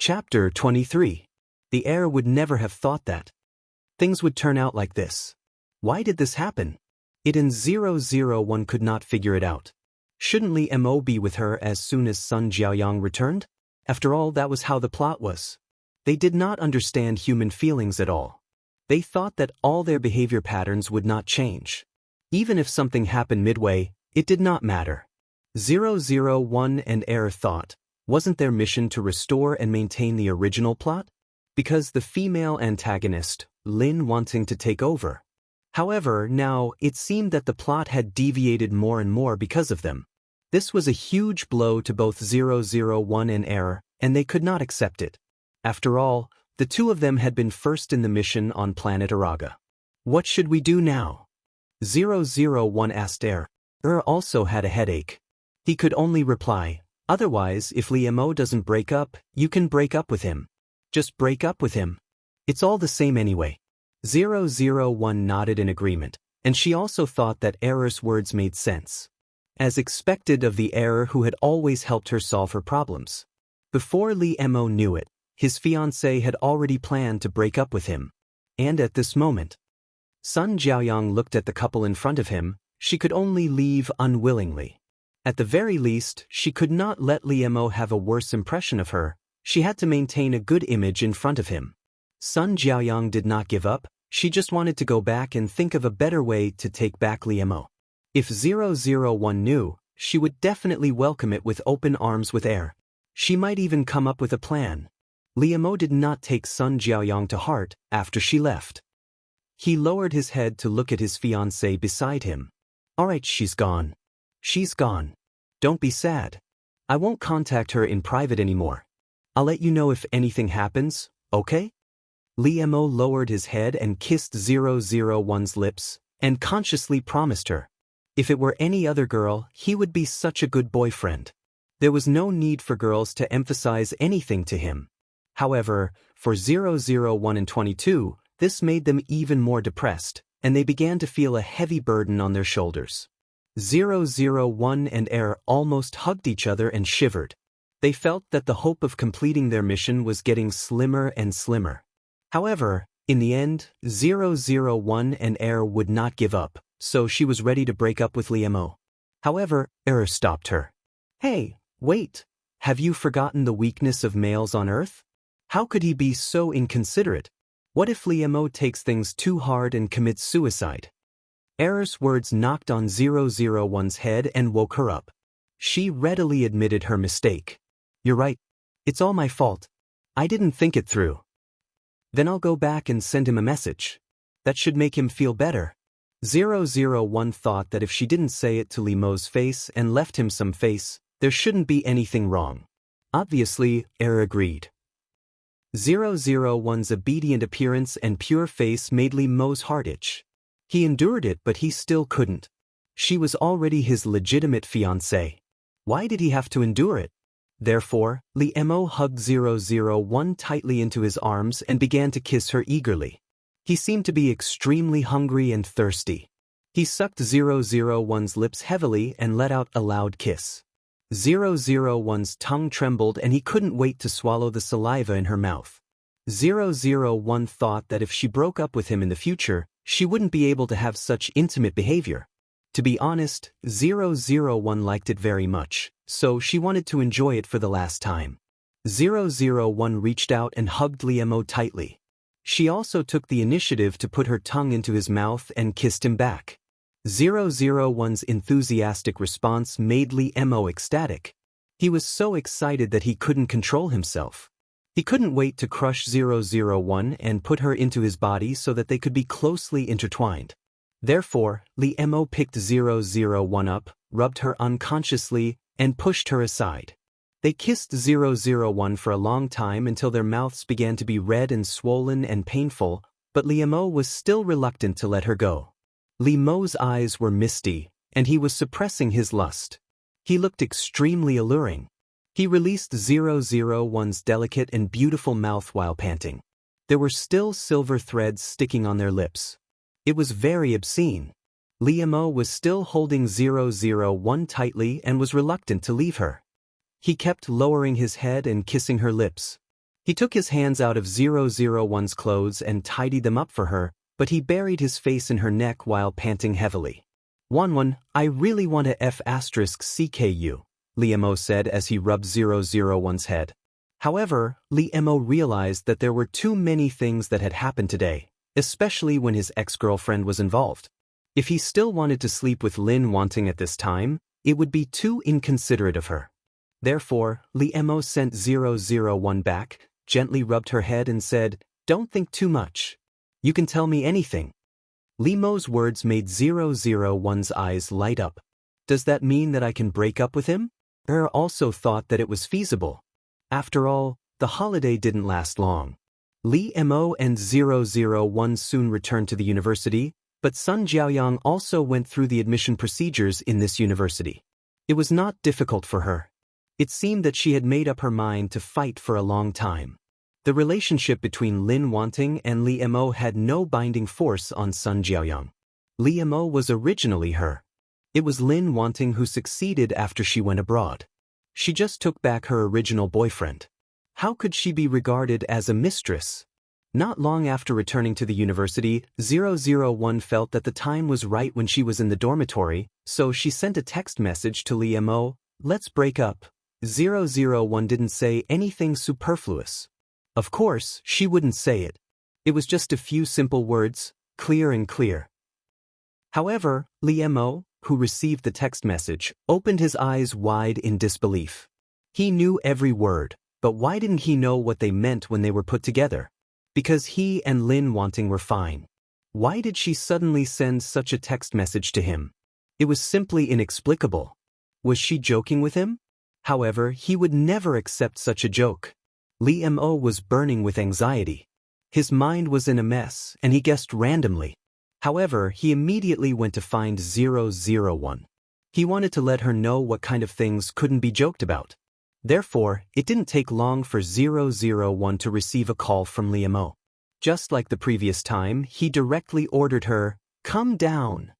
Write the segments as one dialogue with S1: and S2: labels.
S1: Chapter 23. The heir would never have thought that things would turn out like this. Why did this happen? It and 001 could not figure it out. Shouldn't Li Mo be with her as soon as Sun Jiaoyang returned? After all, that was how the plot was. They did not understand human feelings at all. They thought that all their behavior patterns would not change. Even if something happened midway, it did not matter. 001 and heir thought, wasn't their mission to restore and maintain the original plot? Because the female antagonist, Lin, wanting to take over. However, now, it seemed that the plot had deviated more and more because of them. This was a huge blow to both 001 and heir, and they could not accept it. After all, the two of them had been first in the mission on planet Araga. What should we do now? 001 asked heir. Also had a headache. He could only reply, otherwise, if Li Mo doesn't break up, you can break up with him. Just break up with him. It's all the same anyway. 001 nodded in agreement, and she also thought that heir's words made sense. As expected of the heir who had always helped her solve her problems. Before Li Mo knew it, his fiancée had already planned to break up with him. And at this moment, Sun Jiaoyang looked at the couple in front of him. She could only leave unwillingly. At the very least, she could not let Li Mo have a worse impression of her. She had to maintain a good image in front of him. Sun Jiaoyang did not give up. She just wanted to go back and think of a better way to take back Li Mo. If 001 knew, she would definitely welcome it with open arms with heir. She might even come up with a plan. Li Mo did not take Sun Jiaoyang to heart after she left. He lowered his head to look at his fiancée beside him. Alright, she's gone. She's gone. Don't be sad. I won't contact her in private anymore. I'll let you know if anything happens, okay? Li Mo lowered his head and kissed 001's lips, and consciously promised her. If it were any other girl, he would be such a good boyfriend. There was no need for girls to emphasize anything to him. However, for 001 and 22, this made them even more depressed, and they began to feel a heavy burden on their shoulders. 001 and heir almost hugged each other and shivered. They felt that the hope of completing their mission was getting slimmer and slimmer. However, in the end, 001 and heir would not give up, so she was ready to break up with Li Mo. However, heir stopped her. Hey, wait, have you forgotten the weakness of males on Earth? How could he be so inconsiderate? What if Li Mo takes things too hard and commits suicide? Heir's words knocked on 001's head and woke her up. She readily admitted her mistake. You're right. It's all my fault. I didn't think it through. Then I'll go back and send him a message. That should make him feel better. 001 thought that if she didn't say it to Li Mo's face and left him some face, there shouldn't be anything wrong. Obviously, heir agreed. 001's obedient appearance and pure face made Li Mo's heart itch. He endured it, but he still couldn't. She was already his legitimate fiancée. Why did he have to endure it? Therefore, Li Mo hugged 001 tightly into his arms and began to kiss her eagerly. He seemed to be extremely hungry and thirsty. He sucked 001's lips heavily and let out a loud kiss. 001's tongue trembled and he couldn't wait to swallow the saliva in her mouth. 001 thought that if she broke up with him in the future, she wouldn't be able to have such intimate behavior. To be honest, 001 liked it very much, so she wanted to enjoy it for the last time. 001 reached out and hugged Li Mo tightly. She also took the initiative to put her tongue into his mouth and kissed him back. 001's enthusiastic response made Li Mo ecstatic. He was so excited that he couldn't control himself. He couldn't wait to crush 001 and put her into his body so that they could be closely intertwined. Therefore, Li Mo picked 001 up, rubbed her unconsciously, and pushed her aside. They kissed 001 for a long time until their mouths began to be red and swollen and painful, but Li Mo was still reluctant to let her go. Li Mo's eyes were misty, and he was suppressing his lust. He looked extremely alluring. He released 001's delicate and beautiful mouth while panting. There were still silver threads sticking on their lips. It was very obscene. Li Mo was still holding 001 tightly and was reluctant to leave her. He kept lowering his head and kissing her lips. He took his hands out of 001's clothes and tidied them up for her, but he buried his face in her neck while panting heavily. "Wanwan, I really want to F*CKU, Lee Mo said as he rubbed 001's head. However, Lee Mo realized that there were too many things that had happened today, especially when his ex-girlfriend was involved. If he still wanted to sleep with Lin Wanting at this time, it would be too inconsiderate of her. Therefore, Lee Mo sent 001 back, gently rubbed her head and said, "Don't think too much. You can tell me anything." Lee Mo's words made 001's eyes light up. Does that mean that I can break up with him? Er also thought that it was feasible. After all, the holiday didn't last long. Lee Mo and 001 soon returned to the university, but Sun Jiaoyang also went through the admission procedures in this university. It was not difficult for her. It seemed that she had made up her mind to fight for a long time. The relationship between Lin Wanting and Lee Mo had no binding force on Sun Jiaoyang. Lee Mo was originally her. It was Lin Wanting who succeeded after she went abroad. She just took back her original boyfriend. How could she be regarded as a mistress? Not long after returning to the university, 001 felt that the time was right when she was in the dormitory, so she sent a text message to Lee Mo, "Let's break up." 001 didn't say anything superfluous. Of course, she wouldn't say it. It was just a few simple words, clear and clear. However, Lee Mo, who received the text message, opened his eyes wide in disbelief. He knew every word, but why didn't he know what they meant when they were put together? Because he and Lin Wanting were fine. Why did she suddenly send such a text message to him? It was simply inexplicable. Was she joking with him? However, he would never accept such a joke. Lee Mo was burning with anxiety. His mind was in a mess, and he guessed randomly. However, he immediately went to find 001. He wanted to let her know what kind of things couldn't be joked about. Therefore, it didn't take long for 001 to receive a call from Lee Mo. Just like the previous time, he directly ordered her, "Come down."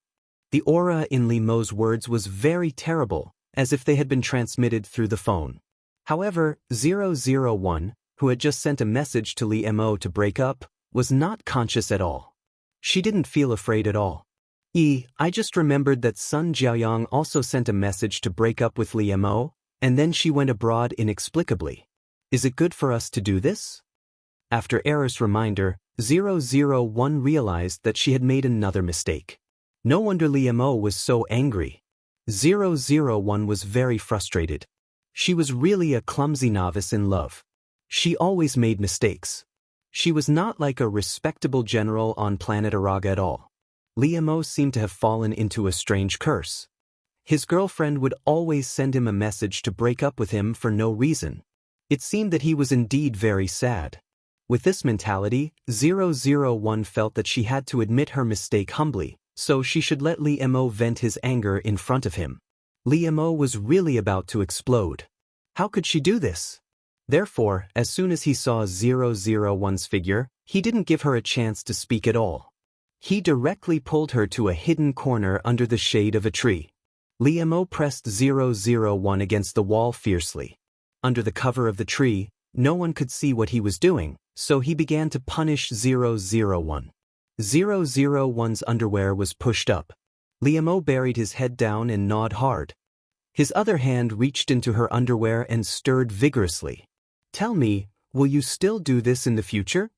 S1: The aura in Lee Mo's words was very terrible, as if they had been transmitted through the phone. However, 001, who had just sent a message to Lee Mo to break up, was not conscious at all. She didn't feel afraid at all. I just remembered that Sun Jiaoyang also sent a message to break up with Lee Mo, and then she went abroad inexplicably. Is it good for us to do this? After Eris' reminder, 001 realized that she had made another mistake. No wonder Lee Mo was so angry. 001 was very frustrated. She was really a clumsy novice in love. She always made mistakes. She was not like a respectable general on planet Araga at all. Lee Mo seemed to have fallen into a strange curse. His girlfriend would always send him a message to break up with him for no reason. It seemed that he was indeed very sad. With this mentality, 001 felt that she had to admit her mistake humbly, so she should let Lee Mo vent his anger in front of him. Lee Mo was really about to explode. How could she do this? Therefore, as soon as he saw 001's figure, he didn't give her a chance to speak at all. He directly pulled her to a hidden corner under the shade of a tree. Lee Mo pressed 001 against the wall fiercely. Under the cover of the tree, no one could see what he was doing, so he began to punish 001. 001's underwear was pushed up. Lee Mo buried his head down and gnawed hard. His other hand reached into her underwear and stirred vigorously. "Tell me, will you still do this in the future?"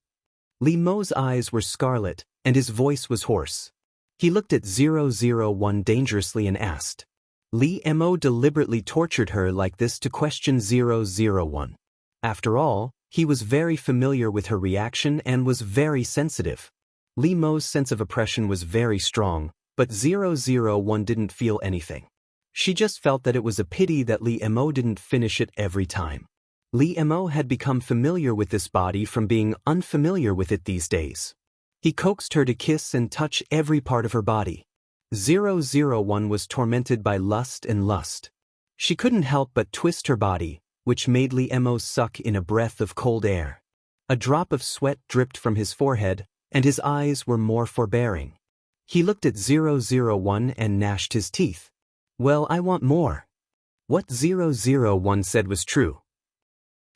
S1: Lee Mo's eyes were scarlet, and his voice was hoarse. He looked at 001 dangerously and asked. Lee Mo deliberately tortured her like this to question 001. After all, he was very familiar with her reaction and was very sensitive. Lee Mo's sense of oppression was very strong, but 001 didn't feel anything. She just felt that it was a pity that Lee Mo didn't finish it every time. Lee Mo had become familiar with this body from being unfamiliar with it these days. He coaxed her to kiss and touch every part of her body. 001 was tormented by lust and lust. She couldn't help but twist her body, which made Lee Mo suck in a breath of cold air. A drop of sweat dripped from his forehead, and his eyes were more forbearing. He looked at 001 and gnashed his teeth. "Well, I want more." What 001 said was true.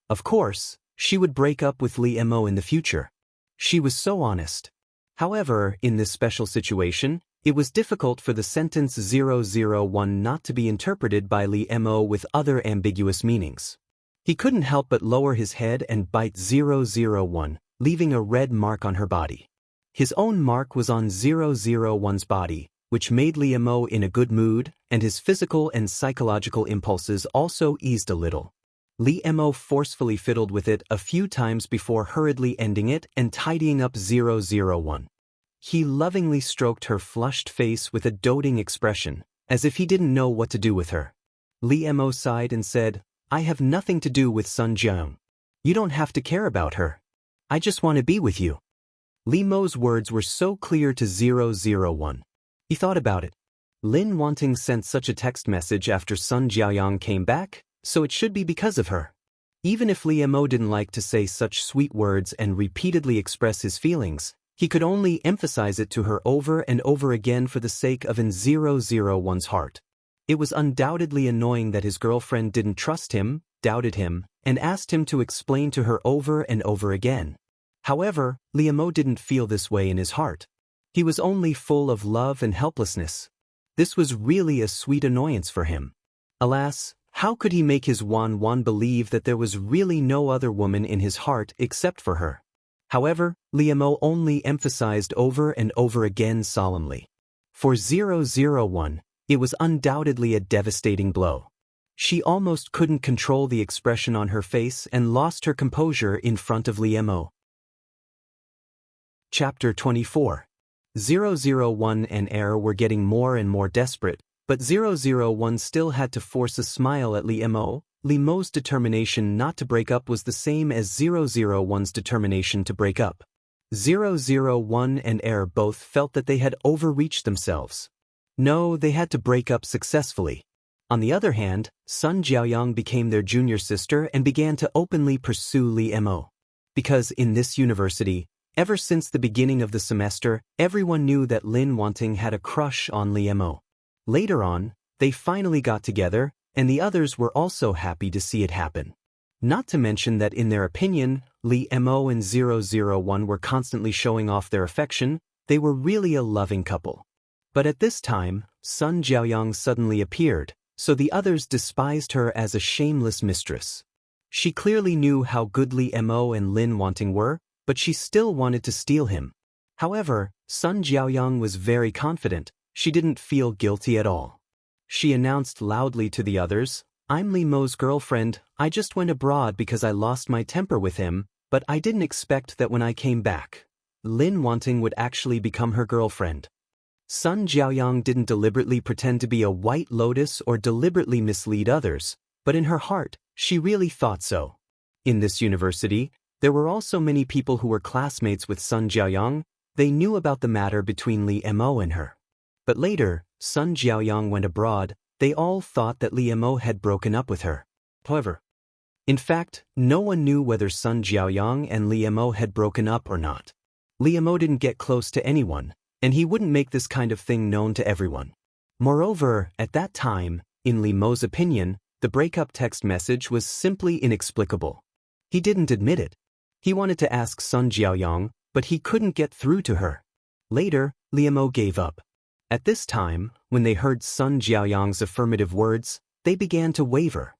S1: Of course, She would break up with Lee Mo in the future. She was so honest. However, in this special situation, it was difficult for the sentence 001 not to be interpreted by Lee Mo with other ambiguous meanings. He couldn't help but lower his head and bite 001, leaving a red mark on her body. His own mark was on 001's body, which made Lee Mo in a good mood, and his physical and psychological impulses also eased a little. Lee Mo forcefully fiddled with it a few times before hurriedly ending it and tidying up 001. He lovingly stroked her flushed face with a doting expression, as if he didn't know what to do with her. Lee Mo sighed and said, "I have nothing to do with Sun Jiang. You don't have to care about her. I just want to be with you." Lee Mo's words were so clear to 001. He thought about it. Lin Wanting sent such a text message after Sun Jiaoyang came back, so it should be because of her. Even if Lee Mo didn't like to say such sweet words and repeatedly express his feelings, he could only emphasize it to her over and over again for the sake of 001's heart. It was undoubtedly annoying that his girlfriend didn't trust him, doubted him, and asked him to explain to her over and over again. However, Lee Mo didn't feel this way in his heart. He was only full of love and helplessness. This was really a sweet annoyance for him. Alas, how could he make his Wan believe that there was really no other woman in his heart except for her? However, Lee Mo only emphasized over and over again solemnly. For 001, it was undoubtedly a devastating blow. She almost couldn't control the expression on her face and lost her composure in front of Lee Mo. Chapter 24. 001 and Air were getting more and more desperate, but 001 still had to force a smile at Lee Mo. Lee Mo's determination not to break up was the same as 001's determination to break up. 001 and Air both felt that they had overreached themselves. No, they had to break up successfully. On the other hand, Sun Jiaoyang became their junior sister and began to openly pursue Lee Mo. Because in this university, ever since the beginning of the semester, everyone knew that Lin Wanting had a crush on Lee Mo. Later on, they finally got together, and the others were also happy to see it happen. Not to mention that in their opinion, Lee Mo and 001 were constantly showing off their affection. They were really a loving couple. But at this time, Sun Jiaoyang suddenly appeared, so the others despised her as a shameless mistress. She clearly knew how good Lee Mo and Lin Wanting were, but she still wanted to steal him. However, Sun Jiaoyang was very confident. She didn't feel guilty at all. She announced loudly to the others, "I'm Lee Mo's girlfriend. I just went abroad because I lost my temper with him, but I didn't expect that when I came back, Lin Wanting would actually become her girlfriend." Sun Jiaoyang didn't deliberately pretend to be a white lotus or deliberately mislead others, but in her heart, she really thought so. In this university, there were also many people who were classmates with Sun Jiaoyang. They knew about the matter between Lee Mo and her. But later, Sun Jiaoyang went abroad. They all thought that Lee Mo had broken up with her. However, in fact, no one knew whether Sun Jiaoyang and Lee Mo had broken up or not. Lee Mo didn't get close to anyone, and he wouldn't make this kind of thing known to everyone. Moreover, at that time, in Lee Mo's opinion, the breakup text message was simply inexplicable. He didn't admit it. He wanted to ask Sun Jiaoyang, but he couldn't get through to her. Later, Lee Mo gave up. At this time, when they heard Sun Jiaoyang's affirmative words, they began to waver.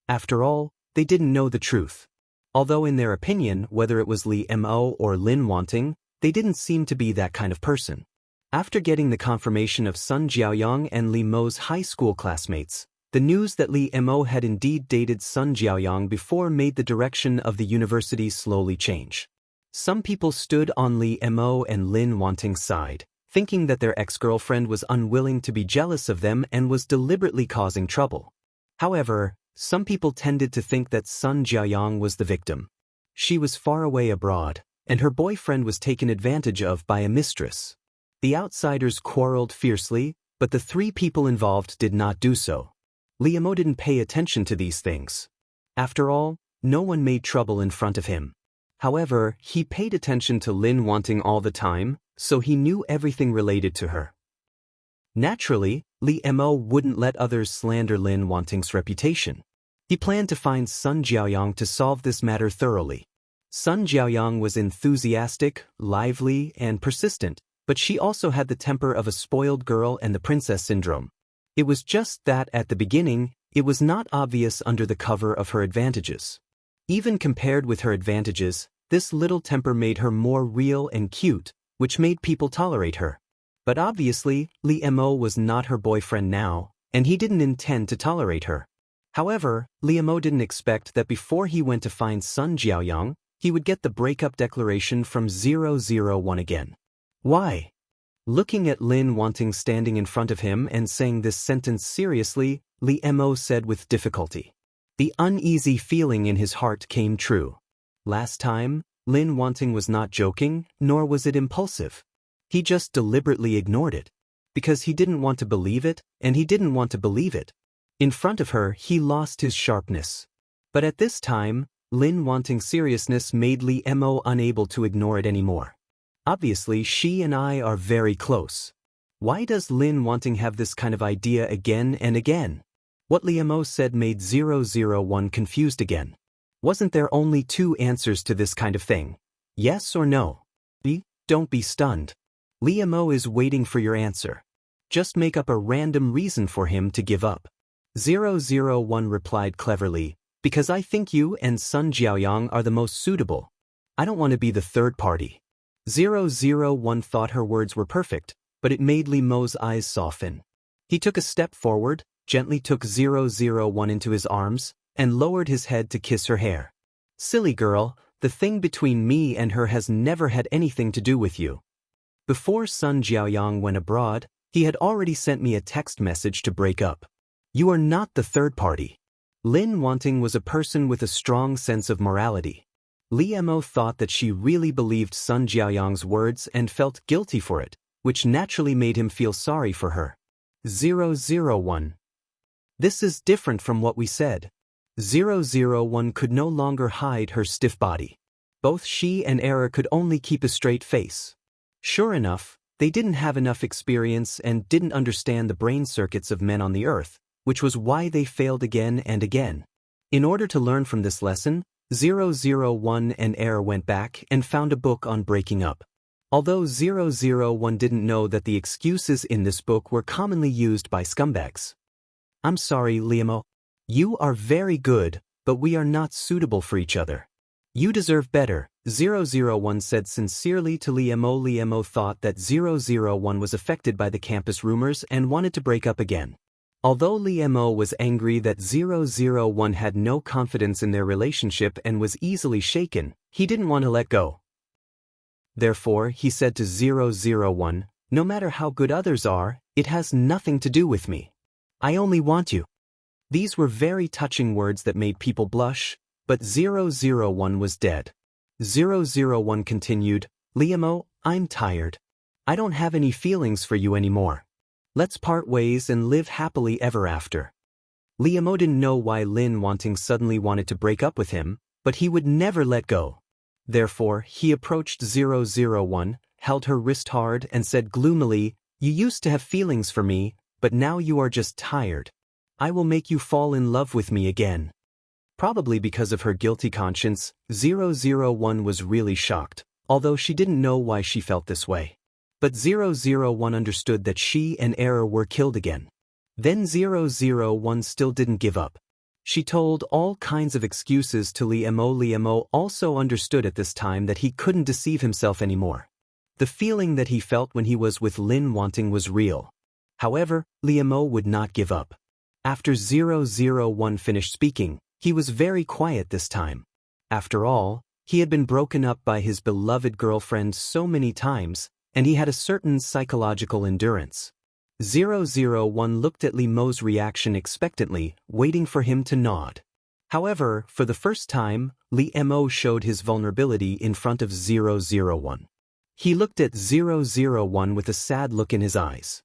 S1: After all, they didn't know the truth. Although in their opinion, whether it was Lee Mo or Lin Wanting, they didn't seem to be that kind of person. After getting the confirmation of Sun Jiaoyang and Lee Mo's high school classmates, the news that Lee Mo had indeed dated Sun Jiaoyang before made the direction of the university slowly change. Some people stood on Lee Mo and Lin Wanting's side, thinking that their ex-girlfriend was unwilling to be jealous of them and was deliberately causing trouble. However, some people tended to think that Sun Jiaoyang was the victim. She was far away abroad, and her boyfriend was taken advantage of by a mistress. The outsiders quarreled fiercely, but the three people involved did not do so. Lee Mo didn't pay attention to these things. After all, no one made trouble in front of him. However, he paid attention to Lin Wanting all the time, so he knew everything related to her. Naturally, Lee Mo wouldn't let others slander Lin Wanting's reputation. He planned to find Sun Jiaoyang to solve this matter thoroughly. Sun Jiaoyang was enthusiastic, lively, and persistent, but she also had the temper of a spoiled girl and the princess syndrome. It was just that at the beginning, it was not obvious under the cover of her advantages. Even compared with her advantages, this little temper made her more real and cute, which made people tolerate her. But obviously, Li Mo was not her boyfriend now, and he didn't intend to tolerate her. However, Li Mo didn't expect that before he went to find Sun Jiaoyang, he would get the breakup declaration from 001 again. Why? Looking at Lin Wanting standing in front of him and saying this sentence seriously, Li Mo said with difficulty. The uneasy feeling in his heart came true. Last time, Lin Wanting was not joking, nor was it impulsive. He just deliberately ignored it. Because he didn't want to believe it, and he didn't want to believe it. In front of her, he lost his sharpness. But at this time, Lin Wanting's seriousness made Li Mo unable to ignore it anymore. Obviously, she and I are very close. Why does Lin Wanting have this kind of idea again and again? What Li Mo said made 001 confused again. Wasn't there only two answers to this kind of thing? Yes or no? Don't be stunned. Li Mo is waiting for your answer. Just make up a random reason for him to give up. 001 replied cleverly, because I think you and Sun Jiaoyang are the most suitable. I don't want to be the third party. 001 thought her words were perfect, but it made Li Mo's eyes soften. He took a step forward, gently took 001 into his arms, and lowered his head to kiss her hair. Silly girl, the thing between me and her has never had anything to do with you. Before Sun Jiaoyang went abroad, he had already sent me a text message to break up. You are not the third party. Lin Wanting was a person with a strong sense of morality. Li Mo thought that she really believed Sun Jiaoyang's words and felt guilty for it, which naturally made him feel sorry for her. 001. This is different from what we said. 001 could no longer hide her stiff body. Both she and Era could only keep a straight face. Sure enough, they didn't have enough experience and didn't understand the brain circuits of men on the earth, which was why they failed again and again. In order to learn from this lesson, 001 and Era went back and found a book on breaking up. Although 001 didn't know that the excuses in this book were commonly used by scumbags. I'm sorry, Li Mo. You are very good, but we are not suitable for each other. You deserve better, 001 said sincerely to Li Mo. Li Mo thought that 001 was affected by the campus rumors and wanted to break up again. Although Li Mo was angry that 001 had no confidence in their relationship and was easily shaken, he didn't want to let go. Therefore, he said to 001, no matter how good others are, it has nothing to do with me. I only want you. These were very touching words that made people blush, but 001 was dead. 001 continued, Li Mo, I'm tired. I don't have any feelings for you anymore. Let's part ways and live happily ever after. Li Mo didn't know why Lin Wanting suddenly wanted to break up with him, but he would never let go. Therefore, he approached 001, held her wrist hard and said gloomily, you used to have feelings for me, but now you are just tired. I will make you fall in love with me again. Probably because of her guilty conscience, 001 was really shocked, although she didn't know why she felt this way. But 001 understood that she and Era were killed again. Then 001 still didn't give up. She told all kinds of excuses to Li Mo. Li Mo also understood at this time that he couldn't deceive himself anymore. The feeling that he felt when he was with Lin Wanting was real. However, Li Mo would not give up. After 001 finished speaking, he was very quiet this time. After all, he had been broken up by his beloved girlfriend so many times, and he had a certain psychological endurance. 001 looked at Li Mo's reaction expectantly, waiting for him to nod. However, for the first time, Li Mo showed his vulnerability in front of 001. He looked at 001 with a sad look in his eyes.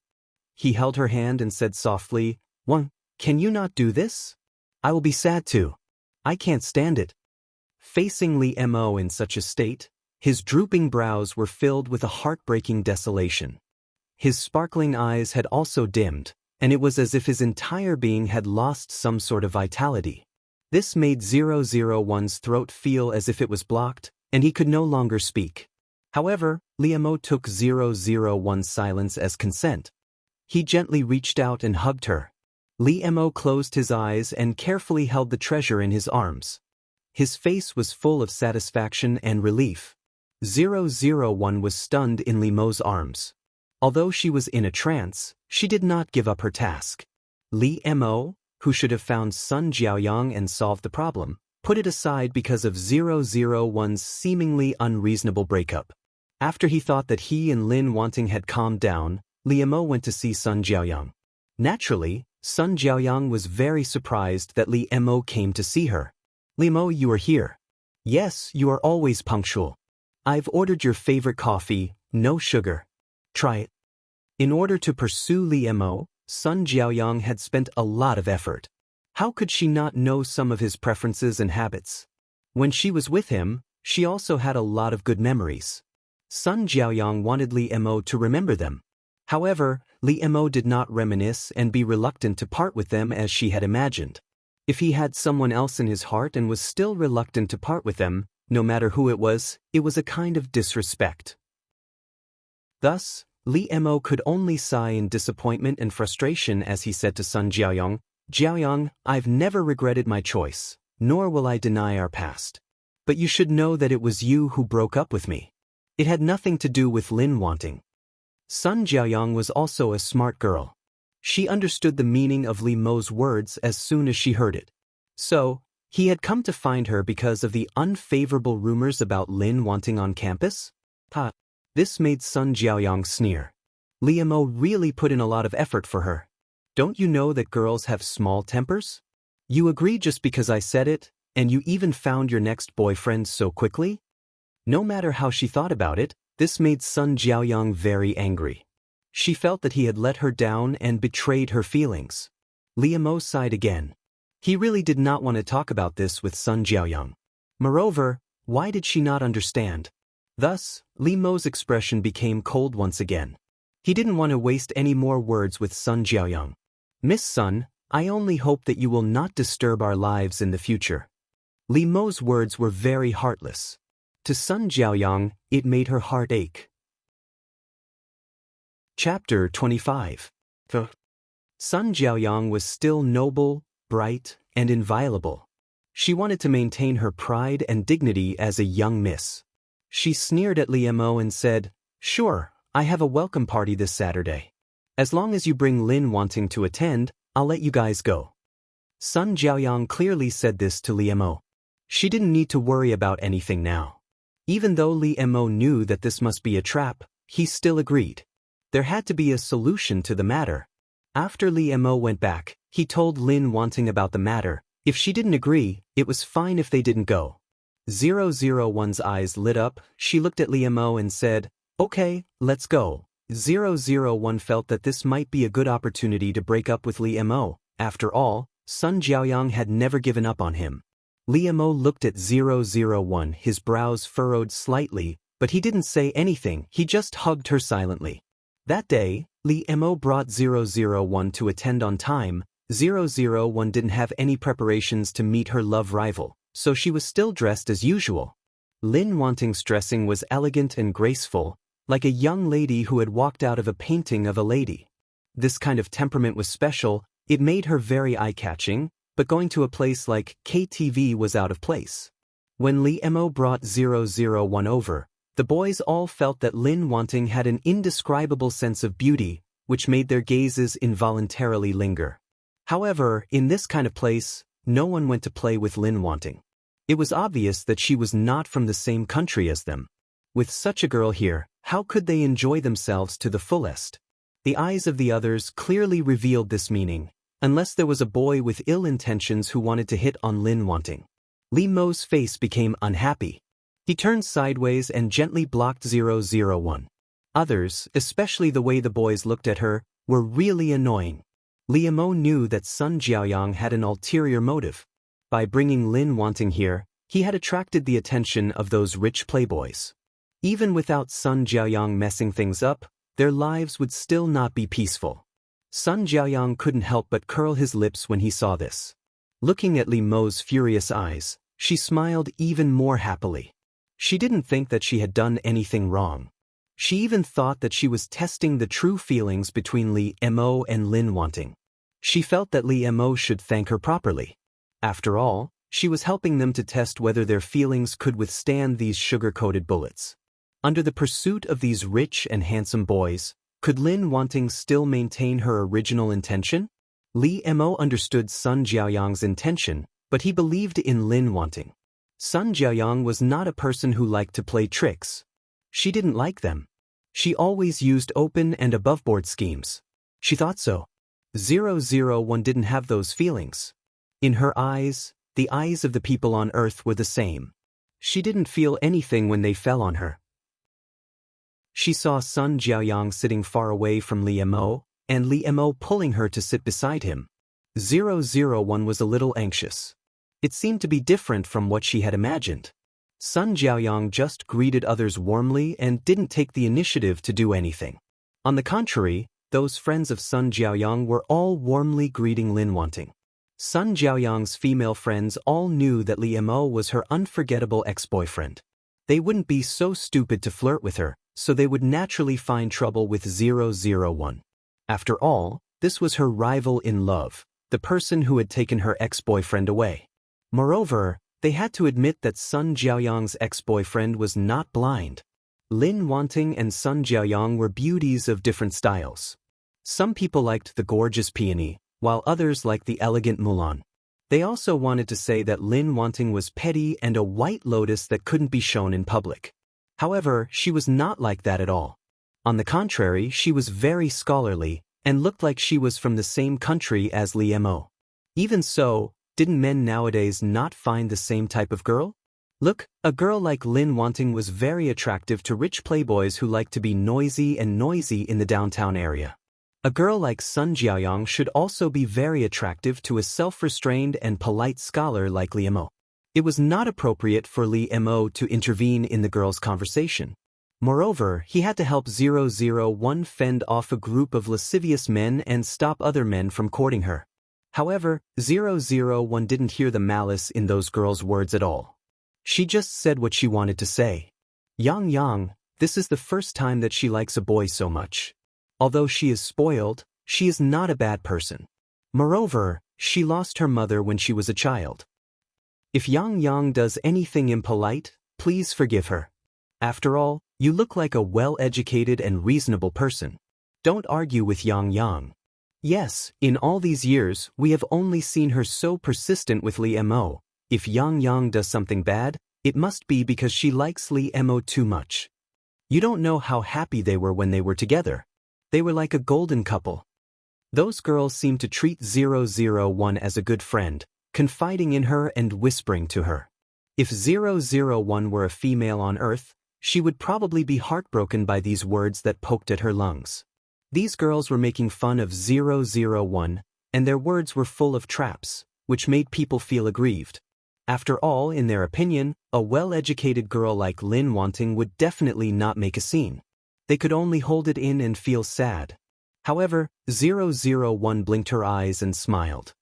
S1: He held her hand and said softly, Can you not do this? I will be sad too. I can't stand it. Facing Li Mo in such a state, his drooping brows were filled with a heartbreaking desolation. His sparkling eyes had also dimmed, and it was as if his entire being had lost some sort of vitality. This made 001's throat feel as if it was blocked, and he could no longer speak. However, Li Mo took 001's silence as consent. He gently reached out and hugged her. Li Mo closed his eyes and carefully held the treasure in his arms. His face was full of satisfaction and relief. 001 was stunned in Li Mo's arms. Although she was in a trance, she did not give up her task. Li Mo, who should have found Sun Jiaoyang and solved the problem, put it aside because of 001's seemingly unreasonable breakup. After he thought that he and Lin Wanting had calmed down, Li Mo went to see Sun Jiaoyang. Naturally, Sun Jiaoyang was very surprised that Li Mo came to see her. Li Mo, you are here. Yes, you are always punctual. I've ordered your favorite coffee, no sugar. Try it. In order to pursue Li Mo, Sun Jiaoyang had spent a lot of effort. How could she not know some of his preferences and habits? When she was with him, she also had a lot of good memories. Sun Jiaoyang wanted Li Mo to remember them. However, Li Mo did not reminisce and be reluctant to part with them as she had imagined. If he had someone else in his heart and was still reluctant to part with them, no matter who it was a kind of disrespect. Thus, Li Mo could only sigh in disappointment and frustration as he said to Sun Jiaoyang, Jiaoyang, I've never regretted my choice, nor will I deny our past. But you should know that it was you who broke up with me. It had nothing to do with Lin Wanting. Sun Jiaoyang was also a smart girl. She understood the meaning of Li Mo's words as soon as she heard it. So, he had come to find her because of the unfavorable rumors about Lin Wanting on campus? This made Sun Jiaoyang sneer. Li Mo really put in a lot of effort for her. Don't you know that girls have small tempers? You agree just because I said it, and you even found your next boyfriend so quickly? No matter how she thought about it, this made Sun Jiaoyang very angry. She felt that he had let her down and betrayed her feelings. Li Mo sighed again. He really did not want to talk about this with Sun Jiaoyang. Moreover, why did she not understand? Thus, Li Mo's expression became cold once again. He didn't want to waste any more words with Sun Jiaoyang. Miss Sun, I only hope that you will not disturb our lives in the future. Li Mo's words were very heartless. To Sun Jiaoyang, it made her heart ache. Chapter 25. Sun Jiaoyang was still noble, bright, and inviolable. She wanted to maintain her pride and dignity as a young miss. She sneered at Li Mo and said, Sure, I have a welcome party this Saturday. As long as you bring Lin Wanting to attend, I'll let you guys go. Sun Jiaoyang clearly said this to Li Mo. She didn't need to worry about anything now. Even though Li Mo knew that this must be a trap, he still agreed. There had to be a solution to the matter. After Li Mo went back, he told Lin Wanting about the matter. If she didn't agree, it was fine if they didn't go. 001's eyes lit up, she looked at Li Mo and said, Okay, let's go. 001 felt that this might be a good opportunity to break up with Li Mo. After all, Sun Jiaoyang had never given up on him. Li Mo looked at 001, his brows furrowed slightly, but he didn't say anything, he just hugged her silently. That day, Li Mo brought 001 to attend on time. 001 didn't have any preparations to meet her love rival, so she was still dressed as usual. Lin Wanting's dressing was elegant and graceful, like a young lady who had walked out of a painting of a lady. This kind of temperament was special, it made her very eye-catching, but going to a place like KTV was out of place. When Li Mo brought 001 over, the boys all felt that Lin Wanting had an indescribable sense of beauty, which made their gazes involuntarily linger. However, in this kind of place, no one went to play with Lin Wanting. It was obvious that she was not from the same country as them. With such a girl here, how could they enjoy themselves to the fullest? The eyes of the others clearly revealed this meaning, unless there was a boy with ill intentions who wanted to hit on Lin Wanting. Li Mo's face became unhappy. He turned sideways and gently blocked 001. Others, especially the way the boys looked at her, were really annoying. Li Mo knew that Sun Jiaoyang had an ulterior motive. By bringing Lin Wanting here, he had attracted the attention of those rich playboys. Even without Sun Jiaoyang messing things up, their lives would still not be peaceful. Sun Jiaoyang couldn't help but curl his lips when he saw this. Looking at Li Mo's furious eyes, she smiled even more happily. She didn't think that she had done anything wrong. She even thought that she was testing the true feelings between Lee Mo and Lin Wanting. She felt that Lee Mo should thank her properly. After all, she was helping them to test whether their feelings could withstand these sugar-coated bullets. Under the pursuit of these rich and handsome boys, could Lin Wanting still maintain her original intention? Lee Mo understood Sun Jiaoyang's intention, but he believed in Lin Wanting. Sun Jiaoyang was not a person who liked to play tricks. She didn't like them. She always used open and above-board schemes. She thought so. 001 didn't have those feelings. In her eyes, the eyes of the people on Earth were the same. She didn't feel anything when they fell on her. She saw Sun Jiaoyang sitting far away from Li Mo, and Li Mo pulling her to sit beside him. 001 was a little anxious. It seemed to be different from what she had imagined. Sun Jiaoyang just greeted others warmly and didn't take the initiative to do anything. On the contrary, those friends of Sun Jiaoyang were all warmly greeting Lin Wanting. Sun Jiaoyang's female friends all knew that Li Mo was her unforgettable ex-boyfriend. They wouldn't be so stupid to flirt with her, so they would naturally find trouble with 001. After all, this was her rival in love, the person who had taken her ex-boyfriend away. Moreover, they had to admit that Sun Jiaoyang's ex-boyfriend was not blind. Lin Wanting and Sun Jiaoyang were beauties of different styles. Some people liked the gorgeous peony, while others liked the elegant Mulan. They also wanted to say that Lin Wanting was petty and a white lotus that couldn't be shown in public. However, she was not like that at all. On the contrary, she was very scholarly, and looked like she was from the same country as Li Mo. Even so, didn't men nowadays not find the same type of girl? Look, a girl like Lin Wanting was very attractive to rich playboys who like to be noisy in the downtown area. A girl like Sun Jiaoyang should also be very attractive to a self-restrained and polite scholar like Li Mo. It was not appropriate for Li Mo to intervene in the girl's conversation. Moreover, he had to help 001 fend off a group of lascivious men and stop other men from courting her. However, 001 didn't hear the malice in those girls' words at all. She just said what she wanted to say. Yang, this is the first time that she likes a boy so much. Although she is spoiled, she is not a bad person. Moreover, she lost her mother when she was a child. If Yang does anything impolite, please forgive her. After all, you look like a well-educated and reasonable person. Don't argue with Yang. Yes, in all these years, we have only seen her so persistent with Li Mo. If Yang does something bad, it must be because she likes Li Mo too much. You don't know how happy they were when they were together. They were like a golden couple. Those girls seemed to treat 001 as a good friend, confiding in her and whispering to her. If 001 were a female on Earth, she would probably be heartbroken by these words that poked at her lungs. These girls were making fun of 001, and their words were full of traps, which made people feel aggrieved. After all, in their opinion, a well-educated girl like Lin Wanting would definitely not make a scene. They could only hold it in and feel sad. However, 001 blinked her eyes and smiled.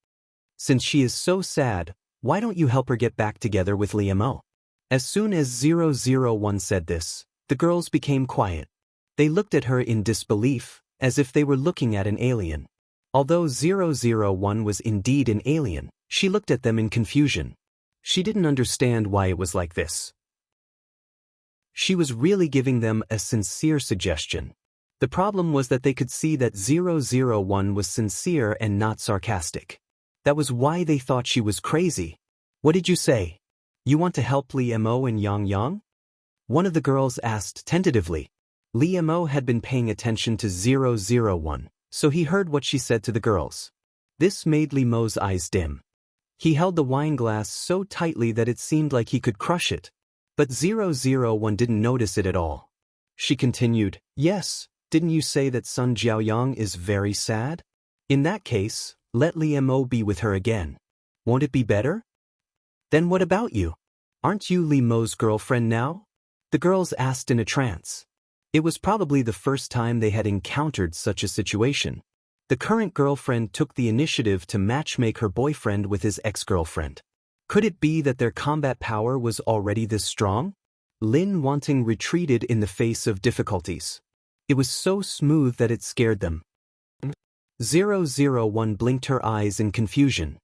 S1: Since she is so sad, why don't you help her get back together with Li Mo? As soon as 001 said this, the girls became quiet. They looked at her in disbelief, as if they were looking at an alien. Although 001 was indeed an alien, she looked at them in confusion. She didn't understand why it was like this. She was really giving them a sincere suggestion. The problem was that they could see that 001 was sincere and not sarcastic. That was why they thought she was crazy. What did you say? You want to help Li Mo and Yang? One of the girls asked tentatively. Li Mo had been paying attention to 001, so he heard what she said to the girls. This made Li Mo's eyes dim. He held the wine glass so tightly that it seemed like he could crush it. But 001 didn't notice it at all. She continued, yes, didn't you say that Sun Jiaoyang is very sad? In that case, let Li Mo be with her again. Won't it be better? Then what about you? Aren't you Li Mo's girlfriend now? The girls asked in a trance. It was probably the first time they had encountered such a situation. The current girlfriend took the initiative to matchmake her boyfriend with his ex-girlfriend. Could it be that their combat power was already this strong? Lin Wanting retreated in the face of difficulties. It was so smooth that it scared them. 001 blinked her eyes in confusion.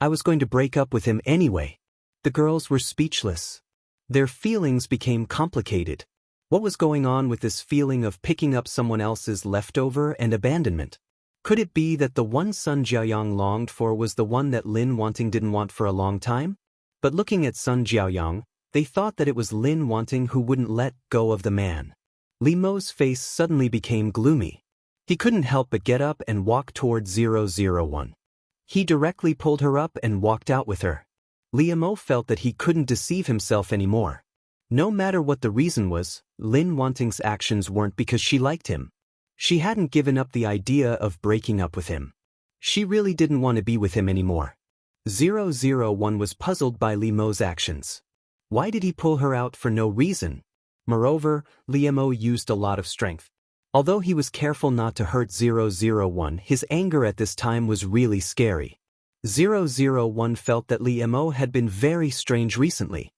S1: I was going to break up with him anyway. The girls were speechless. Their feelings became complicated. What was going on with this feeling of picking up someone else's leftover and abandonment? Could it be that the one Sun Jiaoyang longed for was the one that Lin Wanting didn't want for a long time? But looking at Sun Jiaoyang, they thought that it was Lin Wanting who wouldn't let go of the man. Li Mo's face suddenly became gloomy. He couldn't help but get up and walk toward 001. He directly pulled her up and walked out with her. Li Mo felt that he couldn't deceive himself anymore. No matter what the reason was, Lin Wanting's actions weren't because she liked him. She hadn't given up the idea of breaking up with him. She really didn't want to be with him anymore. 001 was puzzled by Li Mo's actions. Why did he pull her out for no reason? Moreover, Li Mo used a lot of strength. Although he was careful not to hurt 001, his anger at this time was really scary. 001 felt that Li Mo had been very strange recently.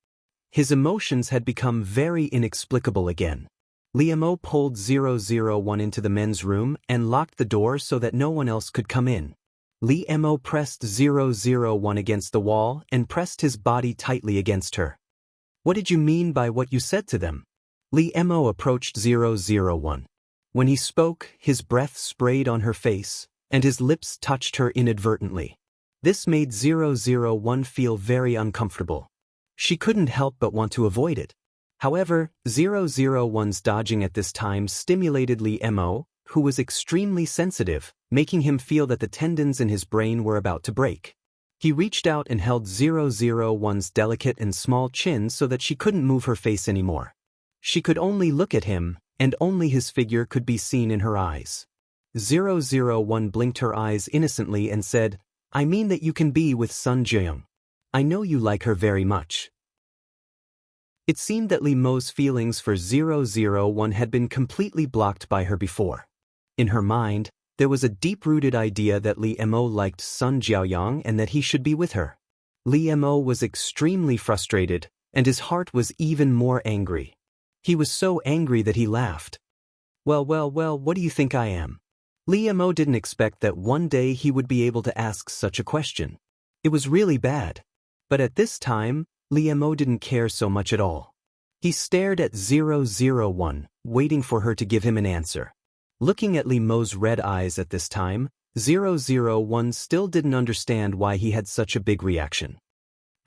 S1: His emotions had become very inexplicable again. Li Mo pulled 001 into the men's room and locked the door so that no one else could come in. Li Mo pressed 001 against the wall and pressed his body tightly against her. What did you mean by what you said to them? Li Mo approached 001. When he spoke, his breath sprayed on her face, and his lips touched her inadvertently. This made 001 feel very uncomfortable. She couldn't help but want to avoid it. However, 001's dodging at this time stimulated Li Mo, who was extremely sensitive, making him feel that the tendons in his brain were about to break. He reached out and held 001's delicate and small chin so that she couldn't move her face anymore. She could only look at him, and only his figure could be seen in her eyes. 001 blinked her eyes innocently and said, I mean that you can be with Sun Jiaoyang. I know you like her very much. It seemed that Li Mo's feelings for 001 had been completely blocked by her before. In her mind, there was a deep-rooted idea that Li Mo liked Sun Jiaoyang and that he should be with her. Li Mo was extremely frustrated, and his heart was even more angry. He was so angry that he laughed. Well, what do you think I am? Li Mo didn't expect that one day he would be able to ask such a question. It was really bad. But at this time, Li Mo didn't care so much at all. He stared at 001, waiting for her to give him an answer. Looking at Li Mo's red eyes at this time, 001 still didn't understand why he had such a big reaction.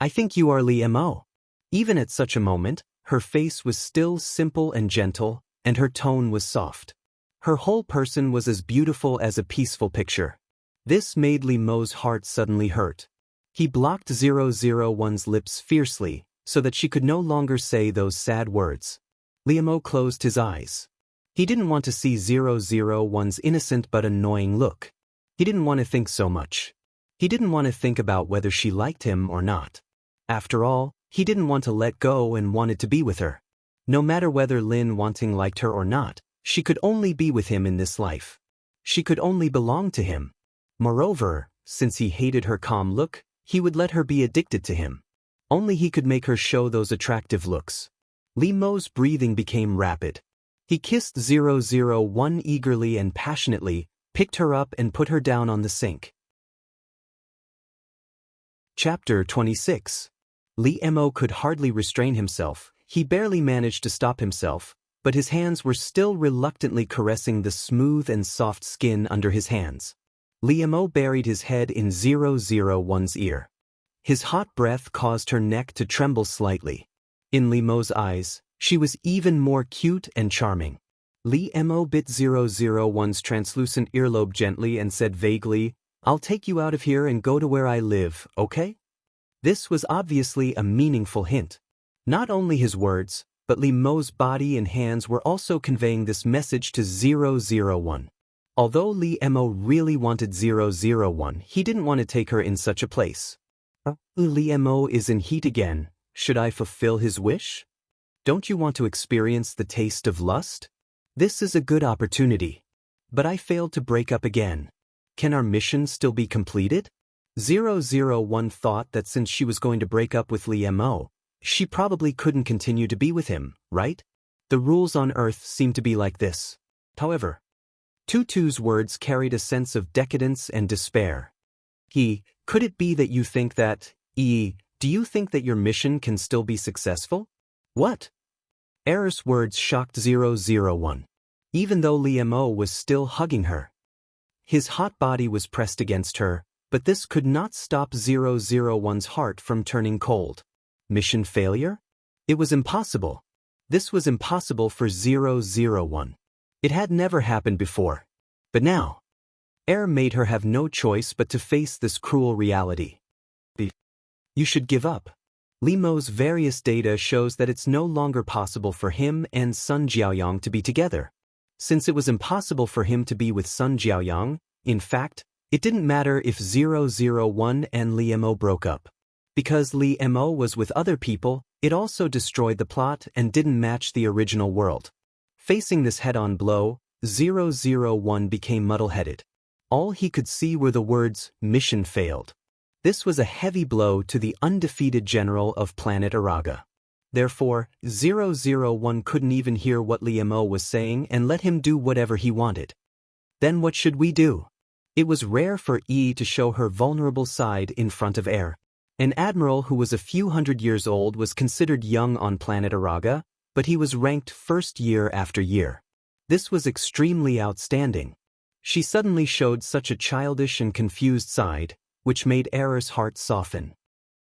S1: I think you are Li Mo. Even at such a moment, her face was still simple and gentle, and her tone was soft. Her whole person was as beautiful as a peaceful picture. This made Li Mo's heart suddenly hurt. He blocked 001's lips fiercely, so that she could no longer say those sad words. Li Mo closed his eyes. He didn't want to see 001's innocent but annoying look. He didn't want to think so much. He didn't want to think about whether she liked him or not. After all, he didn't want to let go and wanted to be with her. No matter whether Lin Wanting liked her or not, she could only be with him in this life. She could only belong to him. Moreover, since he hated her calm look, he would let her be addicted to him. Only he could make her show those attractive looks. Li Mo's breathing became rapid. He kissed 001 eagerly and passionately, picked her up and put her down on the sink. Chapter 26. Li Mo could hardly restrain himself. He barely managed to stop himself, but his hands were still reluctantly caressing the smooth and soft skin under his hands. Li Mo buried his head in 001's ear. His hot breath caused her neck to tremble slightly. In Li Mo's eyes, she was even more cute and charming. Li Mo bit 001's translucent earlobe gently and said vaguely, I'll take you out of here and go to where I live, okay? This was obviously a meaningful hint. Not only his words, but Li Mo's body and hands were also conveying this message to 001. Although Li Mo really wanted 001, he didn't want to take her in such a place. Li Mo is in heat again. Should I fulfill his wish? Don't you want to experience the taste of lust? This is a good opportunity. But I failed to break up again. Can our mission still be completed? 001 thought that since she was going to break up with Li Mo, She probably couldn't continue to be with him, right? The rules on Earth seem to be like this. However, Tutu's words carried a sense of decadence and despair. Could it be that you think that, do you think that your mission can still be successful? What? Air's words shocked 001. Even though Li Mo was still hugging her. His hot body was pressed against her, but this could not stop 001's heart from turning cold. Mission failure? It was impossible. This was impossible for 001. It had never happened before. But now, Air made her have no choice but to face this cruel reality. You should give up. Li Mo's various data shows that it's no longer possible for him and Sun Jiaoyang to be together. Since it was impossible for him to be with Sun Jiaoyang, in fact, it didn't matter if 001 and Li Mo broke up. Because Li Mo was with other people, it also destroyed the plot and didn't match the original world. Facing this head-on blow, 001 became muddle-headed. All he could see were the words, "Mission failed." This was a heavy blow to the undefeated general of planet Araga. Therefore, 001 couldn't even hear what Li Mo was saying and let him do whatever he wanted. Then what should we do? It was rare for to show her vulnerable side in front of Air. An admiral who was a few hundred years old was considered young on planet Araga, but he was ranked first year after year. This was extremely outstanding. She suddenly showed such a childish and confused side, which made Air's heart soften.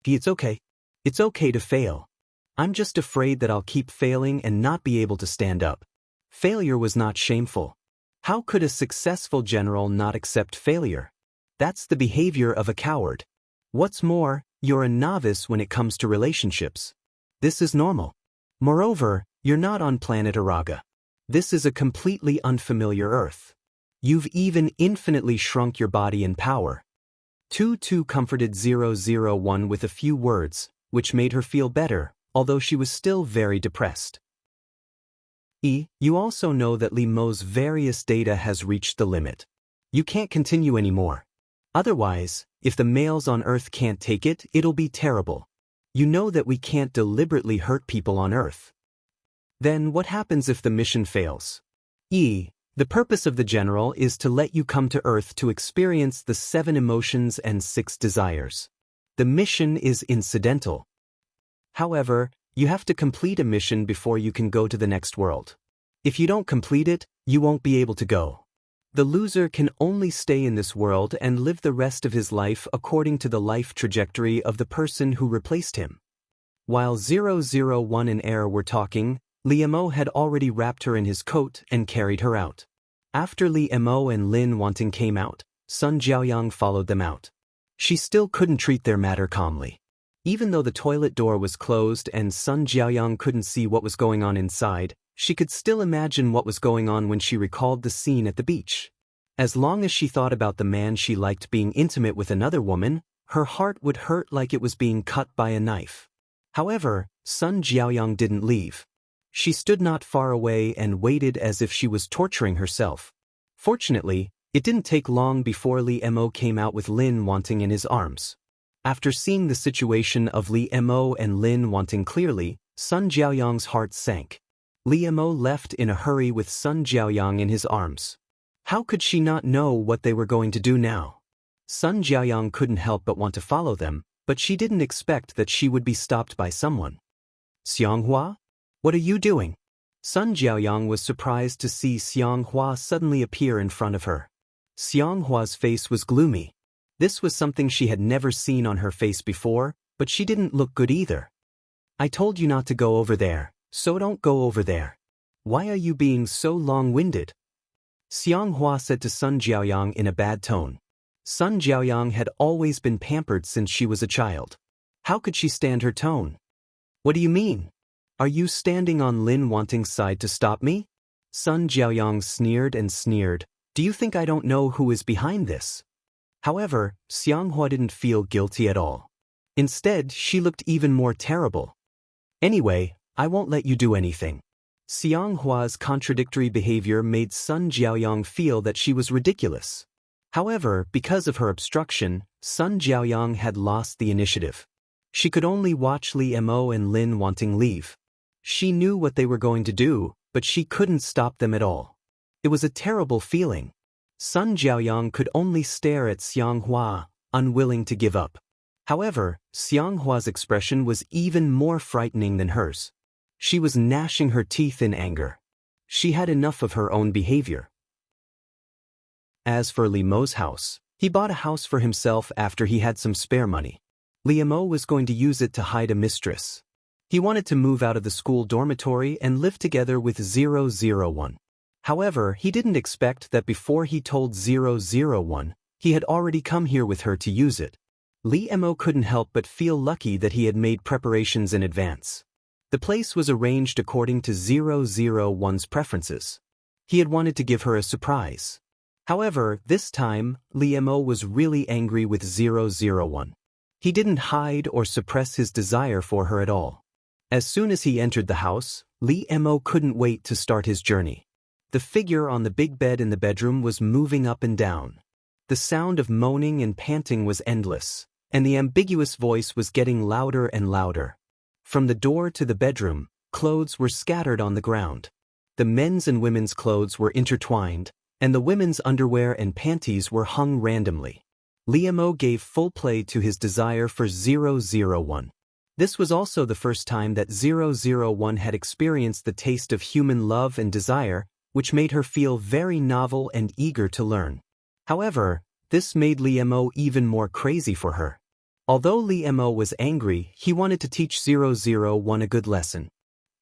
S1: It's okay. It's okay to fail. I'm just afraid that I'll keep failing and not be able to stand up. Failure was not shameful. How could a successful general not accept failure? That's the behavior of a coward. What's more, you're a novice when it comes to relationships. This is normal. Moreover, you're not on planet Araga. This is a completely unfamiliar Earth. You've even infinitely shrunk your body in power. Tutu comforted 001 with a few words, which made her feel better, although she was still very depressed. You also know that Li Mo's various data has reached the limit. You can't continue anymore. Otherwise, if the males on Earth can't take it, it'll be terrible. You know that we can't deliberately hurt people on Earth. Then what happens if the mission fails? The purpose of the general is to let you come to Earth to experience the 7 emotions and 6 desires. The mission is incidental. However, you have to complete a mission before you can go to the next world. If you don't complete it, you won't be able to go. The loser can only stay in this world and live the rest of his life according to the life trajectory of the person who replaced him. While 001 and Air were talking, Li Mo had already wrapped her in his coat and carried her out. After Li Mo and Lin Wanting came out, Sun Jiaoyang followed them out. She still couldn't treat their matter calmly. Even though the toilet door was closed and Sun Jiaoyang couldn't see what was going on inside, she could still imagine what was going on when she recalled the scene at the beach. As long as she thought about the man she liked being intimate with another woman, her heart would hurt like it was being cut by a knife. However, Sun Jiaoyang didn't leave. She stood not far away and waited as if she was torturing herself. Fortunately, it didn't take long before Li Mo came out with Lin Wanting in his arms. After seeing the situation of Li Mo and Lin Wanting clearly, Sun Jiaoyang's heart sank. Li Mo left in a hurry with Sun Jiaoyang in his arms. How could she not know what they were going to do now? Sun Jiaoyang couldn't help but want to follow them, but she didn't expect that she would be stopped by someone. Xianghua? What are you doing? Sun Jiaoyang was surprised to see Xianghua suddenly appear in front of her. Xianghua's face was gloomy. This was something she had never seen on her face before, but she didn't look good either. I told you not to go over there, so don't go over there. Why are you being so long-winded? Xianghua said to Sun Jiaoyang in a bad tone. Sun Jiaoyang had always been pampered since she was a child. How could she stand her tone? What do you mean? Are you standing on Lin Wanting's side to stop me? Sun Jiaoyang sneered and sneered. Do you think I don't know who is behind this? However, Xianghua didn't feel guilty at all. Instead, she looked even more terrible. Anyway, I won't let you do anything. Xianghua's contradictory behavior made Sun Jiaoyang feel that she was ridiculous. However, because of her obstruction, Sun Jiaoyang had lost the initiative. She could only watch Li Mo and Lin wanting leave. She knew what they were going to do, but she couldn't stop them at all. It was a terrible feeling. Sun Jiaoyang could only stare at Xianghua, unwilling to give up. However, Xianghua's expression was even more frightening than hers. She was gnashing her teeth in anger. She had enough of her own behavior. As for Li Mo's house, he bought a house for himself after he had some spare money. Li Mo was going to use it to hide a mistress. He wanted to move out of the school dormitory and live together with 001. However, he didn't expect that before he told 001, he had already come here with her to use it. Li Mo couldn't help but feel lucky that he had made preparations in advance. The place was arranged according to 001's preferences. He had wanted to give her a surprise. However, this time, Li Mo was really angry with 001. He didn't hide or suppress his desire for her at all. As soon as he entered the house, Li Mo couldn't wait to start his journey. The figure on the big bed in the bedroom was moving up and down. The sound of moaning and panting was endless, and the ambiguous voice was getting louder and louder. From the door to the bedroom, clothes were scattered on the ground. The men's and women's clothes were intertwined, and the women's underwear and panties were hung randomly. Li Mo gave full play to his desire for 001. This was also the first time that 001 had experienced the taste of human love and desire, which made her feel very novel and eager to learn. However, this made Li Mo even more crazy for her. Although Li Mo was angry, he wanted to teach 001 a good lesson.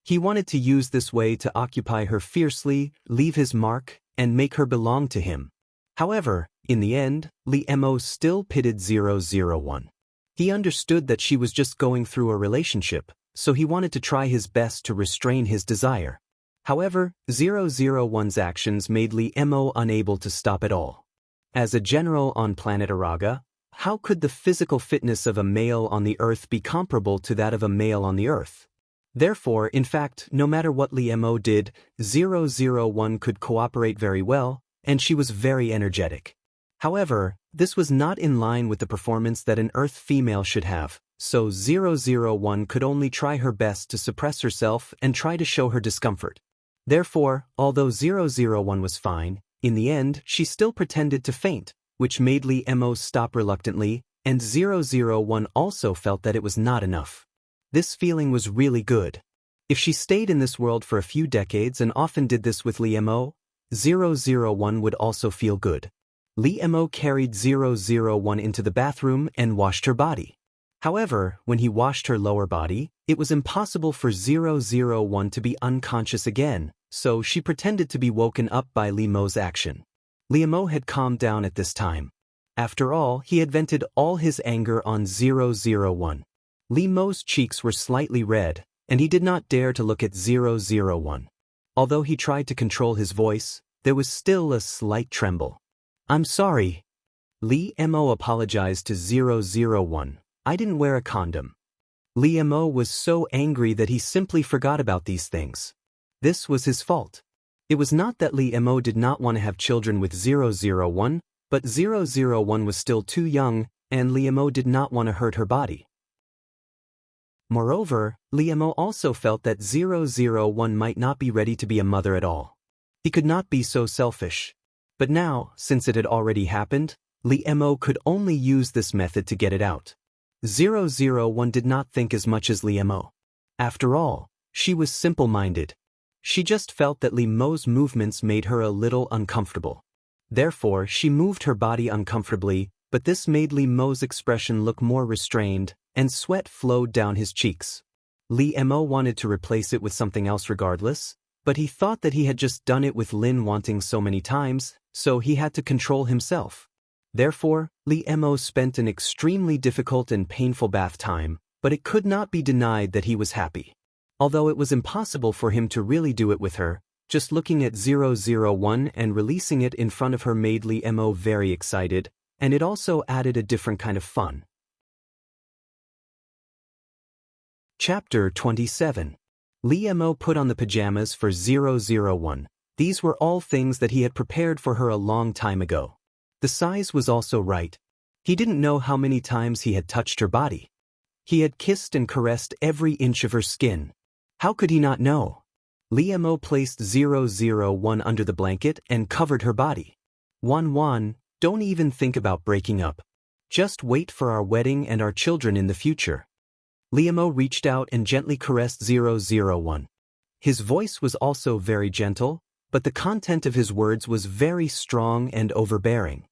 S1: He wanted to use this way to occupy her fiercely, leave his mark, and make her belong to him. However, in the end, Li Mo still pitted 001. He understood that she was just going through a relationship, so he wanted to try his best to restrain his desire. However, 001's actions made Li Mo unable to stop at all. As a general on planet Araga, how could the physical fitness of a male on the Earth be comparable to that of a male on the Earth? Therefore, in fact, no matter what Li Mo did, 001 could cooperate very well, and she was very energetic. However, this was not in line with the performance that an Earth female should have, so 001 could only try her best to suppress herself and try to show her discomfort. Therefore, although 001 was fine, in the end she still pretended to faint, which made Li Mo stop reluctantly, and 001 also felt that it was not enough. This feeling was really good. If she stayed in this world for a few decades and often did this with Li Mo, 001 would also feel good. Li Mo carried 001 into the bathroom and washed her body. However, when he washed her lower body, it was impossible for 001 to be unconscious again, so she pretended to be woken up by Li Mo's action. Li Mo had calmed down at this time. After all, he had vented all his anger on 001. Li Mo's cheeks were slightly red, and he did not dare to look at 001. Although he tried to control his voice, there was still a slight tremble. "I'm sorry." Li Mo apologized to 001. "I didn't wear a condom." Li Mo was so angry that he simply forgot about these things. This was his fault. It was not that Li Mo did not want to have children with 001, but 001 was still too young, and Li Mo did not want to hurt her body. Moreover, Li Mo also felt that 001 might not be ready to be a mother at all. He could not be so selfish. But now, since it had already happened, Li Mo could only use this method to get it out. 001 did not think as much as Li Mo. After all, she was simple-minded. She just felt that Li Mo's movements made her a little uncomfortable. Therefore, she moved her body uncomfortably, but this made Li Mo's expression look more restrained, and sweat flowed down his cheeks. Li Mo wanted to replace it with something else regardless, but he thought that he had just done it with Lin wanting so many times, so he had to control himself. Therefore, Li Mo spent an extremely difficult and painful bath time, but it could not be denied that he was happy. Although it was impossible for him to really do it with her, just looking at 001 and releasing it in front of her made Li Mo very excited, and it also added a different kind of fun. Chapter 27. Li Mo put on the pajamas for 001. These were all things that he had prepared for her a long time ago. The size was also right. He didn't know how many times he had touched her body. He had kissed and caressed every inch of her skin. How could he not know? Li Mo placed 001 under the blanket and covered her body. Wan, don't even think about breaking up. Just wait for our wedding and our children in the future. Li Mo reached out and gently caressed 001. His voice was also very gentle, but the content of his words was very strong and overbearing.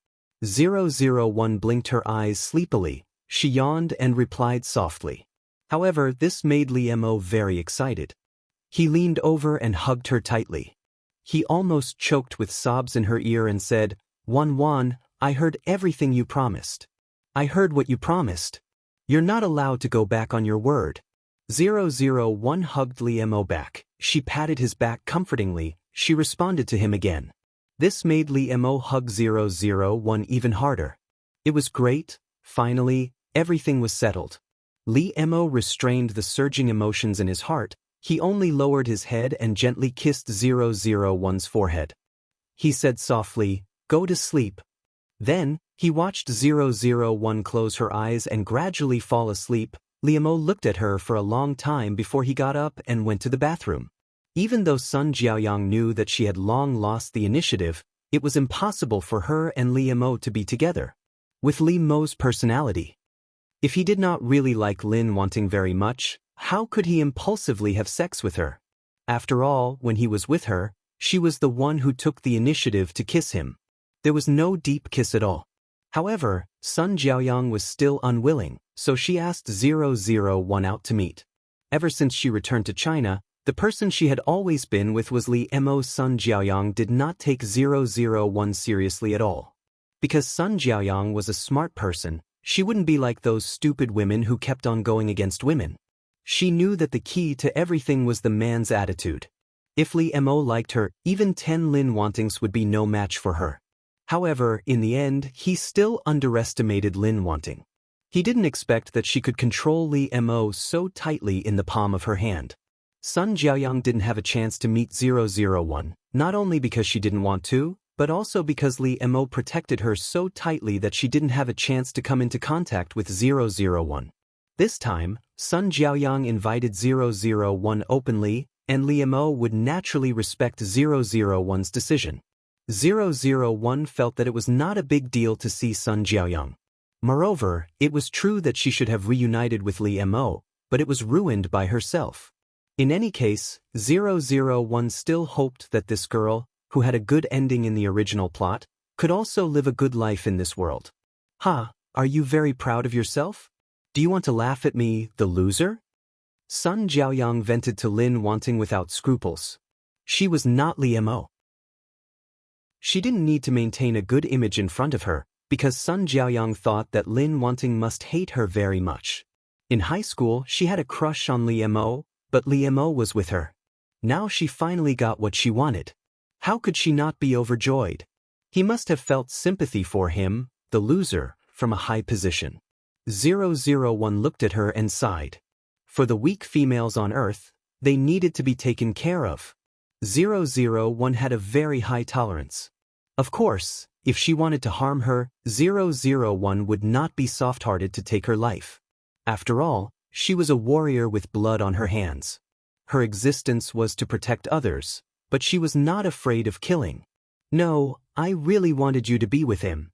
S1: 001 blinked her eyes sleepily. She yawned and replied softly. However, this made Li Mo very excited. He leaned over and hugged her tightly. He almost choked with sobs in her ear and said, Wan, I heard everything you promised. I heard what you promised. You're not allowed to go back on your word. 001 hugged Li Mo back. She patted his back comfortingly. She responded to him again. This made Li Mo hug 001 even harder. It was great. Finally, everything was settled. Li Mo restrained the surging emotions in his heart. He only lowered his head and gently kissed 001's forehead. He said softly, "Go to sleep." Then, he watched 001 close her eyes and gradually fall asleep. Li Mo looked at her for a long time before he got up and went to the bathroom. Even though Sun Jiaoyang knew that she had long lost the initiative, it was impossible for her and Li Mo to be together. With Li Mo's personality, if he did not really like Lin Wanting very much, how could he impulsively have sex with her? After all, when he was with her, she was the one who took the initiative to kiss him. There was no deep kiss at all. However, Sun Jiaoyang was still unwilling, so she asked 001 out to meet. Ever since she returned to China, the person she had always been with was Li Mo. Sun Jiaoyang did not take 001 seriously at all. Because Sun Jiaoyang was a smart person, she wouldn't be like those stupid women who kept on going against women. She knew that the key to everything was the man's attitude. If Li Mo liked her, even 10 Lin Wantings would be no match for her. However, in the end, he still underestimated Lin Wanting. He didn't expect that she could control Li Mo so tightly in the palm of her hand. Sun Jiaoyang didn't have a chance to meet 001, not only because she didn't want to, but also because Li Mo protected her so tightly that she didn't have a chance to come into contact with 001. This time, Sun Jiaoyang invited 001 openly, and Li Mo would naturally respect 001's decision. 001 felt that it was not a big deal to see Sun Jiaoyang. Moreover, it was true that she should have reunited with Li Mo, but it was ruined by herself. In any case, 001 still hoped that this girl, who had a good ending in the original plot, could also live a good life in this world. Ha, are you very proud of yourself? Do you want to laugh at me, the loser? Sun Jiaoyang vented to Lin Wanting without scruples. She was not Li Mo. She didn't need to maintain a good image in front of her, because Sun Jiaoyang thought that Lin Wanting must hate her very much. In high school, she had a crush on Li Mo, but Li Mo was with her. Now she finally got what she wanted. How could she not be overjoyed? He must have felt sympathy for him, the loser, from a high position. 001 looked at her and sighed. For the weak females on Earth, they needed to be taken care of. 001 had a very high tolerance. Of course, if she wanted to harm her, 001 would not be soft-hearted to take her life. After all, she was a warrior with blood on her hands. Her existence was to protect others, but she was not afraid of killing. No, I really wanted you to be with him.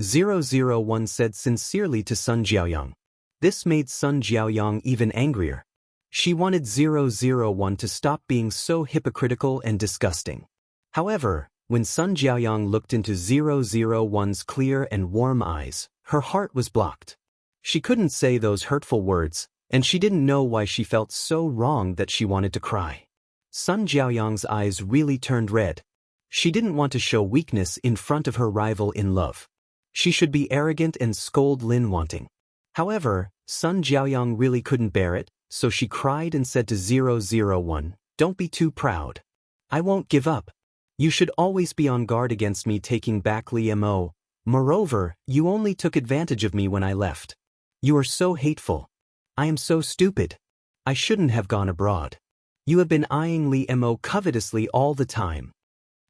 S1: 001 said sincerely to Sun Jiaoyang. This made Sun Jiaoyang even angrier. She wanted 001 to stop being so hypocritical and disgusting. However, when Sun Jiaoyang looked into 001's clear and warm eyes, her heart was blocked. She couldn't say those hurtful words, and she didn't know why she felt so wrong that she wanted to cry. Sun Jiaoyang's eyes really turned red. She didn't want to show weakness in front of her rival in love. She should be arrogant and scold Lin Wanting. However, Sun Jiaoyang really couldn't bear it, so she cried and said to 001, "Don't be too proud. I won't give up. You should always be on guard against me taking back Li Mo. Moreover, you only took advantage of me when I left. You are so hateful. I am so stupid. I shouldn't have gone abroad. You have been eyeing Li Mo covetously all the time.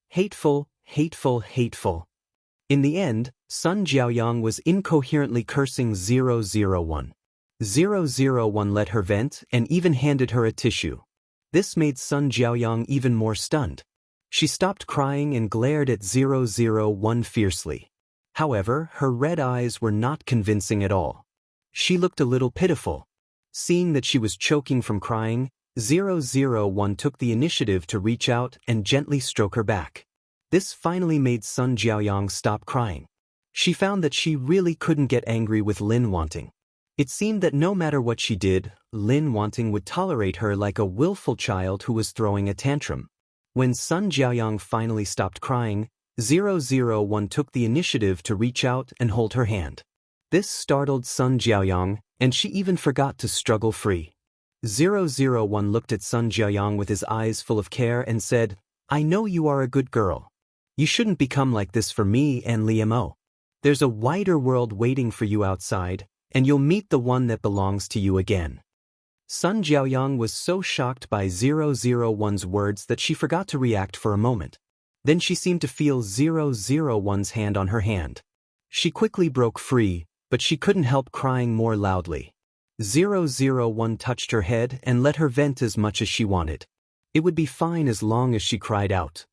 S1: Hateful, hateful, hateful." In the end, Sun Jiaoyang was incoherently cursing 001. 001 let her vent and even handed her a tissue. This made Sun Jiaoyang even more stunned. She stopped crying and glared at 001 fiercely. However, her red eyes were not convincing at all. She looked a little pitiful. Seeing that she was choking from crying, 001 took the initiative to reach out and gently stroke her back. This finally made Sun Jiaoyang stop crying. She found that she really couldn't get angry with Lin Wanting. It seemed that no matter what she did, Lin Wanting would tolerate her like a willful child who was throwing a tantrum. When Sun Jiaoyang finally stopped crying, 001 took the initiative to reach out and hold her hand. This startled Sun Jiaoyang, and she even forgot to struggle free. 001 looked at Sun Jiaoyang with his eyes full of care and said, "I know you are a good girl. You shouldn't become like this for me and Li Mo. There's a wider world waiting for you outside, and you'll meet the one that belongs to you again." Sun Jiaoyang was so shocked by 001's words that she forgot to react for a moment. Then she seemed to feel 001's hand on her hand. She quickly broke free, but she couldn't help crying more loudly. 001 touched her head and let her vent as much as she wanted. It would be fine as long as she cried out.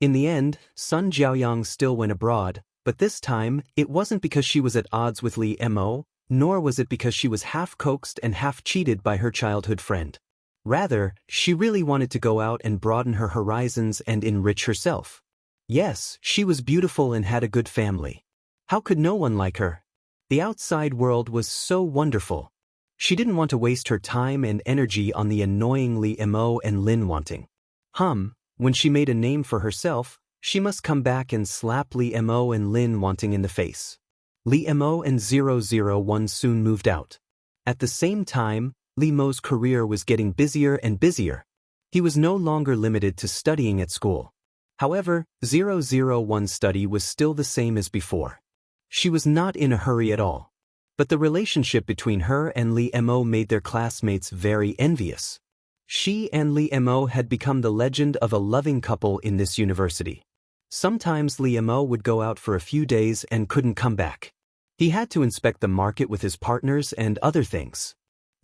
S1: In the end, Sun Jiaoyang still went abroad, but this time, it wasn't because she was at odds with Li Mo, nor was it because she was half coaxed and half cheated by her childhood friend. Rather, she really wanted to go out and broaden her horizons and enrich herself. Yes, she was beautiful and had a good family. How could no one like her? The outside world was so wonderful. She didn't want to waste her time and energy on the annoying Li Mo and Lin Wanting. When she made a name for herself, she must come back and slap Li Mo and Lin Wanting in the face. Li Mo and 001 soon moved out. At the same time, Li Mo's career was getting busier and busier. He was no longer limited to studying at school. However, 001's study was still the same as before. She was not in a hurry at all. But the relationship between her and Li Mo made their classmates very envious. She and Li Mo had become the legend of a loving couple in this university. Sometimes Li Mo would go out for a few days and couldn't come back. He had to inspect the market with his partners and other things.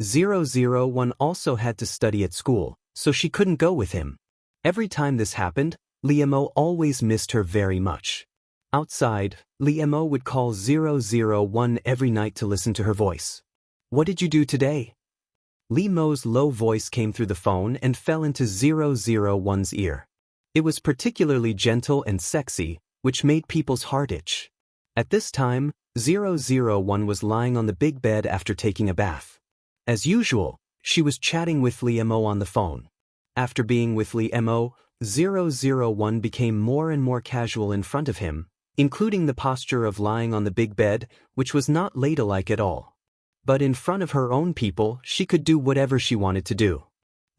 S1: 001 also had to study at school, so she couldn't go with him. Every time this happened, Li Mo always missed her very much. Outside, Li Mo would call 001 every night to listen to her voice. "What did you do today?" Li Mo's low voice came through the phone and fell into 001's ear. It was particularly gentle and sexy, which made people's heart itch. At this time, 001 was lying on the big bed after taking a bath. As usual, she was chatting with Li Mo on the phone. After being with Li Mo, 001 became more and more casual in front of him, including the posture of lying on the big bed, which was not ladylike at all. But in front of her own people, she could do whatever she wanted to do.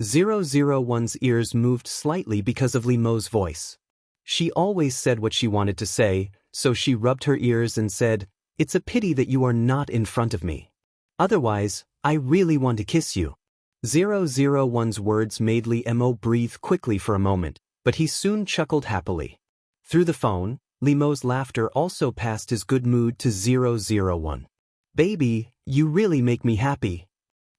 S1: 001's ears moved slightly because of Li Mo's voice. She always said what she wanted to say, so she rubbed her ears and said, "It's a pity that you are not in front of me. Otherwise, I really want to kiss you." 001's words made Li Mo breathe quickly for a moment, but he soon chuckled happily. Through the phone, Li Mo's laughter also passed his good mood to 001. "Baby, you really make me happy."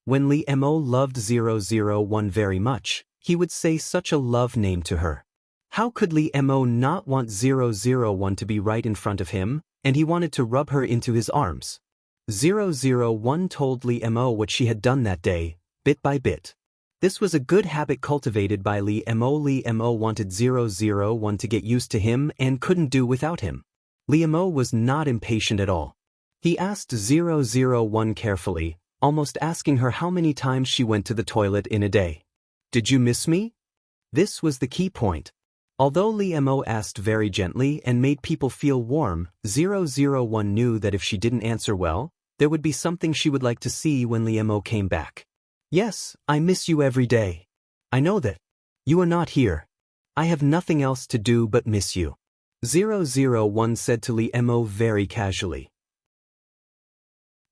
S1: When Li Mo loved 001 very much, he would say such a love name to her. How could Li Mo not want 001 to be right in front of him, and he wanted to rub her into his arms? 001 told Li Mo what she had done that day, bit by bit. This was a good habit cultivated by Li Mo. Li Mo wanted 001 to get used to him and couldn't do without him. Li Mo was not impatient at all. He asked 001 carefully, almost asking her how many times she went to the toilet in a day. "Did you miss me?" This was the key point. Although Li Mo asked very gently and made people feel warm, 001 knew that if she didn't answer well, there would be something she would like to see when Li Mo came back. "Yes, I miss you every day. I know that. You are not here. I have nothing else to do but miss you," 001 said to Li Mo very casually.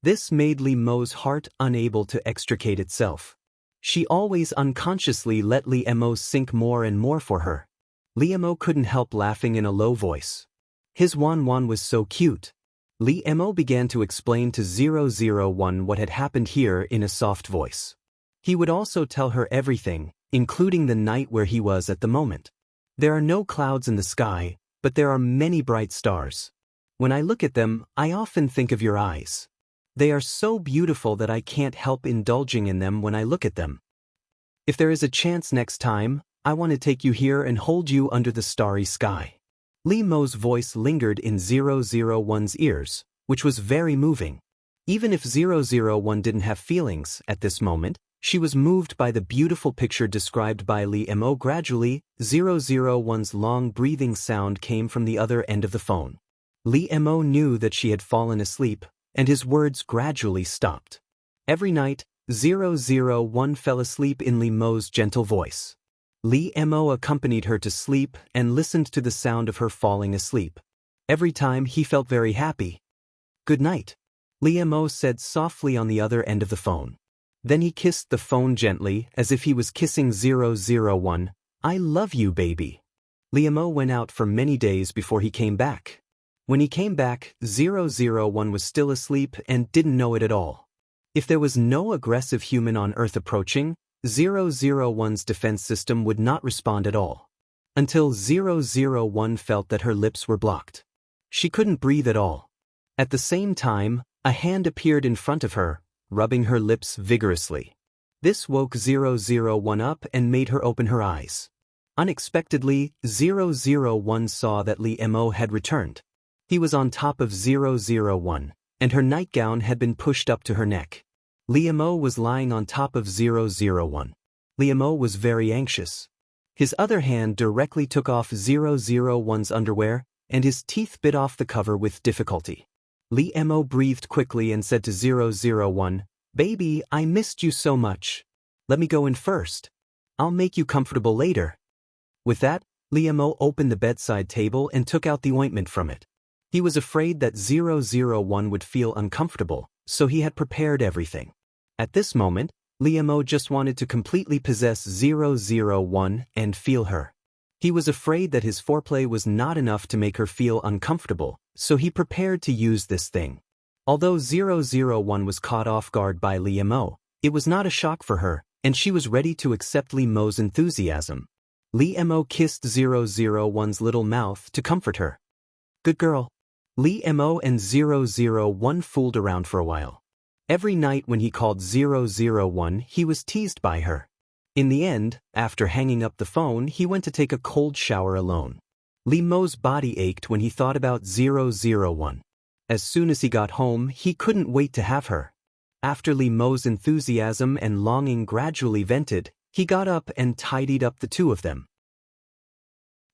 S1: This made Li Mo's heart unable to extricate itself. She always unconsciously let Li Mo sink more and more for her. Li Mo couldn't help laughing in a low voice. His Wan Wan was so cute. Lee Mo began to explain to 001 what had happened here in a soft voice. He would also tell her everything, including the night where he was at the moment. There are no clouds in the sky, but there are many bright stars. When I look at them, I often think of your eyes. They are so beautiful that I can't help indulging in them when I look at them. If there is a chance next time, I want to take you here and hold you under the starry sky. Lee Mo's voice lingered in 001's ears, which was very moving. Even if 001 didn't have feelings at this moment, she was moved by the beautiful picture described by Lee Mo. Gradually, 001's long breathing sound came from the other end of the phone. Lee Mo knew that she had fallen asleep, and his words gradually stopped. Every night, 001 fell asleep in Lee Mo's gentle voice. Lee Mo accompanied her to sleep and listened to the sound of her falling asleep. Every time he felt very happy. "Good night," Lee Mo said softly on the other end of the phone. Then he kissed the phone gently as if he was kissing 001. "I love you, baby." Lee Mo went out for many days before he came back. When he came back, 001 was still asleep and didn't know it at all. If there was no aggressive human on Earth approaching, 001's defense system would not respond at all. Until 001 felt that her lips were blocked. She couldn't breathe at all. At the same time, a hand appeared in front of her, rubbing her lips vigorously. This woke 001 up and made her open her eyes. Unexpectedly, 001 saw that Lee Mo had returned. He was on top of 001, and her nightgown had been pushed up to her neck. Lee Mo was lying on top of 001. Lee Mo was very anxious. His other hand directly took off 001's underwear, and his teeth bit off the cover with difficulty. Lee Mo breathed quickly and said to 001, "Baby, I missed you so much. Let me go in first. I'll make you comfortable later." With that, Lee Mo opened the bedside table and took out the ointment from it. He was afraid that 001 would feel uncomfortable, so he had prepared everything. At this moment, Lee Mo just wanted to completely possess 001 and feel her. He was afraid that his foreplay was not enough to make her feel uncomfortable, so he prepared to use this thing. Although 001 was caught off guard by Lee Mo, it was not a shock for her, and she was ready to accept Lee Mo's enthusiasm. Lee Mo kissed 001's little mouth to comfort her. "Good girl." Lee Mo and 001 fooled around for a while. Every night when he called 001, he was teased by her. In the end, after hanging up the phone, he went to take a cold shower alone. Lee Mo's body ached when he thought about 001. As soon as he got home, he couldn't wait to have her. After Lee Mo's enthusiasm and longing gradually vented, he got up and tidied up the two of them.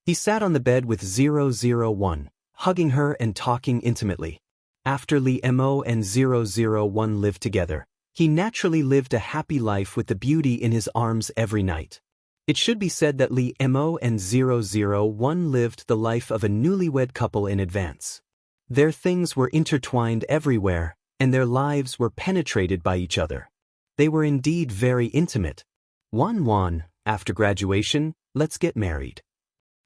S1: He sat on the bed with 001, hugging her and talking intimately. After Lee Mo and 001 lived together, he naturally lived a happy life with the beauty in his arms every night. It should be said that Lee Mo and 001 lived the life of a newlywed couple in advance. Their things were intertwined everywhere, and their lives were penetrated by each other. They were indeed very intimate. "Wan, after graduation, let's get married."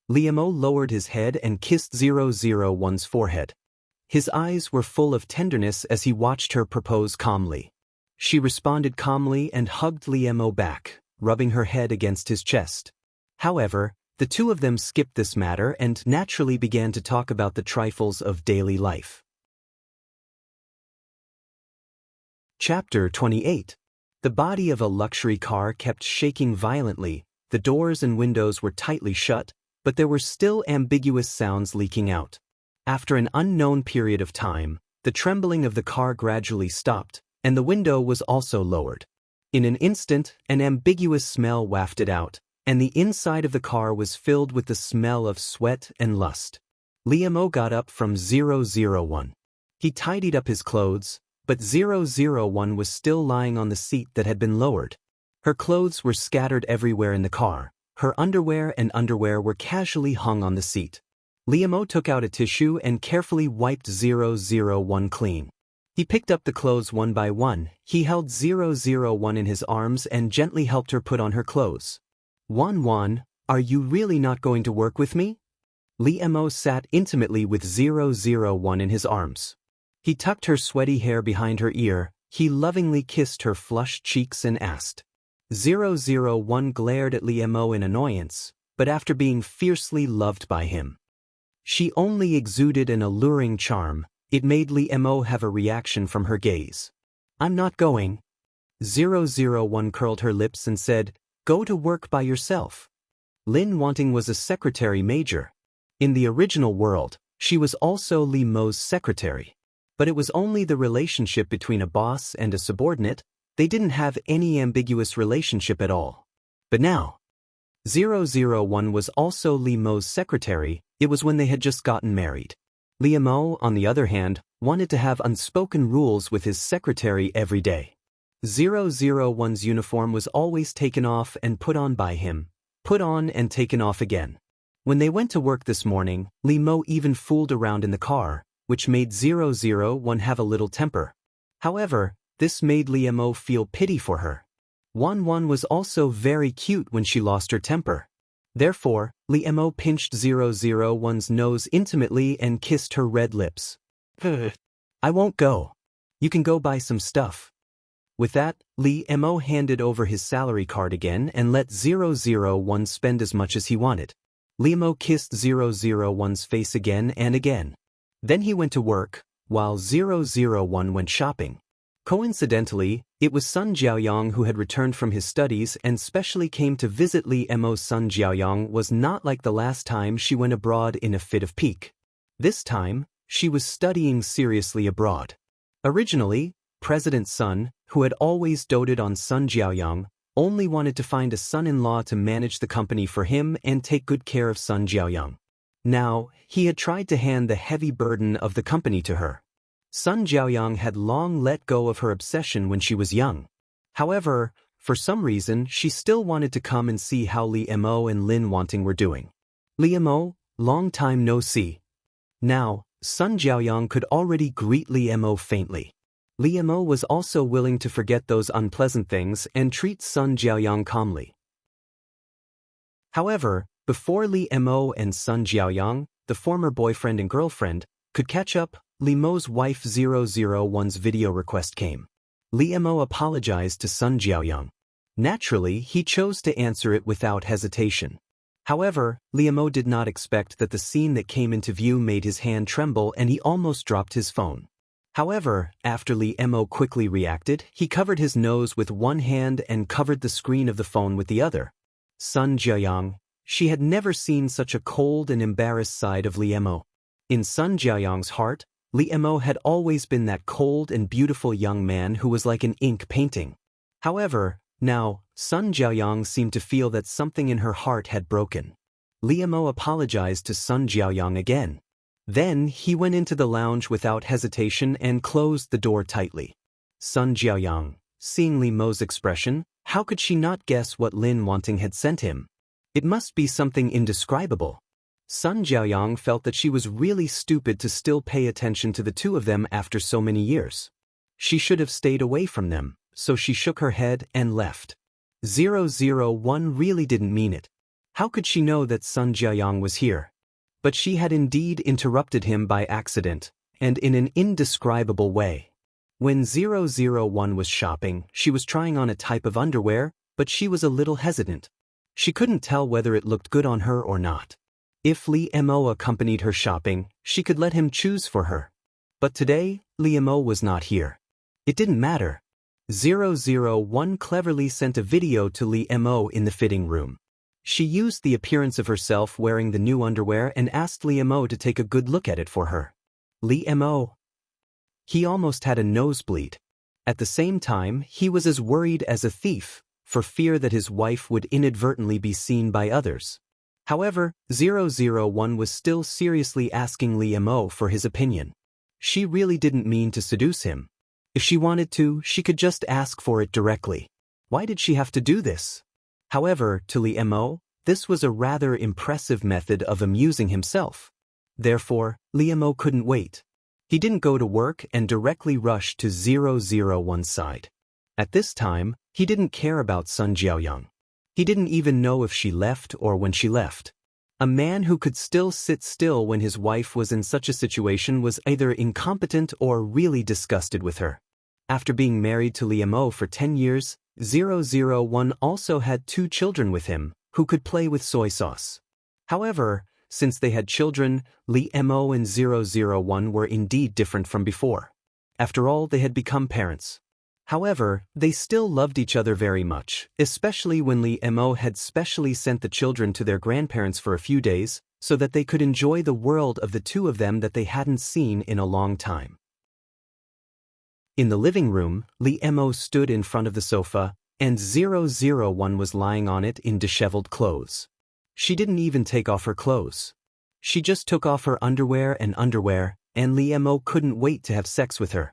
S1: Lee Mo lowered his head and kissed 001's forehead. His eyes were full of tenderness as he watched her propose calmly. She responded calmly and hugged Lee Mo back, rubbing her head against his chest. However, the two of them skipped this matter and naturally began to talk about the trifles of daily life. Chapter 28. The body of a luxury car kept shaking violently, the doors and windows were tightly shut, but there were still ambiguous sounds leaking out. After an unknown period of time, the trembling of the car gradually stopped, and the window was also lowered. In an instant, an ambiguous smell wafted out, and the inside of the car was filled with the smell of sweat and lust. Lee Mo got up from 001. He tidied up his clothes, but 001 was still lying on the seat that had been lowered. Her clothes were scattered everywhere in the car. Her underwear were casually hung on the seat. Lee Mo took out a tissue and carefully wiped 001 clean. He picked up the clothes one by one. He held 001 in his arms and gently helped her put on her clothes. "Wan, are you really not going to work with me?" Lee Mo sat intimately with 001 in his arms. He tucked her sweaty hair behind her ear, he lovingly kissed her flushed cheeks and asked. 001 glared at Lee Mo in annoyance, but after being fiercely loved by him. She only exuded an alluring charm, it made Lee Mo have a reaction from her gaze. I'm not going. 001 curled her lips and said, go to work by yourself. Lin Wanting was a secretary major. In the original world, she was also Lee Mo's secretary. But it was only the relationship between a boss and a subordinate, they didn't have any ambiguous relationship at all. But now, 001 was also Lee Mo's secretary, it was when they had just gotten married. Lee Mo, on the other hand, wanted to have unspoken rules with his secretary every day. 001's uniform was always taken off and put on by him, put on and taken off again. When they went to work this morning, Lee Mo even fooled around in the car, which made 001 have a little temper. However, this made Lee Mo feel pity for her. Wan was also very cute when she lost her temper. Therefore, Lee Mo pinched 001's nose intimately and kissed her red lips. I won't go. You can go buy some stuff. With that, Lee Mo handed over his salary card again and let 001 spend as much as he wanted. Lee Mo kissed 001's face again and again. Then he went to work, while 001 went shopping. Coincidentally, it was Sun Jiaoyang who had returned from his studies and specially came to visit Lee Mo. Sun Jiaoyang was not like the last time she went abroad in a fit of pique. This time, she was studying seriously abroad. Originally, President Sun, who had always doted on Sun Jiaoyang, only wanted to find a son-in-law to manage the company for him and take good care of Sun Jiaoyang. Now, he had tried to hand the heavy burden of the company to her. Sun Jiaoyang had long let go of her obsession when she was young. However, for some reason, she still wanted to come and see how Lee Mo and Lin Wanting were doing. Lee Mo, long time no see. Now, Sun Jiaoyang could already greet Lee Mo faintly. Lee Mo was also willing to forget those unpleasant things and treat Sun Jiaoyang calmly. However, before Lee Mo and Sun Jiaoyang, the former boyfriend and girlfriend, could catch up, Lee Mo's wife 001's video request came. Lee Mo apologized to Sun Jiaoyang. Naturally, he chose to answer it without hesitation. However, Lee Mo did not expect that the scene that came into view made his hand tremble and he almost dropped his phone. However, after Lee Mo quickly reacted, he covered his nose with one hand and covered the screen of the phone with the other. Sun Jiaoyang, she had never seen such a cold and embarrassed side of Lee Mo. In Sun Jiaoyang's heart, Lee Mo had always been that cold and beautiful young man who was like an ink painting. However, now, Sun Jiaoyang seemed to feel that something in her heart had broken. Lee Mo apologized to Sun Jiaoyang again. Then he went into the lounge without hesitation and closed the door tightly. Sun Jiaoyang, seeing Lee Mo's expression, how could she not guess what Lin Wanting had sent him? It must be something indescribable. Sun Jiaoyang felt that she was really stupid to still pay attention to the two of them after so many years. She should have stayed away from them, so she shook her head and left. 001 really didn't mean it. How could she know that Sun Jiaoyang was here? But she had indeed interrupted him by accident, and in an indescribable way. When 001 was shopping, she was trying on a type of underwear, but she was a little hesitant. She couldn't tell whether it looked good on her or not. If Lee Mo accompanied her shopping, she could let him choose for her. But today, Lee Mo was not here. It didn't matter. 001 cleverly sent a video to Lee Mo in the fitting room. She used the appearance of herself wearing the new underwear and asked Lee Mo to take a good look at it for her. Lee Mo. He almost had a nosebleed. At the same time, he was as worried as a thief, for fear that his wife would inadvertently be seen by others. However, 001 was still seriously asking Lee Mo for his opinion. She really didn't mean to seduce him. If she wanted to, she could just ask for it directly. Why did she have to do this? However, to Lee Mo, this was a rather impressive method of amusing himself. Therefore, Lee Mo couldn't wait. He didn't go to work and directly rushed to 001's side. At this time, he didn't care about Sun Jiaoyang. He didn't even know if she left or when she left. A man who could still sit still when his wife was in such a situation was either incompetent or really disgusted with her. After being married to Lee Mo for 10 years, 001 also had 2 children with him, who could play with soy sauce. However, since they had children, Lee Mo and 001 were indeed different from before. After all, they had become parents. However, they still loved each other very much, especially when Lee Mo had specially sent the children to their grandparents for a few days, so that they could enjoy the world of the 2 of them that they hadn't seen in a long time. In the living room, Lee Mo stood in front of the sofa, and 001 was lying on it in disheveled clothes. She didn't even take off her clothes. She just took off her underwear, and Lee Mo couldn't wait to have sex with her.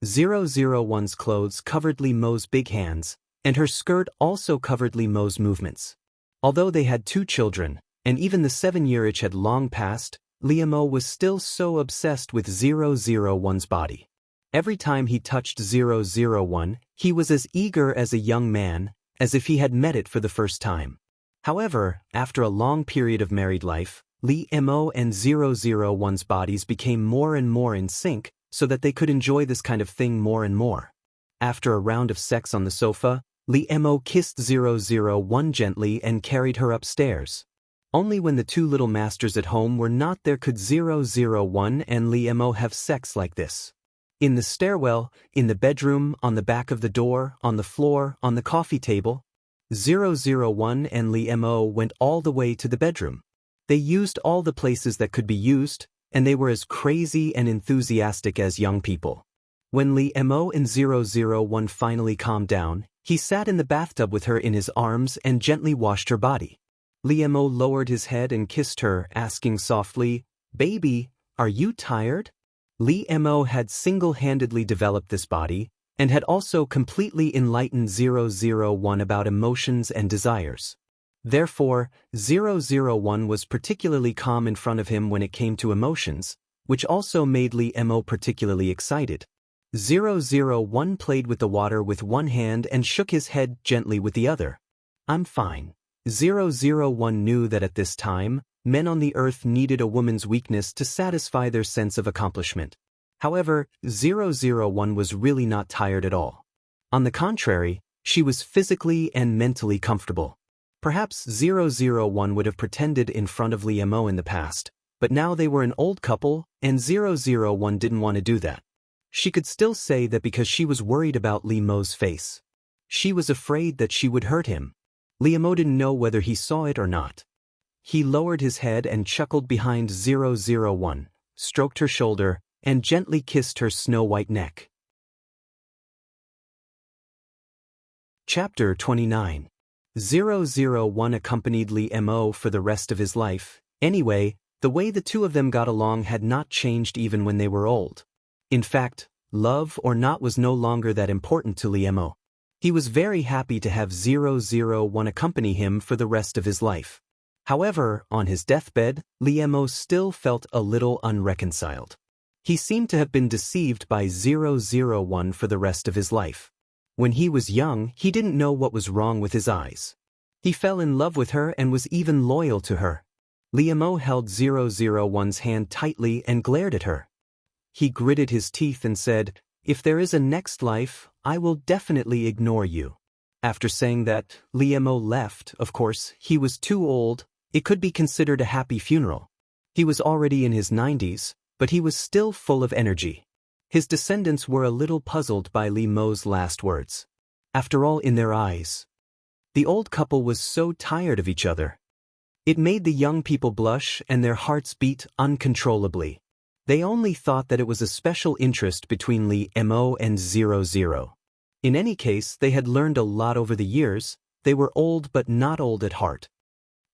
S1: 001's clothes covered Lee Mo's big hands, and her skirt also covered Lee Mo's movements. Although they had 2 children, and even the 7-year itch had long passed, Lee Mo was still so obsessed with 001's body. Every time he touched 001, he was as eager as a young man, as if he had met it for the first time. However, after a long period of married life, Lee Mo and 001's bodies became more and more in sync, so that they could enjoy this kind of thing more and more. After a round of sex on the sofa, Lee Mo kissed 001 gently and carried her upstairs. Only when the 2 little masters at home were not there could 001 and Lee Mo have sex like this. In the stairwell, in the bedroom, on the back of the door, on the floor, on the coffee table, 001 and Lee Mo went all the way to the bedroom. They used all the places that could be used, and they were as crazy and enthusiastic as young people. When Lee Mo and 001 finally calmed down, he sat in the bathtub with her in his arms and gently washed her body. Lee Mo lowered his head and kissed her, asking softly, "Baby, are you tired?" Lee Mo had single-handedly developed this body, and had also completely enlightened 001 about emotions and desires. Therefore, 001 was particularly calm in front of him when it came to emotions, which also made Lee Mo particularly excited. 001 played with the water with one hand and shook his head gently with the other. "I'm fine." 001 knew that at this time, men on the earth needed a woman's weakness to satisfy their sense of accomplishment. However, 001 was really not tired at all. On the contrary, she was physically and mentally comfortable. Perhaps 001 would have pretended in front of Lee Mo in the past, but now they were an old couple, and 001 didn't want to do that. She could still say that because she was worried about Lee Mo's face. She was afraid that she would hurt him. Lee Mo didn't know whether he saw it or not. He lowered his head and chuckled behind 001, stroked her shoulder, and gently kissed her snow-white neck. Chapter 29. 001 accompanied Lee Mo for the rest of his life. Anyway, the way the 2 of them got along had not changed even when they were old. In fact, love or not was no longer that important to Lee Mo. He was very happy to have 001 accompany him for the rest of his life. However, on his deathbed, Lee Mo still felt a little unreconciled. He seemed to have been deceived by 001 for the rest of his life. When he was young, he didn't know what was wrong with his eyes. He fell in love with her and was even loyal to her. Lee Mo held 001's hand tightly and glared at her. He gritted his teeth and said, "If there is a next life, I will definitely ignore you." After saying that, Lee Mo left. Of course, he was too old. It could be considered a happy funeral. He was already in his 90s, but he was still full of energy. His descendants were a little puzzled by Lee Mo's last words. After all, in their eyes, the old couple was so tired of each other. It made the young people blush and their hearts beat uncontrollably. They only thought that it was a special interest between Lee Mo and 00. In any case, they had learned a lot over the years. They were old but not old at heart.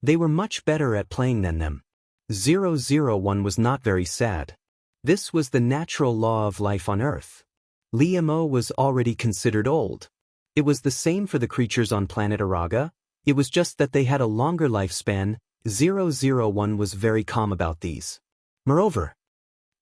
S1: They were much better at playing than them. 001 was not very sad. This was the natural law of life on Earth. Lee Mo was already considered old. It was the same for the creatures on planet Araga. It was just that they had a longer lifespan. 001 was very calm about these. Moreover,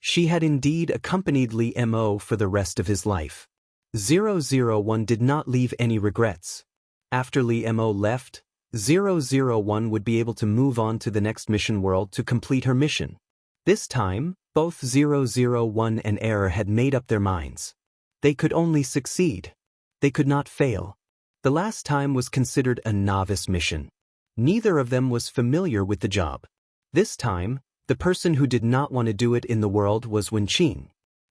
S1: she had indeed accompanied Lee Mo for the rest of his life. 001 did not leave any regrets. After Lee Mo left, 001 would be able to move on to the next mission world to complete her mission. This time, both 001 and Error had made up their minds. They could only succeed. They could not fail. The last time was considered a novice mission. Neither of them was familiar with the job. This time, the person who did not want to do it in the world was Wenqing.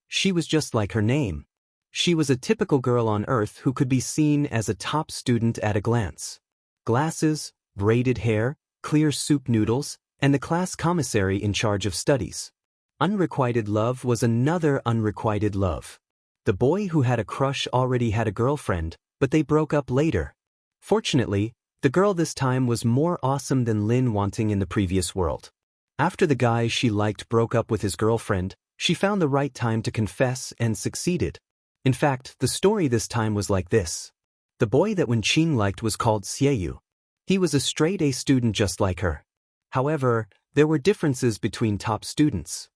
S1: She was just like her name. She was a typical girl on Earth who could be seen as a top student at a glance. Glasses, braided hair, clear soup noodles, and the class commissary in charge of studies. Unrequited love was another unrequited love. The boy who had a crush already had a girlfriend, but they broke up later. Fortunately, the girl this time was more awesome than Lin wanting in the previous world. After the guy she liked broke up with his girlfriend, she found the right time to confess and succeeded. In fact, the story this time was like this. The boy that Wenqing liked was called Xieyu. He was a straight-A student just like her. However, there were differences between top students.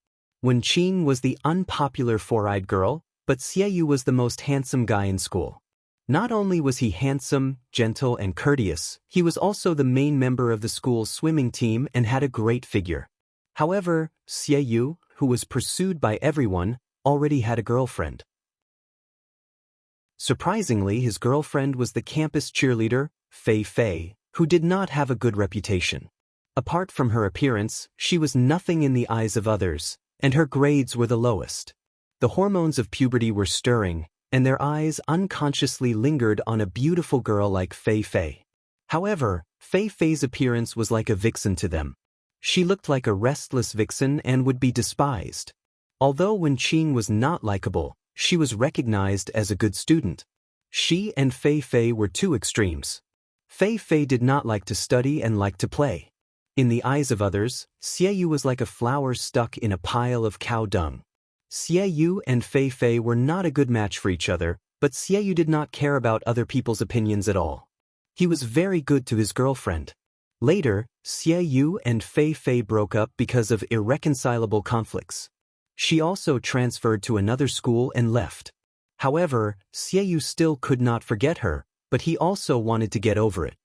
S1: Wenqing was the unpopular four-eyed girl, but Xieyu was the most handsome guy in school. Not only was he handsome, gentle, and courteous, he was also the main member of the school's swimming team and had a great figure. However, Xieyu, who was pursued by everyone, already had a girlfriend. Surprisingly, his girlfriend was the campus cheerleader, Fei Fei, who did not have a good reputation. Apart from her appearance, she was nothing in the eyes of others, and her grades were the lowest. The hormones of puberty were stirring, and their eyes unconsciously lingered on a beautiful girl like Fei Fei. However, Fei Fei's appearance was like a vixen to them. She looked like a restless vixen and would be despised. Although Wenqing was not likable, she was recognized as a good student. She and Fei Fei were two extremes. Fei Fei did not like to study and liked to play. In the eyes of others, Xieyu was like a flower stuck in a pile of cow dung. Xieyu and Fei Fei were not a good match for each other, but Xieyu did not care about other people's opinions at all. He was very good to his girlfriend. Later, Xieyu and Fei Fei broke up because of irreconcilable conflicts. She also transferred to another school and left. However, Xieyu still could not forget her, but he also wanted to get over it.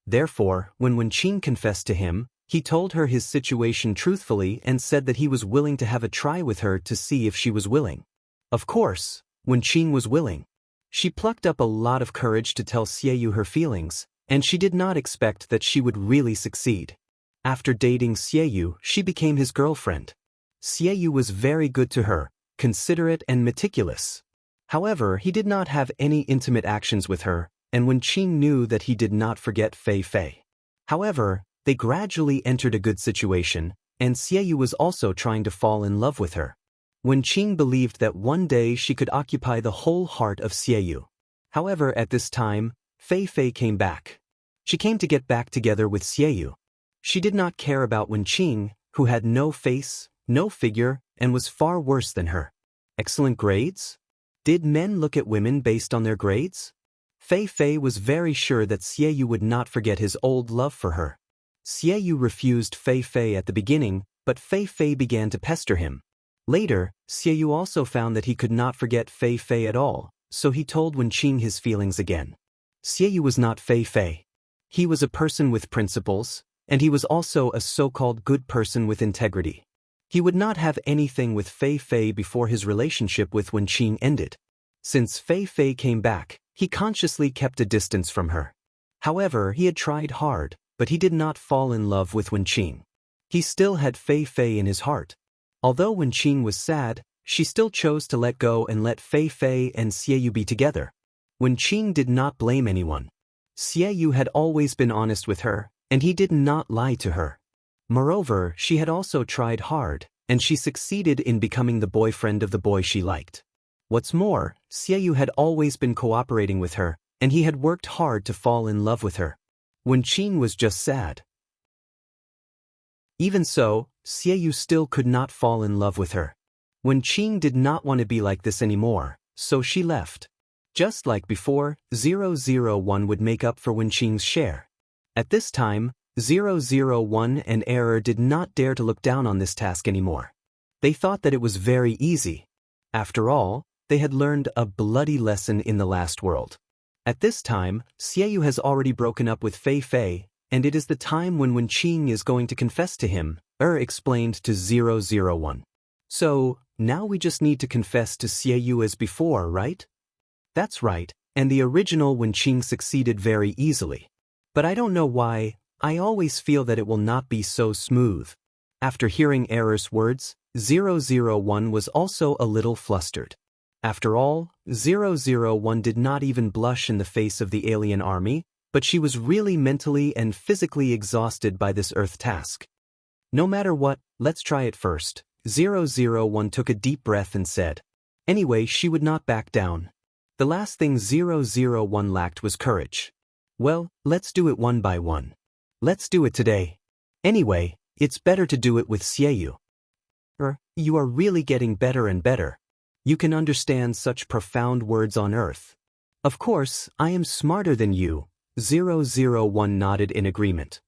S1: Therefore, when Wenqing confessed to him, he told her his situation truthfully and said that he was willing to have a try with her to see if she was willing. Of course, Wenqing was willing. She plucked up a lot of courage to tell Xieyu her feelings, and she did not expect that she would really succeed. After dating Xieyu, she became his girlfriend. Xieyu was very good to her, considerate and meticulous. However, he did not have any intimate actions with her, and Wenqing knew that he did not forget Fei Fei. However, they gradually entered a good situation, and Xieyu was also trying to fall in love with her. Wenqing believed that one day she could occupy the whole heart of Xieyu. However, at this time, Fei Fei came back. She came to get back together with Xieyu. She did not care about Wenqing, who had no face, no figure, and was far worse than her. Excellent grades? Did men look at women based on their grades? Fei Fei was very sure that Xieyu would not forget his old love for her. Xieyu refused Fei Fei at the beginning, but Fei Fei began to pester him. Later, Xieyu also found that he could not forget Fei Fei at all, so he told Wenqing his feelings again. Xieyu was not Fei Fei. He was a person with principles, and he was also a so-called good person with integrity. He would not have anything with Fei Fei before his relationship with Wenqing ended. Since Fei Fei came back, he consciously kept a distance from her. However, he had tried hard, but he did not fall in love with Wenqing. He still had Fei Fei in his heart. Although Wenqing was sad, she still chose to let go and let Fei Fei and Xieyu be together. Wenqing did not blame anyone. Xieyu had always been honest with her, and he did not lie to her. Moreover, she had also tried hard, and she succeeded in becoming the boyfriend of the boy she liked. What's more, Xieyu had always been cooperating with her, and he had worked hard to fall in love with her. Wenqing was just sad. Even so, Xieyu still could not fall in love with her. Wenqing did not want to be like this anymore, so she left. Just like before, 001 would make up for Wenqing's share. At this time, 001 and Error did not dare to look down on this task anymore. They thought that it was very easy. After all, they had learned a bloody lesson in the last world. At this time, Xieyu has already broken up with Fei Fei, and it is the time when Wenqing is going to confess to him, explained to 001. So, now we just need to confess to Xieyu as before, right? That's right, and the original Wenqing succeeded very easily. But I don't know why, I always feel that it will not be so smooth. After hearing Error's words, 001 was also a little flustered. After all, 001 did not even blush in the face of the alien army, but she was really mentally and physically exhausted by this Earth task. No matter what, let's try it first. 001 took a deep breath and said. Anyway, she would not back down. The last thing 001 lacked was courage. Well, let's do it one by one. Let's do it today. Anyway, it's better to do it with Xieyu. You are really getting better and better. You can understand such profound words on Earth. Of course, I am smarter than you. 001 nodded in agreement.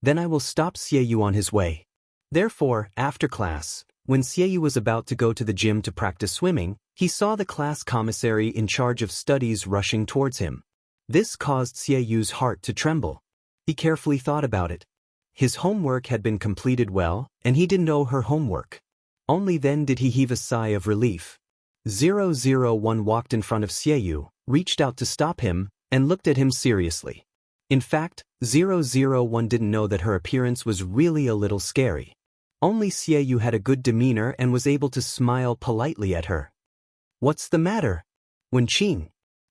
S1: Then I will stop Xieyu on his way. Therefore, after class, when Xieyu was about to go to the gym to practice swimming, he saw the class commissary in charge of studies rushing towards him. This caused Xieyu's heart to tremble. He carefully thought about it. His homework had been completed well, and he didn't owe her homework. Only then did he heave a sigh of relief. 001 walked in front of Xieyu, reached out to stop him, and looked at him seriously. In fact, 001 didn't know that her appearance was really a little scary. Only Xieyu had a good demeanor and was able to smile politely at her. What's the matter? Wenqing.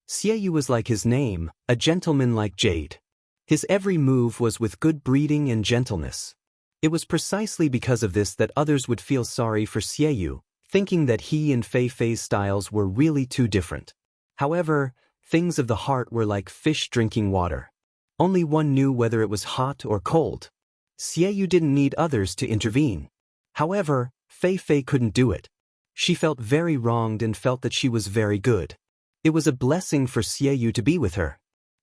S1: Xieyu was like his name, a gentleman like jade. His every move was with good breeding and gentleness. It was precisely because of this that others would feel sorry for Xieyu, thinking that he and Fei Fei's styles were really too different. However, things of the heart were like fish drinking water. Only one knew whether it was hot or cold. Xieyu didn't need others to intervene. However, Fei Fei couldn't do it. She felt very wronged and felt that she was very good. It was a blessing for Xieyu to be with her.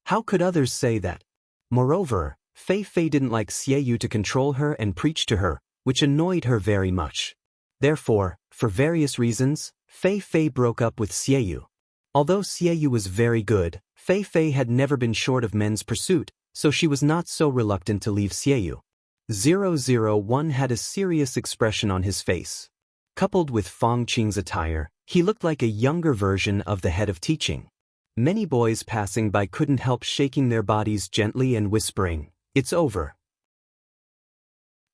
S1: How could others say that? Moreover, Fei Fei didn't like Xieyu to control her and preach to her, which annoyed her very much. Therefore, for various reasons, Fei Fei broke up with Xieyu. Although Xieyu was very good, Fei Fei had never been short of men's pursuit, so she was not so reluctant to leave Xieyu. 001 had a serious expression on his face. Coupled with Fong Qing's attire, he looked like a younger version of the head of teaching. Many boys passing by couldn't help shaking their bodies gently and whispering, "It's over."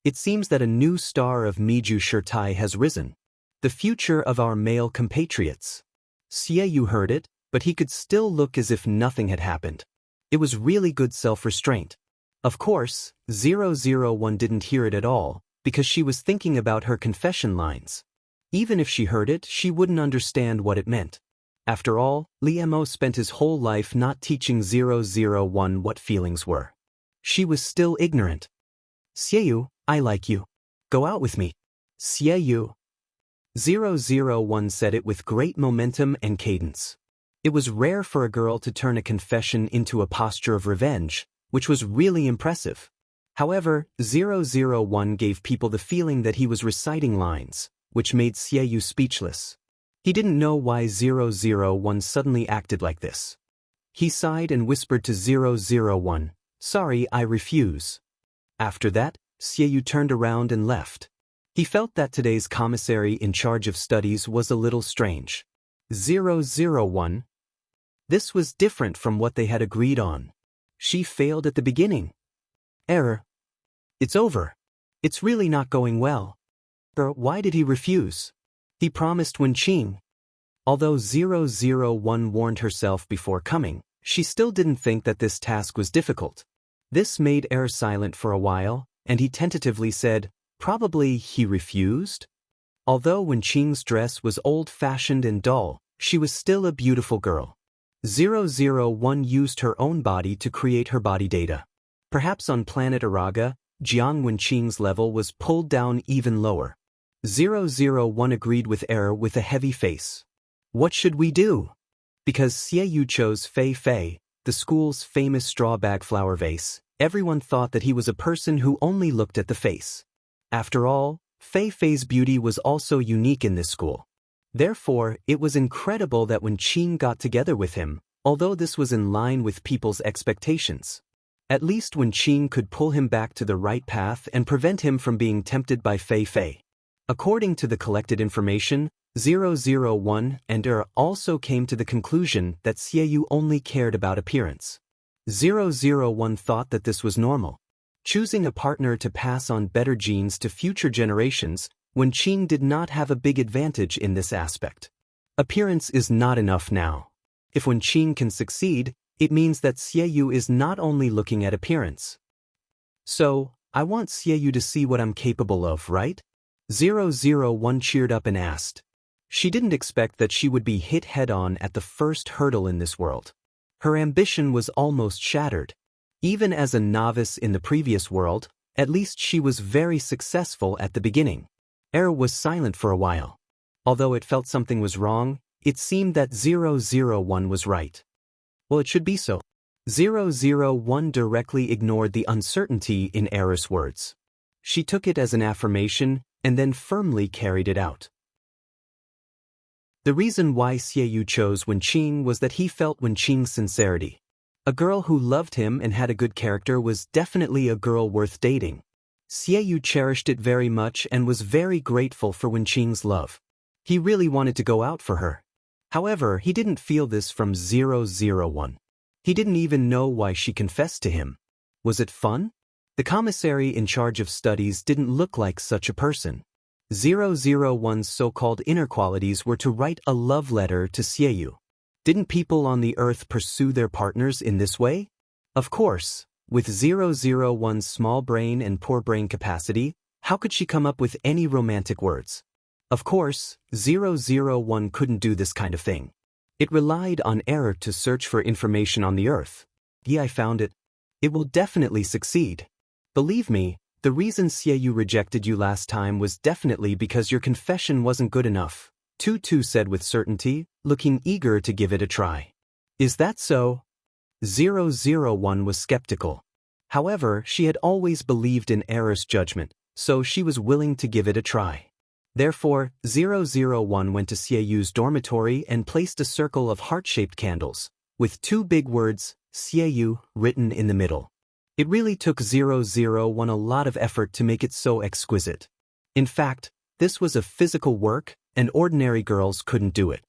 S1: It seems that a new star of Miju Shirtai has risen. The future of our male compatriots. Xieyu heard it, but he could still look as if nothing had happened. It was really good self-restraint. Of course, 001 didn't hear it at all, because she was thinking about her confession lines. Even if she heard it, she wouldn't understand what it meant. After all, Li Mo spent his whole life not teaching 001 what feelings were. She was still ignorant. Xieyu, I like you. Go out with me. Xieyu. 001 said it with great momentum and cadence. It was rare for a girl to turn a confession into a posture of revenge, which was really impressive. However, 001 gave people the feeling that he was reciting lines, which made Xieyu speechless. He didn't know why 001 suddenly acted like this. He sighed and whispered to 001, "Sorry, I refuse." After that, Xieyu turned around and left. He felt that today's commissary in charge of studies was a little strange. 001. This was different from what they had agreed on. She failed at the beginning. Error. It's over. It's really not going well. Why did he refuse? He promised Wenqing. Although 001 warned herself before coming, she still didn't think that this task was difficult. This made Er silent for a while, and he tentatively said, probably he refused? Although Wenqing's dress was old-fashioned and dull, she was still a beautiful girl. 001 used her own body to create her body data. Perhaps on planet Araga, Jiang Wenqing's level was pulled down even lower. 001 agreed with Er with a heavy face. What should we do? Because Xieyu chose Fei Fei, the school's famous straw bag flower vase, everyone thought that he was a person who only looked at the face. After all, Fei Fei's beauty was also unique in this school. Therefore, it was incredible that when Qing got together with him, although this was in line with people's expectations. At least Wen Qing could pull him back to the right path and prevent him from being tempted by Fei Fei. According to the collected information, 001 and also came to the conclusion that Xie only cared about appearance. 001 thought that this was normal. Choosing a partner to pass on better genes to future generations, Wen Qing did not have a big advantage in this aspect. Appearance is not enough now. If Wen Qing can succeed, it means that Xie is not only looking at appearance. So, I want Xie to see what I'm capable of, right? 001 cheered up and asked. She didn't expect that she would be hit head-on at the first hurdle in this world. Her ambition was almost shattered. Even as a novice in the previous world, at least she was very successful at the beginning. Was silent for a while. Although it felt something was wrong, it seemed that 001 was right. Well, it should be so. 001 directly ignored the uncertainty in Era's words. She took it as an affirmation and then firmly carried it out. The reason why Xie chose Wen Qing was that he felt Wen Qing's sincerity. A girl who loved him and had a good character was definitely a girl worth dating. Xie cherished it very much and was very grateful for Wen Qing's love. He really wanted to go out for her. However, he didn't feel this from 001. He didn't even know why she confessed to him. Was it fun? The commissary in charge of studies didn't look like such a person. 001's so-called inner qualities were to write a love letter to Xie. Didn't people on the earth pursue their partners in this way? Of course, with 001's small brain and poor brain capacity, how could she come up with any romantic words? Of course, 001 couldn't do this kind of thing. It relied on error to search for information on the earth. Yeah, I found it. It will definitely succeed. Believe me, the reason Xie rejected you last time was definitely because your confession wasn't good enough, Tutu said with certainty, looking eager to give it a try. Is that so? 001 was skeptical. However, she had always believed in Era's judgment, so she was willing to give it a try. Therefore, 001 went to Xieyu's dormitory and placed a circle of heart-shaped candles, with two big words, Xieyu, written in the middle. It really took 001 a lot of effort to make it so exquisite. In fact, this was a physical work, and ordinary girls couldn't do it.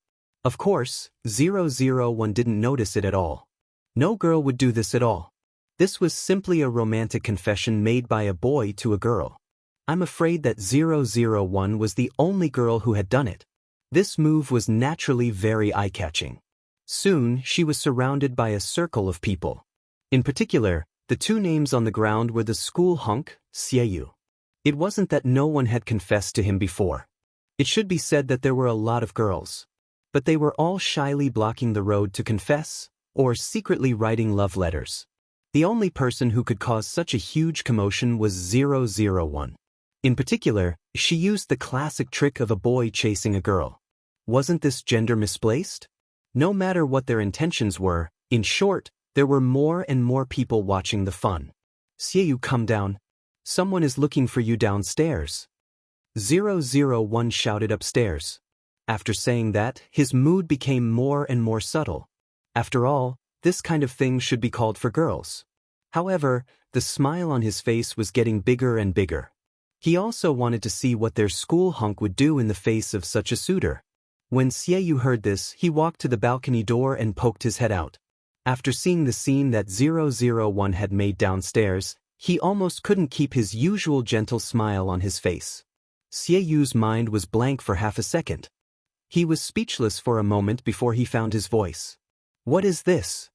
S1: Of course, 001 didn't notice it at all. No girl would do this at all. This was simply a romantic confession made by a boy to a girl. I'm afraid that 001 was the only girl who had done it. This move was naturally very eye-catching. Soon, she was surrounded by a circle of people. In particular, the two names on the ground were the school hunk, Xieyu. It wasn't that no one had confessed to him before. It should be said that there were a lot of girls. But they were all shyly blocking the road to confess, or secretly writing love letters. The only person who could cause such a huge commotion was 001. In particular, she used the classic trick of a boy chasing a girl. Wasn't this gender misplaced? No matter what their intentions were, in short, there were more and more people watching the fun. Xieyu, come down. Someone is looking for you downstairs. 001 shouted upstairs. After saying that, his mood became more and more subtle. After all, this kind of thing should be called for girls. However, the smile on his face was getting bigger and bigger. He also wanted to see what their school hunk would do in the face of such a suitor. When Xieyu heard this, he walked to the balcony door and poked his head out. After seeing the scene that 001 had made downstairs, he almost couldn't keep his usual gentle smile on his face. Xieyu's mind was blank for half a second. He was speechless for a moment before he found his voice. What is this?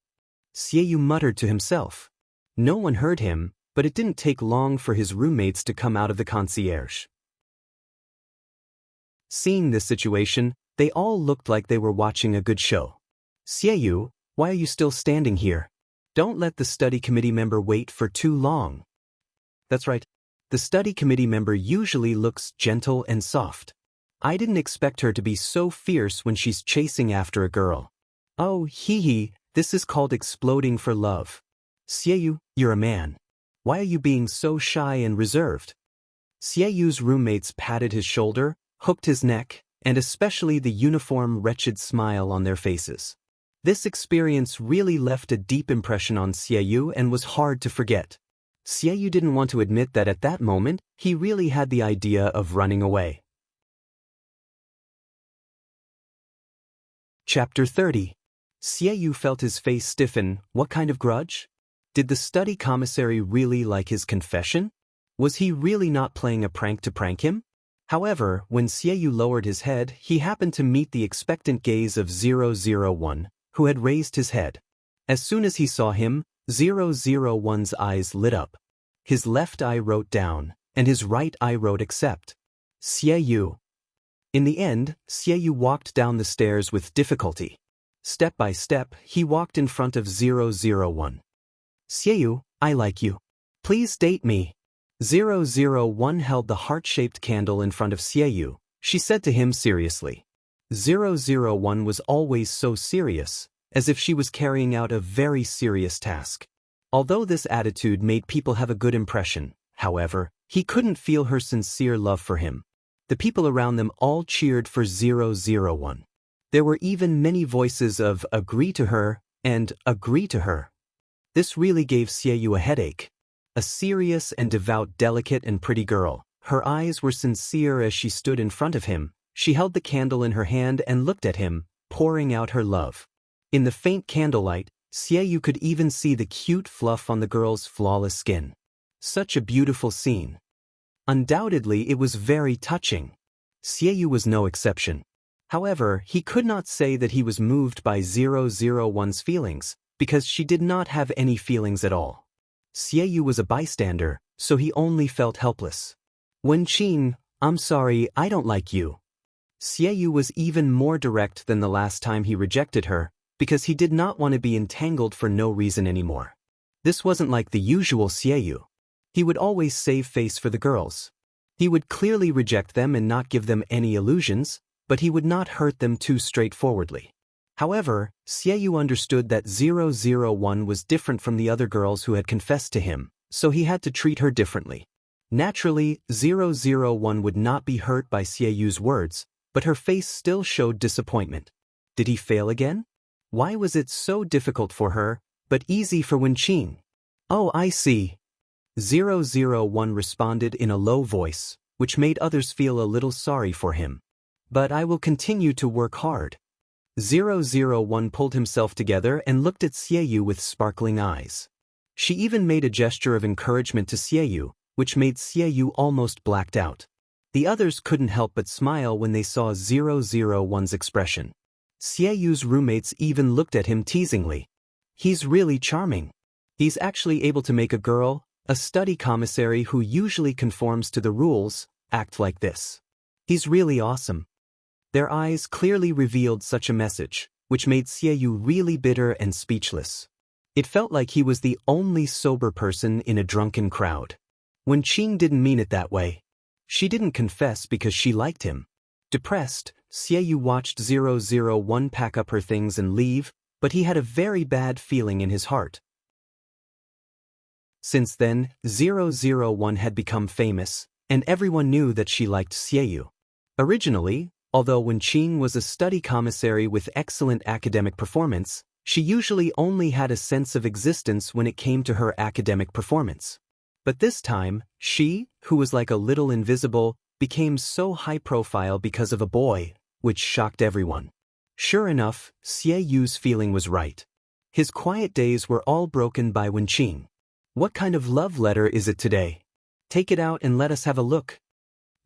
S1: Xieyu muttered to himself. No one heard him, but it didn't take long for his roommates to come out of the concierge. Seeing this situation, they all looked like they were watching a good show. Xieyu, why are you still standing here? Don't let the study committee member wait for too long. That's right. The study committee member usually looks gentle and soft. I didn't expect her to be so fierce when she's chasing after a girl. Oh, hee, this is called exploding for love. Xieyu, you're a man. Why are you being so shy and reserved? Xieyu's roommates patted his shoulder, hooked his neck, and especially the uniform wretched smile on their faces. This experience really left a deep impression on Xiaoyu and was hard to forget. Xiaoyu didn't want to admit that at that moment, he really had the idea of running away. Chapter 30. Xiaoyu felt his face stiffen. What kind of grudge? Did the study commissary really like his confession? Was he really not playing a prank to prank him? However, when Xiaoyu lowered his head, he happened to meet the expectant gaze of 001, who had raised his head. As soon as he saw him, 001's eyes lit up. His left eye wrote down, and his right eye wrote accept. Xiaoyu. In the end, Xiaoyu walked down the stairs with difficulty. Step by step, he walked in front of 001. Xiaoyu, I like you. Please date me. 001 held the heart-shaped candle in front of Xiaoyu. She said to him seriously. 001 was always so serious, as if she was carrying out a very serious task. Although this attitude made people have a good impression, however, he couldn't feel her sincere love for him. The people around them all cheered for 001. There were even many voices of agree to her and agree to her. This really gave Xiaoyu a headache. A serious and devout, delicate and pretty girl. Her eyes were sincere as she stood in front of him. She held the candle in her hand and looked at him, pouring out her love. In the faint candlelight, Xiaoyu could even see the cute fluff on the girl's flawless skin. Such a beautiful scene. Undoubtedly, it was very touching. Xiaoyu was no exception. However, he could not say that he was moved by 001's feelings, because she did not have any feelings at all. Xiaoyu was a bystander, so he only felt helpless. Wenqing, I'm sorry, I don't like you. Xiaoyu was even more direct than the last time he rejected her, because he did not want to be entangled for no reason anymore. This wasn't like the usual Xiaoyu. He would always save face for the girls. He would clearly reject them and not give them any illusions, but he would not hurt them too straightforwardly. However, Xiaoyu understood that 001 was different from the other girls who had confessed to him, so he had to treat her differently. Naturally, 001 would not be hurt by Xiaoyu's words, but her face still showed disappointment. Did he fail again? Why was it so difficult for her, but easy for Wenqing? Oh, I see. 001 responded in a low voice, which made others feel a little sorry for him. But I will continue to work hard. 001 pulled himself together and looked at Xiaoyu with sparkling eyes. She even made a gesture of encouragement to Xiaoyu, which made Xiaoyu almost blacked out. The others couldn't help but smile when they saw 001's expression. Xiaoyu's roommates even looked at him teasingly. He's really charming. He's actually able to make a girl, a study commissary who usually conforms to the rules, act like this. He's really awesome. Their eyes clearly revealed such a message, which made Xiaoyu really bitter and speechless. It felt like he was the only sober person in a drunken crowd. Wenqing didn't mean it that way. She didn't confess because she liked him. Depressed, Xiaoyu watched 001 pack up her things and leave, but he had a very bad feeling in his heart. Since then, 001 had become famous, and everyone knew that she liked Xiaoyu. Originally, although Wenqing was a study commissary with excellent academic performance, she usually only had a sense of existence when it came to her academic performance. But this time, she, who was like a little invisible, became so high profile because of a boy, which shocked everyone. Sure enough, Xiaoyu's feeling was right. His quiet days were all broken by Wenqing. What kind of love letter is it today? Take it out and let us have a look.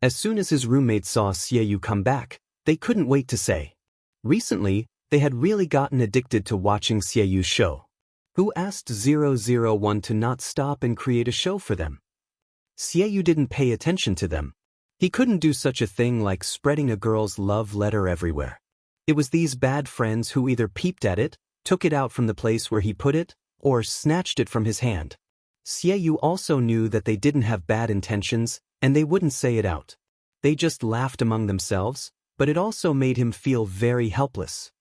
S1: As soon as his roommates saw Xiaoyu come back, they couldn't wait to say. Recently, they had really gotten addicted to watching Xiaoyu's show. Who asked 001 to not stop and create a show for them? Xiaoyu didn't pay attention to them. He couldn't do such a thing like spreading a girl's love letter everywhere. It was these bad friends who either peeped at it, took it out from the place where he put it, or snatched it from his hand. Xiaoyu also knew that they didn't have bad intentions, and they wouldn't say it out. They just laughed among themselves, but it also made him feel very helpless.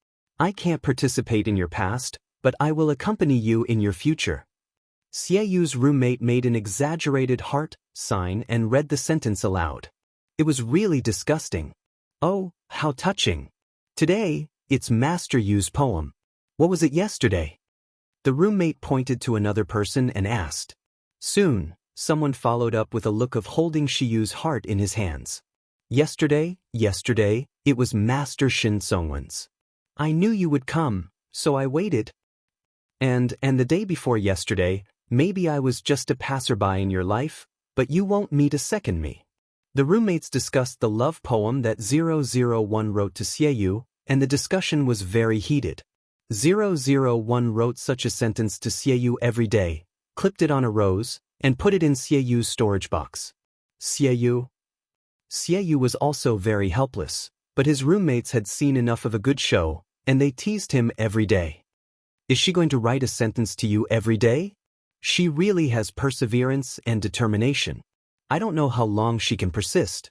S1: I can't participate in your past, but I will accompany you in your future. Xiaoyu's roommate made an exaggerated heart sign and read the sentence aloud. It was really disgusting. Oh, how touching. Today, it's Master Yu's poem. What was it yesterday? The roommate pointed to another person and asked. Soon, someone followed up with a look of holding Shiyu's heart in his hands. Yesterday, it was Master Shin Songwon's. I knew you would come, so I waited. And the day before yesterday, maybe I was just a passerby in your life, but you won't meet a second me. The roommates discussed the love poem that 001 wrote to Xieyu, and the discussion was very heated. 001 wrote such a sentence to Xieyu every day, clipped it on a rose, and put it in Xieyu's storage box. Xieyu was also very helpless, but his roommates had seen enough of a good show, and they teased him every day. Is she going to write a sentence to you every day? She really has perseverance and determination. I don't know how long she can persist.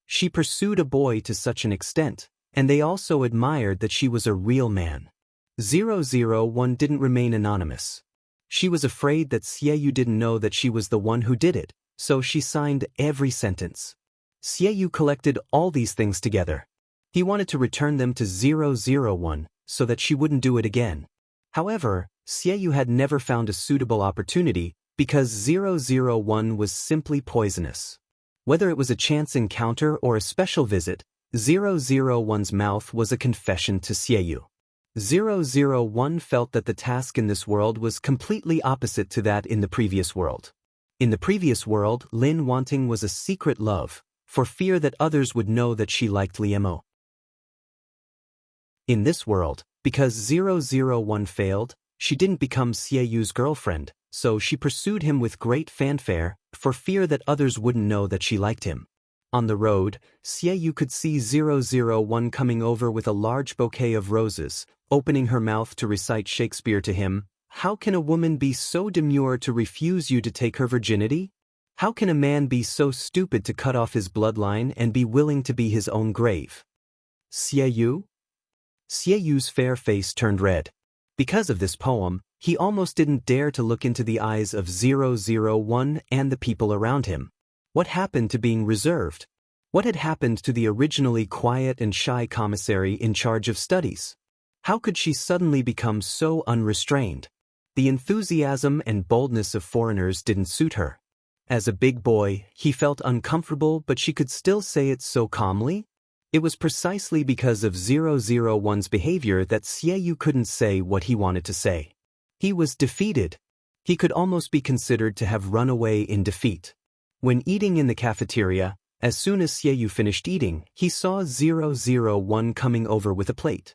S1: She pursued a boy to such an extent, and they also admired that she was a real man. 001 didn't remain anonymous. She was afraid that Xieyu didn't know that she was the one who did it, so she signed every sentence. Xieyu collected all these things together. He wanted to return them to 001 so that she wouldn't do it again. However, Xieyu had never found a suitable opportunity because 001 was simply poisonous. Whether it was a chance encounter or a special visit, 001's mouth was a confession to Xieyu. 001 felt that the task in this world was completely opposite to that in the previous world. In the previous world, Lin wanting was a secret love, for fear that others would know that she liked Liemo. In this world, because 001 failed, she didn't become Xieyu's girlfriend, so she pursued him with great fanfare, for fear that others wouldn't know that she liked him. On the road, Xieyu could see 001 coming over with a large bouquet of roses, opening her mouth to recite Shakespeare to him. How can a woman be so demure to refuse you to take her virginity? How can a man be so stupid to cut off his bloodline and be willing to be his own grave? Xieyu? Xieyu's fair face turned red. Because of this poem, he almost didn't dare to look into the eyes of 001 and the people around him. What happened to being reserved? What had happened to the originally quiet and shy commissary in charge of studies? How could she suddenly become so unrestrained? The enthusiasm and boldness of foreigners didn't suit her. As a big boy, he felt uncomfortable, but she could still say it so calmly. It was precisely because of 001's behavior that Xieyu couldn't say what he wanted to say. He was defeated. He could almost be considered to have run away in defeat. When eating in the cafeteria, as soon as Xieyu finished eating, he saw 001 coming over with a plate.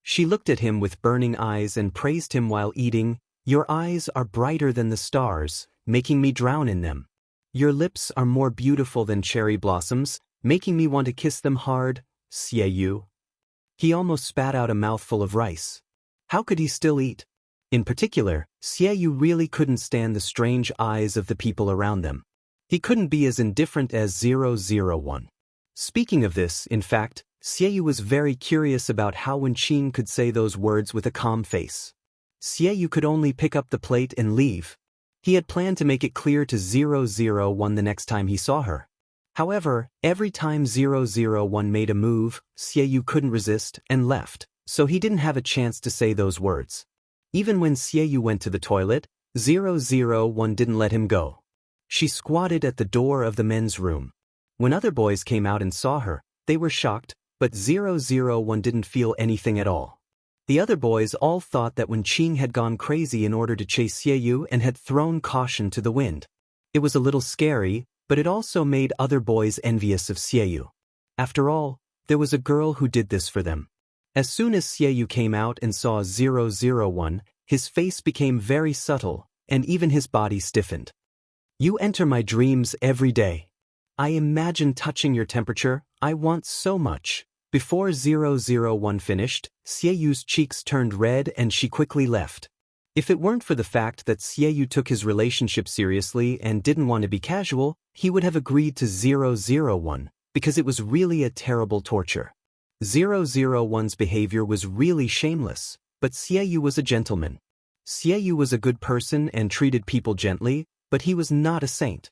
S1: She looked at him with burning eyes and praised him while eating. Your eyes are brighter than the stars, making me drown in them. Your lips are more beautiful than cherry blossoms, making me want to kiss them hard, Xieyu. He almost spat out a mouthful of rice. How could he still eat? In particular, Xieyu really couldn't stand the strange eyes of the people around them. He couldn't be as indifferent as 001. Speaking of this, in fact, Xieyu was very curious about how Wenqin could say those words with a calm face. Xieyu could only pick up the plate and leave. He had planned to make it clear to 001 the next time he saw her. However, every time 001 made a move, Xieyu couldn't resist and left, so he didn't have a chance to say those words. Even when Xieyu went to the toilet, 001 didn't let him go. She squatted at the door of the men's room. When other boys came out and saw her, they were shocked, but 001 didn't feel anything at all. The other boys all thought that Wenqin had gone crazy in order to chase Xieyu and had thrown caution to the wind. It was a little scary, but it also made other boys envious of Xieyu. After all, there was a girl who did this for them. As soon as Xieyu came out and saw 001, his face became very subtle, and even his body stiffened. You enter my dreams every day. I imagine touching your temperature. I want so much. Before 001 finished, Xieyu's cheeks turned red and she quickly left. If it weren't for the fact that Xieyu took his relationship seriously and didn't want to be casual, he would have agreed to 001, because it was really a terrible torture. 001's behavior was really shameless, but Xieyu was a gentleman. Xieyu was a good person and treated people gently, but he was not a saint.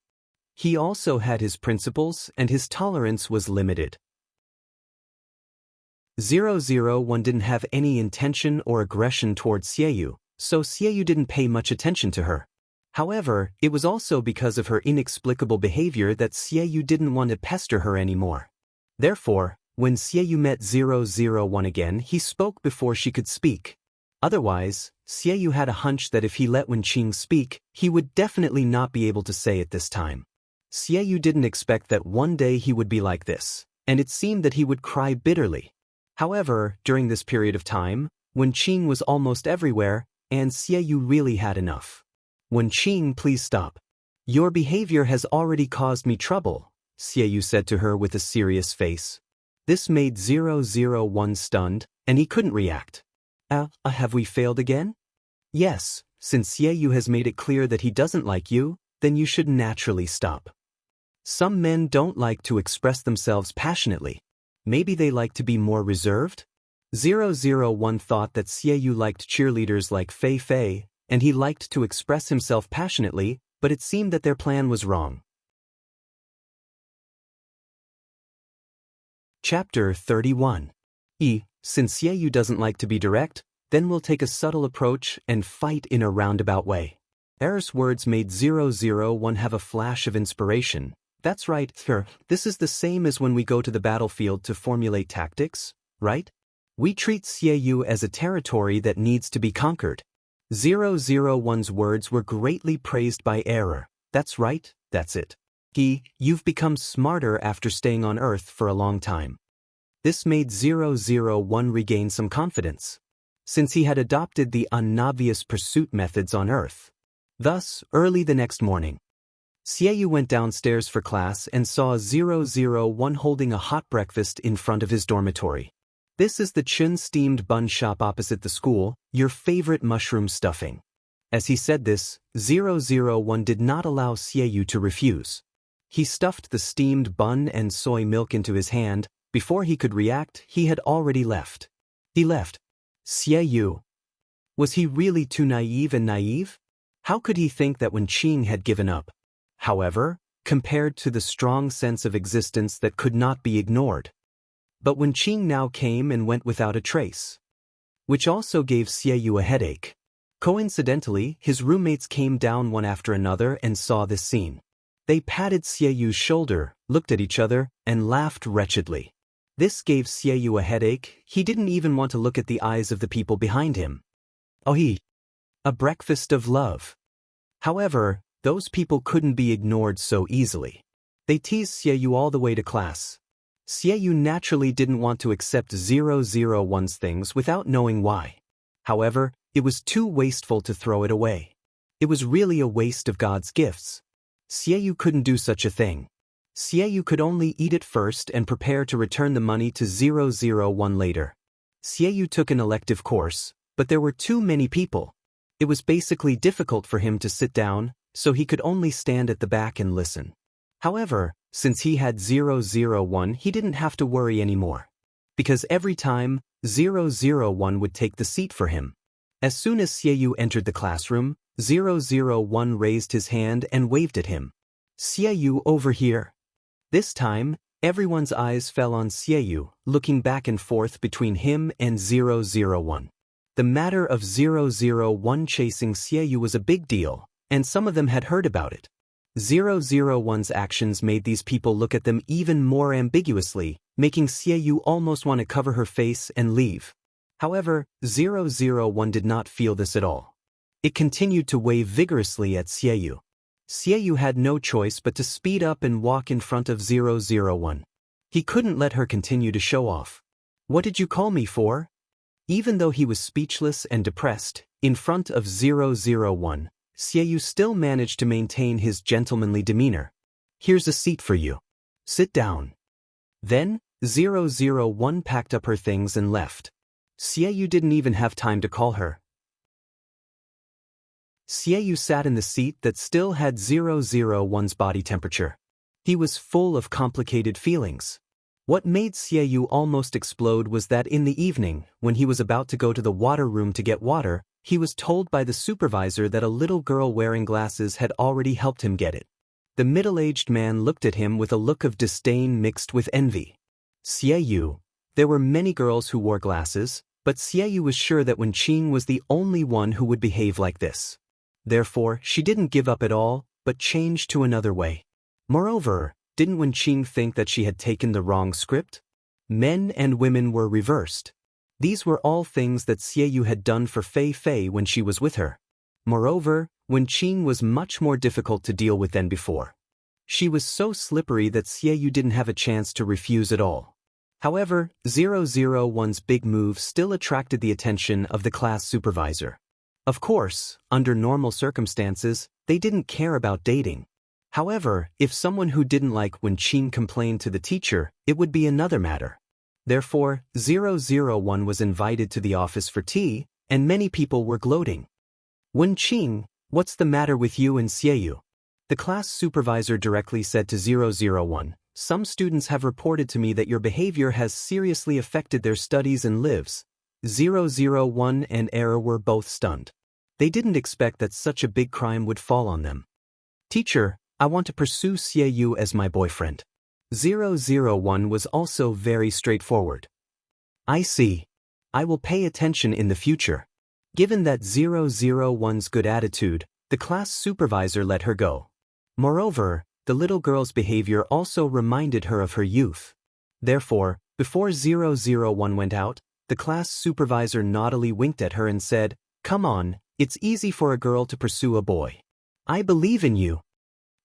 S1: He also had his principles and his tolerance was limited. 001 didn't have any intention or aggression towards Xieyu, so Xieyu didn't pay much attention to her. However, it was also because of her inexplicable behavior that Xieyu didn't want to pester her anymore. Therefore, when Xieyu met 001 again, he spoke before she could speak. Otherwise, Xieyu had a hunch that if he let Wenqing speak, he would definitely not be able to say it this time. Xieyu didn't expect that one day he would be like this, and it seemed that he would cry bitterly. However, during this period of time, Wenqing was almost everywhere, and Xieyu really had enough. "Wenqing, please stop. Your behavior has already caused me trouble," Xieyu said to her with a serious face. This made 001 stunned, and he couldn't react. Have we failed again? Yes, since Xieyu has made it clear that he doesn't like you, then you should naturally stop. Some men don't like to express themselves passionately. Maybe they like to be more reserved? 001 thought that Xieyu liked cheerleaders like Fei Fei, and he liked to express himself passionately, but it seemed that their plan was wrong. Chapter 31. Since Xieyu doesn't like to be direct, then we'll take a subtle approach and fight in a roundabout way. Er's words made 001 have a flash of inspiration. That's right, sir. This is the same as when we go to the battlefield to formulate tactics, right? We treat Xieyu as a territory that needs to be conquered. 001's words were greatly praised by Er. That's right, that's it. You've become smarter after staying on Earth for a long time. This made 001 regain some confidence, since he had adopted the unobvious pursuit methods on Earth. Thus, early the next morning, Xieyu went downstairs for class and saw 001 holding a hot breakfast in front of his dormitory. This is the Chun steamed bun shop opposite the school, your favorite mushroom stuffing. As he said this, 001 did not allow Xieyu to refuse. He stuffed the steamed bun and soy milk into his hand. Before he could react, he had already left. He left. Xieyu. Was he really too naive? How could he think that Wenqing had given up? However, compared to the strong sense of existence that could not be ignored. But Wenqing now came and went without a trace, which also gave Xieyu a headache. Coincidentally, his roommates came down one after another and saw this scene. They patted Xieyu's shoulder, looked at each other, and laughed wretchedly. This gave Xieyu a headache. He didn't even want to look at the eyes of the people behind him. A breakfast of love. However, those people couldn't be ignored so easily. They teased Xieyu all the way to class. Xieyu naturally didn't want to accept 001's things without knowing why. However, it was too wasteful to throw it away. It was really a waste of God's gifts. Xieyu couldn't do such a thing. Xieyu could only eat it first and prepare to return the money to 001 later. Xieyu took an elective course, but there were too many people. It was basically difficult for him to sit down, so he could only stand at the back and listen. However, since he had 001, he didn't have to worry anymore. Because every time, 001 would take the seat for him. As soon as Xieyu entered the classroom, 001 raised his hand and waved at him. Xieyu, over here. This time, everyone's eyes fell on Xieyu, looking back and forth between him and 001. The matter of 001 chasing Xieyu was a big deal, and some of them had heard about it. 001's actions made these people look at them even more ambiguously, making Xieyu almost want to cover her face and leave. However, 001 did not feel this at all. It continued to wave vigorously at Xieyu. Xieyu had no choice but to speed up and walk in front of 001. He couldn't let her continue to show off. "What did you call me for?" Even though he was speechless and depressed, in front of 001, Xieyu still managed to maintain his gentlemanly demeanor. "Here's a seat for you. Sit down." Then, 001 packed up her things and left. Xieyu didn't even have time to call her. Xieyu sat in the seat that still had 001's body temperature. He was full of complicated feelings. What made Xieyu almost explode was that in the evening, when he was about to go to the water room to get water, he was told by the supervisor that a little girl wearing glasses had already helped him get it. The middle-aged man looked at him with a look of disdain mixed with envy. "Xieyu, There were many girls who wore glasses, but Xieyu was sure that Wenqing was the only one who would behave like this. Therefore, she didn't give up at all, but changed to another way. Moreover, didn't Wenqing think that she had taken the wrong script? Men and women were reversed. These were all things that Xieyu had done for Fei Fei when she was with her. Moreover, Wenqing was much more difficult to deal with than before. She was so slippery that Xieyu didn't have a chance to refuse at all. However, 001's big move still attracted the attention of the class supervisor. Of course, under normal circumstances, they didn't care about dating. However, if someone who didn't like Wenqing complained to the teacher, it would be another matter. Therefore, 001 was invited to the office for tea, and many people were gloating. "Wenqing, what's the matter with you and Xieyu?" The class supervisor directly said to 001, "Some students have reported to me that your behavior has seriously affected their studies and lives." 001 and Error were both stunned. They didn't expect that such a big crime would fall on them. "Teacher, I want to pursue Xieyu as my boyfriend." 001 was also very straightforward. "I see. I will pay attention in the future." Given that 001's good attitude, the class supervisor let her go. Moreover, the little girl's behavior also reminded her of her youth. Therefore, before 001 went out, the class supervisor naughtily winked at her and said, "Come on, it's easy for a girl to pursue a boy. I believe in you."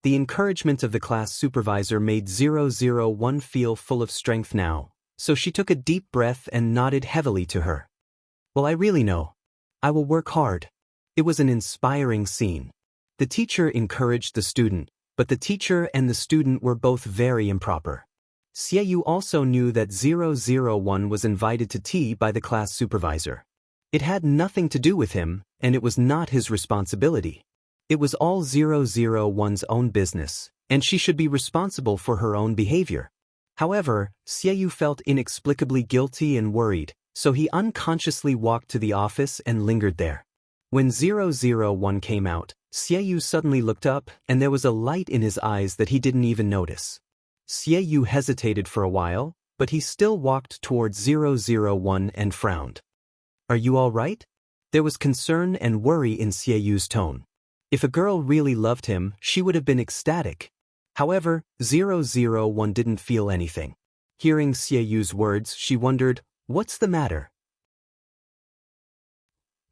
S1: The encouragement of the class supervisor made 001 feel full of strength now, so she took a deep breath and nodded heavily to her. "Well, I really know. I will work hard." It was an inspiring scene. The teacher encouraged the student, but the teacher and the student were both very improper. Xieyu also knew that 001 was invited to tea by the class supervisor. It had nothing to do with him, and it was not his responsibility. It was all 001's own business, and she should be responsible for her own behavior. However, Xieyu felt inexplicably guilty and worried, so he unconsciously walked to the office and lingered there. When 001 came out, Xieyu suddenly looked up, and there was a light in his eyes that he didn't even notice. Xieyu hesitated for a while, but he still walked towards 001 and frowned. "Are you all right?" There was concern and worry in Xieyu's tone. If a girl really loved him, she would have been ecstatic. However, 001 didn't feel anything. Hearing Xieyu's words, she wondered, "What's the matter?"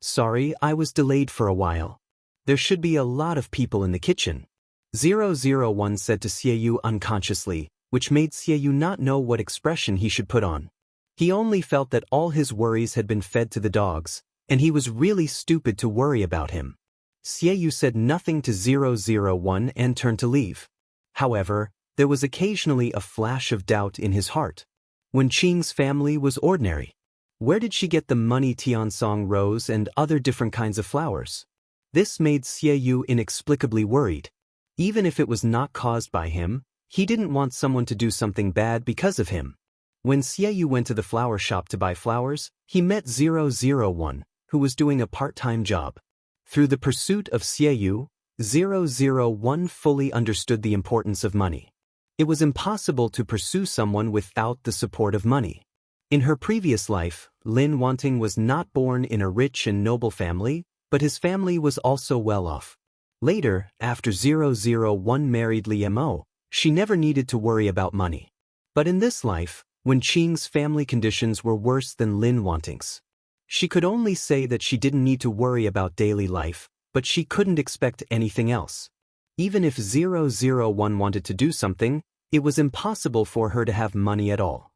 S1: "Sorry, I was delayed for a while. There should be a lot of people in the kitchen," 001 said to Xieyu unconsciously, which made Xieyu not know what expression he should put on. He only felt that all his worries had been fed to the dogs, and he was really stupid to worry about him. Xieyu said nothing to 001 and turned to leave. However, there was occasionally a flash of doubt in his heart. Wenqing's family was ordinary. Where did she get the money Tiansong rose and other different kinds of flowers? This made Xieyu inexplicably worried. Even if it was not caused by him, he didn't want someone to do something bad because of him. When Xieyu went to the flower shop to buy flowers, he met 001, who was doing a part-time job. Through the pursuit of Xieyu, 001 fully understood the importance of money. It was impossible to pursue someone without the support of money. In her previous life, Lin Wanting was not born in a rich and noble family, but his family was also well off. Later, after 001 married Li Mo, she never needed to worry about money. But in this life, Wenqing's family conditions were worse than Lin Wanting's. She could only say that she didn't need to worry about daily life, but she couldn't expect anything else. Even if 001 wanted to do something, it was impossible for her to have money at all.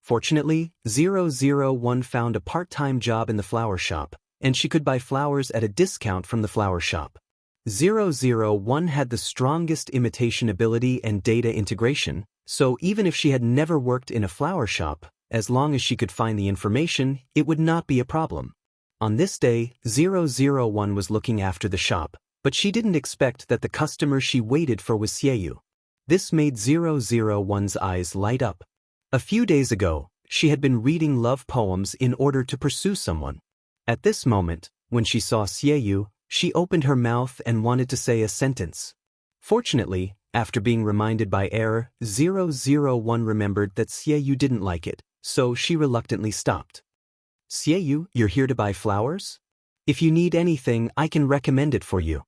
S1: Fortunately, 001 found a part-time job in the flower shop, and she could buy flowers at a discount from the flower shop. 001 had the strongest imitation ability and data integration, so even if she had never worked in a flower shop, as long as she could find the information, it would not be a problem. On this day, 001 was looking after the shop, but she didn't expect that the customer she waited for was Xieyu. This made 001's eyes light up. A few days ago, she had been reading love poems in order to pursue someone. At this moment, when she saw Xieyu, she opened her mouth and wanted to say a sentence. Fortunately, after being reminded by error, 001 remembered that Xieyu didn't like it, so she reluctantly stopped. Xieyu, you're here to buy flowers? If you need anything, I can recommend it for you.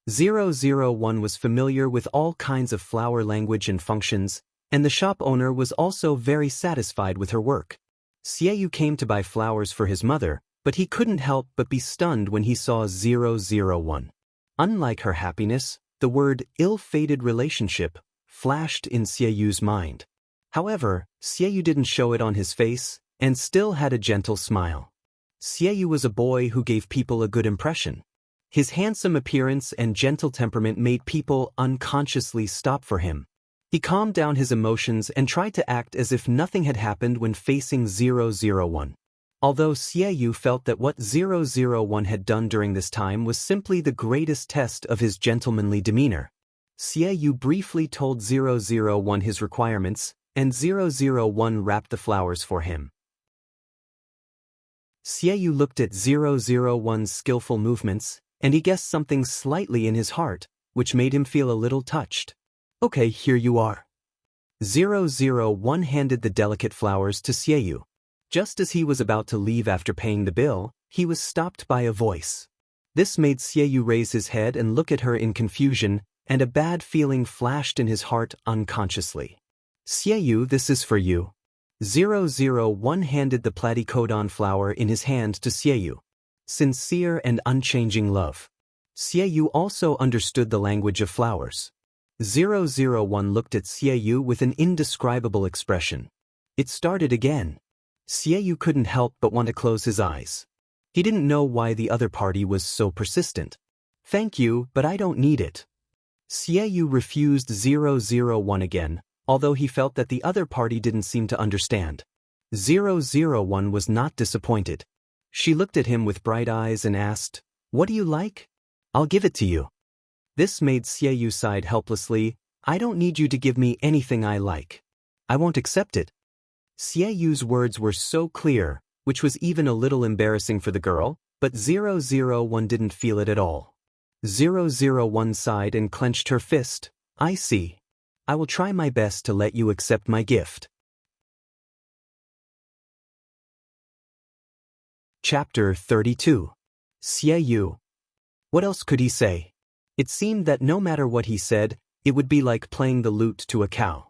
S1: 001 was familiar with all kinds of flower language and functions, and the shop owner was also very satisfied with her work. Xieyu came to buy flowers for his mother, but he couldn't help but be stunned when he saw 001. Unlike her happiness, the word ill-fated relationship flashed in Xieyu's mind. However, Xieyu didn't show it on his face, and still had a gentle smile. Xieyu was a boy who gave people a good impression. His handsome appearance and gentle temperament made people unconsciously stop for him. He calmed down his emotions and tried to act as if nothing had happened when facing 001. Although Xieyu felt that what 001 had done during this time was simply the greatest test of his gentlemanly demeanor. Xieyu briefly told 001 his requirements, and 001 wrapped the flowers for him. Xieyu looked at 001's skillful movements, and he guessed something slightly in his heart, which made him feel a little touched. Okay, here you are. 001 handed the delicate flowers to Xieyu. Just as he was about to leave after paying the bill, he was stopped by a voice. This made Xieyu raise his head and look at her in confusion, and a bad feeling flashed in his heart unconsciously. Xieyu, this is for you. 001 handed the platycodon flower in his hand to Xieyu. Sincere and unchanging love. Xieyu also understood the language of flowers. 001 looked at Xieyu with an indescribable expression. It started again. Xieyu couldn't help but want to close his eyes. He didn't know why the other party was so persistent. Thank you, but I don't need it. Xieyu refused 001 again, although he felt that the other party didn't seem to understand. 001 was not disappointed. She looked at him with bright eyes and asked, "What do you like? I'll give it to you." This made Xieyu sigh helplessly. "I don't need you to give me anything I like. I won't accept it." Xieyu's words were so clear, which was even a little embarrassing for the girl, but 001 didn't feel it at all. 001 sighed and clenched her fist. "I see. I will try my best to let you accept my gift." Chapter 32. Xieyu. What else could he say? It seemed that no matter what he said, it would be like playing the lute to a cow.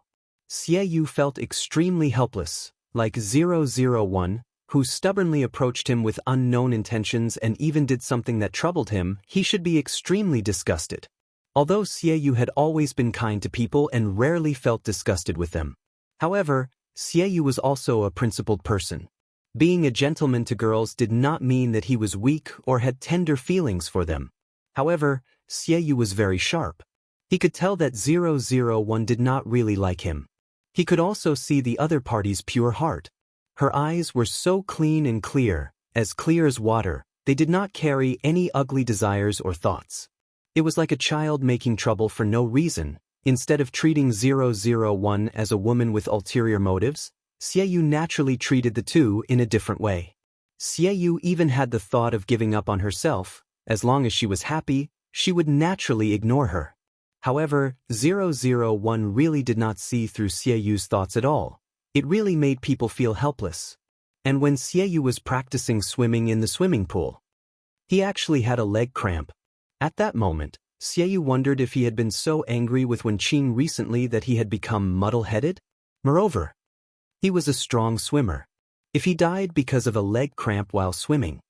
S1: Xieyu felt extremely helpless, like 001, who stubbornly approached him with unknown intentions and even did something that troubled him. He should be extremely disgusted. Although Xieyu had always been kind to people and rarely felt disgusted with them. However, Xieyu was also a principled person. Being a gentleman to girls did not mean that he was weak or had tender feelings for them. However, Xieyu was very sharp. He could tell that 001 did not really like him. He could also see the other party's pure heart. Her eyes were so clean and clear as water. They did not carry any ugly desires or thoughts. It was like a child making trouble for no reason. Instead of treating 001 as a woman with ulterior motives, Xieyu naturally treated the two in a different way. Xieyu even had the thought of giving up on herself. As long as she was happy, she would naturally ignore her. However, 001 really did not see through Xieyu's thoughts at all. It really made people feel helpless. And when Xieyu was practicing swimming in the swimming pool, he actually had a leg cramp. At that moment, Xieyu wondered if he had been so angry with Wenqing recently that he had become muddle-headed. Moreover, he was a strong swimmer. If he died because of a leg cramp while swimming,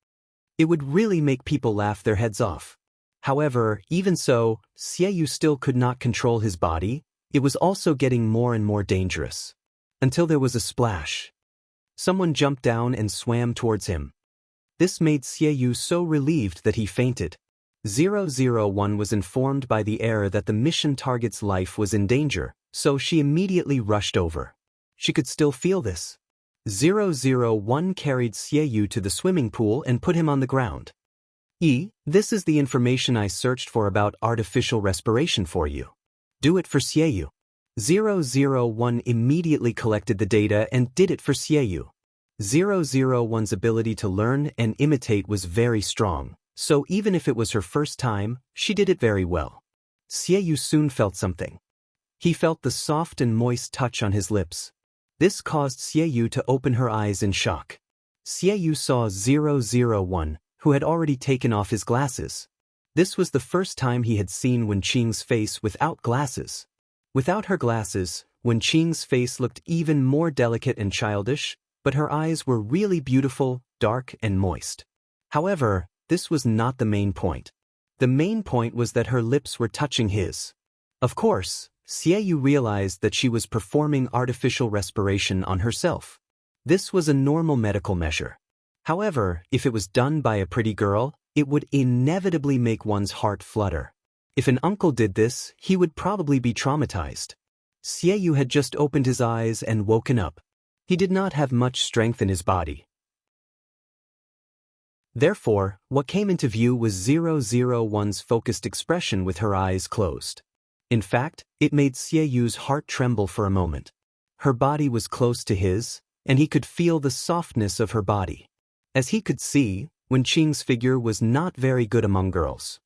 S1: it would really make people laugh their heads off. However, even so, Xieyu still could not control his body. It was also getting more and more dangerous. Until there was a splash. Someone jumped down and swam towards him. This made Xieyu so relieved that he fainted. 001 was informed by the air that the mission target's life was in danger, so she immediately rushed over. She could still feel this. 001 carried Xieyu to the swimming pool and put him on the ground. This is the information I searched for about artificial respiration for you. Do it for Xieyu. 001 immediately collected the data and did it for Xieyu. 001's ability to learn and imitate was very strong, so even if it was her first time, she did it very well. Xieyu soon felt something. He felt the soft and moist touch on his lips. This caused Xie to open her eyes in shock. Xie saw 001, who had already taken off his glasses. This was the first time he had seen Wenqing's face without glasses. Without her glasses, Wenqing's face looked even more delicate and childish, but her eyes were really beautiful, dark and moist. However, this was not the main point. The main point was that her lips were touching his. Of course, Xie realized that she was performing artificial respiration on herself. This was a normal medical measure. However, if it was done by a pretty girl, it would inevitably make one's heart flutter. If an uncle did this, he would probably be traumatized. Xie had just opened his eyes and woken up. He did not have much strength in his body. Therefore, what came into view was 001's focused expression with her eyes closed. In fact, it made Xieyu's heart tremble for a moment. Her body was close to his, and he could feel the softness of her body. As he could see, Wenqing's figure was not very good among girls.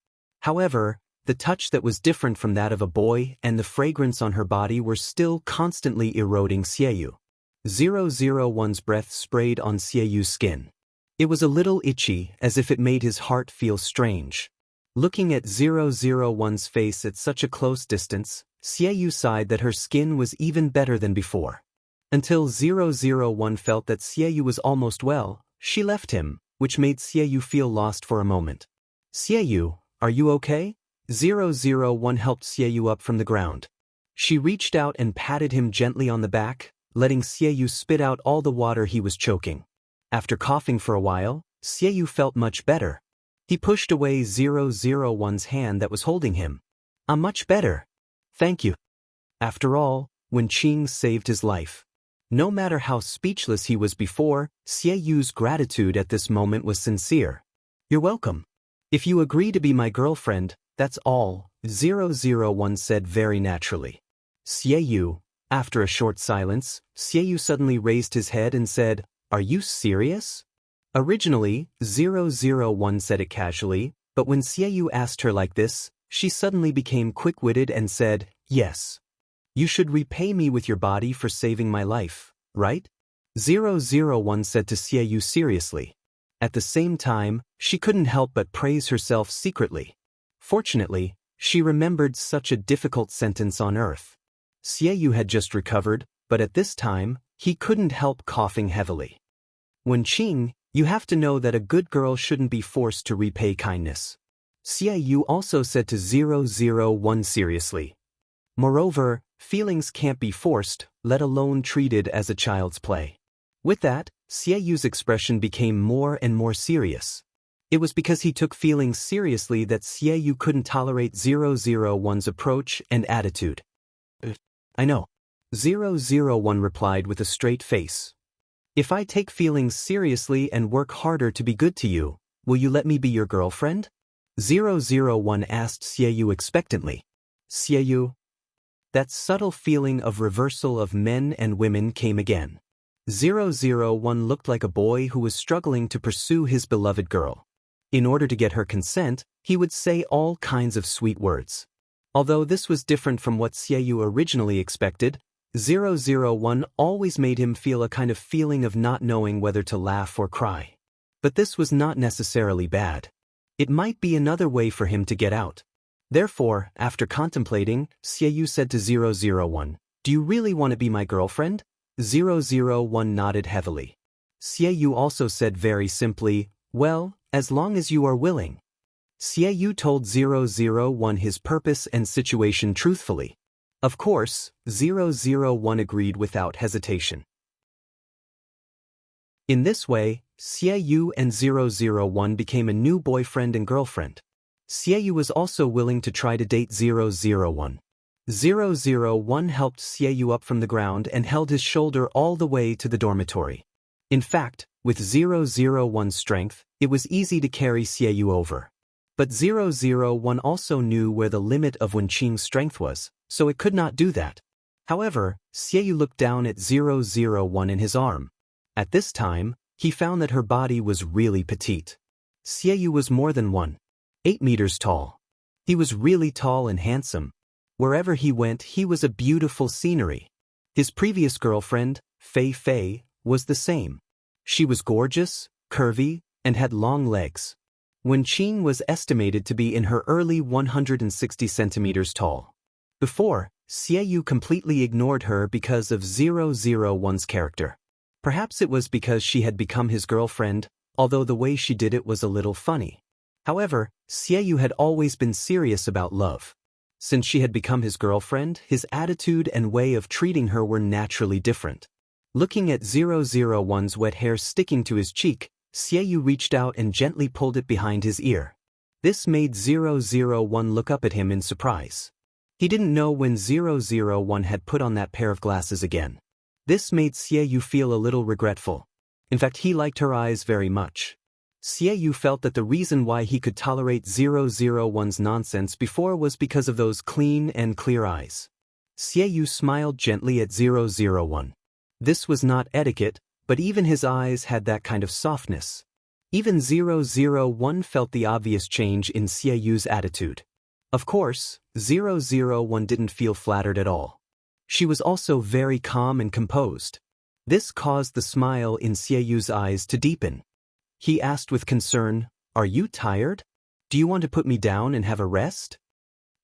S1: However, the touch that was different from that of a boy and the fragrance on her body were still constantly eroding Xieyu. 001's breath sprayed on Xieyu's skin. It was a little itchy, as if it made his heart feel strange. Looking at 001's face at such a close distance, Xieyu sighed that her skin was even better than before. Until 001 felt that Xieyu was almost well, she left him, which made Xieyu feel lost for a moment. Xieyu, are you okay? 001 helped Xieyu up from the ground. She reached out and patted him gently on the back, letting Xieyu spit out all the water he was choking. After coughing for a while, Xieyu felt much better. He pushed away 001's hand that was holding him. I'm much better. Thank you. After all, Wenqing saved his life. No matter how speechless he was before, Xieyu's gratitude at this moment was sincere. You're welcome. If you agree to be my girlfriend, that's all, 001 said very naturally. Xieyu. After a short silence, Xieyu suddenly raised his head and said, Are you serious? Originally, 001 said it casually, but when Xieyu asked her like this, she suddenly became quick-witted and said, Yes. You should repay me with your body for saving my life, right? 001 said to Xieyu seriously. At the same time, she couldn't help but praise herself secretly. Fortunately, she remembered such a difficult sentence on earth. Xieyu had just recovered, but at this time, he couldn't help coughing heavily. Wenqing, you have to know that a good girl shouldn't be forced to repay kindness. Xieyu also said to 001 seriously. Moreover, feelings can't be forced, let alone treated as a child's play. With that, Xieyu's expression became more and more serious. It was because he took feelings seriously that Xieyu couldn't tolerate 001's approach and attitude. I know. 001 replied with a straight face. If I take feelings seriously and work harder to be good to you, will you let me be your girlfriend? 001 asked Xieyu expectantly. Xieyu. That subtle feeling of reversal of men and women came again. 001 looked like a boy who was struggling to pursue his beloved girl. In order to get her consent, he would say all kinds of sweet words. Although this was different from what Xieyu originally expected, 001 always made him feel a kind of feeling of not knowing whether to laugh or cry. But this was not necessarily bad. It might be another way for him to get out. Therefore, after contemplating, Xieyu said to 001, Do you really want to be my girlfriend? 001 nodded heavily. Xieyu also said very simply, Well, as long as you are willing. Xieyu told 001 his purpose and situation truthfully. Of course, 001 agreed without hesitation. In this way, Xieyu and 001 became a new boyfriend and girlfriend. Xieyu was also willing to try to date 001. 001 helped Xieyu up from the ground and held his shoulder all the way to the dormitory. In fact, with 001's strength, it was easy to carry Xieyu over. But 001 also knew where the limit of Wenqing's strength was, so it could not do that. However, Xieyu looked down at 001 in his arm. At this time, he found that her body was really petite. Xieyu was more than 1.8 meters tall. He was really tall and handsome. Wherever he went, he was a beautiful scenery. His previous girlfriend, Fei Fei, was the same. She was gorgeous, curvy, and had long legs. Wen Qing was estimated to be in her early 160 centimeters tall. Before, Xie Yu completely ignored her because of 001's character. Perhaps it was because she had become his girlfriend, although the way she did it was a little funny. However, Xie Yu had always been serious about love. Since she had become his girlfriend, his attitude and way of treating her were naturally different. Looking at 001's wet hair sticking to his cheek, Xie Yu reached out and gently pulled it behind his ear. This made 001 look up at him in surprise. He didn't know when 001 had put on that pair of glasses again. This made Xie Yu feel a little regretful. In fact, he liked her eyes very much. Xie Yu felt that the reason why he could tolerate 001's nonsense before was because of those clean and clear eyes. Xie Yu smiled gently at 001. This was not etiquette, but even his eyes had that kind of softness. Even 001 felt the obvious change in Xie Yu's attitude. Of course, 001 didn't feel flattered at all. She was also very calm and composed. This caused the smile in Xie Yu's eyes to deepen. He asked with concern, "Are you tired? Do you want to put me down and have a rest?"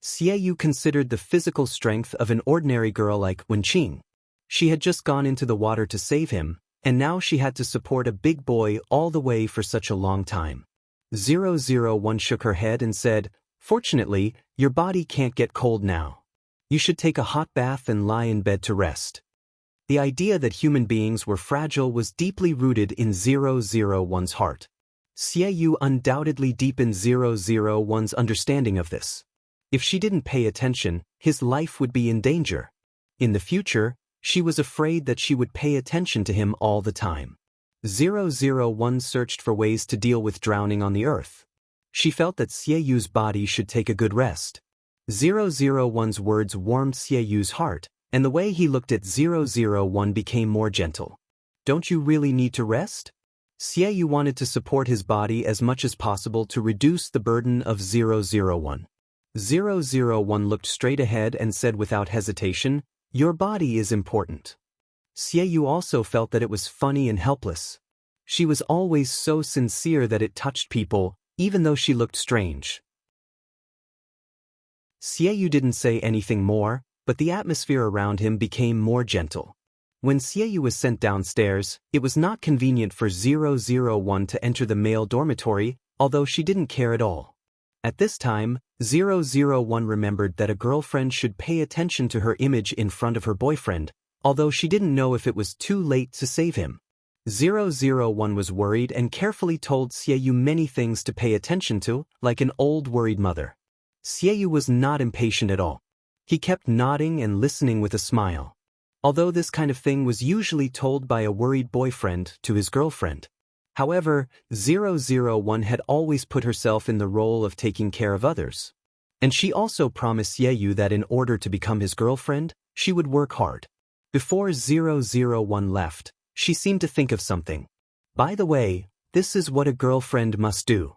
S1: Xie Yu considered the physical strength of an ordinary girl like Wen Qing. She had just gone into the water to save him, and now she had to support a big boy all the way for such a long time. 001 shook her head and said, "Fortunately, your body can't get cold now. You should take a hot bath and lie in bed to rest." The idea that human beings were fragile was deeply rooted in 001's heart. Xie Yu undoubtedly deepened 001's understanding of this. If she didn't pay attention, his life would be in danger. In the future, she was afraid that she would pay attention to him all the time. 001 searched for ways to deal with drowning on the earth. She felt that Xie Yu's body should take a good rest. 001's words warmed Xie Yu's heart, and the way he looked at 001 became more gentle. "Don't you really need to rest?" Xie Yu wanted to support his body as much as possible to reduce the burden of 001. 001 looked straight ahead and said without hesitation, "Your body is important." Xie Yu also felt that it was funny and helpless. She was always so sincere that it touched people, even though she looked strange. Xie Yu didn't say anything more, but the atmosphere around him became more gentle. When Xie Yu was sent downstairs, it was not convenient for 001 to enter the male dormitory, although she didn't care at all. At this time, 001 remembered that a girlfriend should pay attention to her image in front of her boyfriend, although she didn't know if it was too late to save him. 001 was worried and carefully told Xie Yu many things to pay attention to, like an old worried mother. Xie Yu was not impatient at all. He kept nodding and listening with a smile. Although this kind of thing was usually told by a worried boyfriend to his girlfriend. However, 001 had always put herself in the role of taking care of others. And she also promised Xie Yu that in order to become his girlfriend, she would work hard. Before 001 left, she seemed to think of something. "By the way, this is what a girlfriend must do."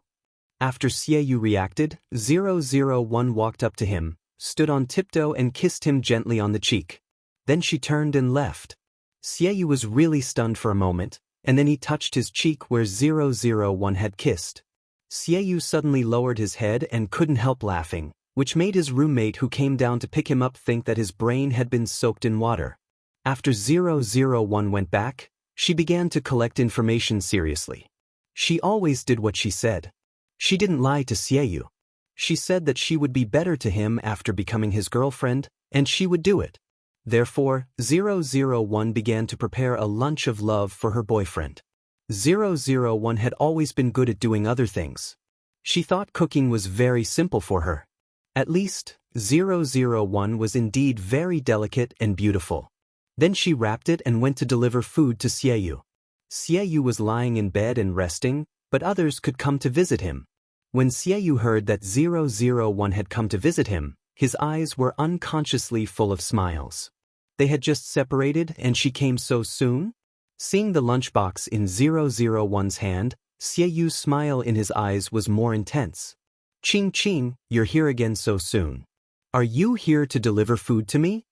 S1: After Xie Yu reacted, 001 walked up to him, stood on tiptoe and kissed him gently on the cheek. Then she turned and left. Xie Yu was really stunned for a moment, and then he touched his cheek where 001 had kissed. Xie Yu suddenly lowered his head and couldn't help laughing, which made his roommate who came down to pick him up think that his brain had been soaked in water. After 001 went back, she began to collect information seriously. She always did what she said. She didn't lie to Xie Yu. She said that she would be better to him after becoming his girlfriend, and she would do it. Therefore, 001 began to prepare a lunch of love for her boyfriend. 001 had always been good at doing other things. She thought cooking was very simple for her. At least, 001 was indeed very delicate and beautiful. Then she wrapped it and went to deliver food to Xie Yu. Xie Yu was lying in bed and resting, but others could come to visit him. When Xie Yu heard that 001 had come to visit him, his eyes were unconsciously full of smiles. They had just separated and she came so soon? Seeing the lunchbox in 001's hand, Xie Yu's smile in his eyes was more intense. "Ching Ching, you're here again so soon. Are you here to deliver food to me?"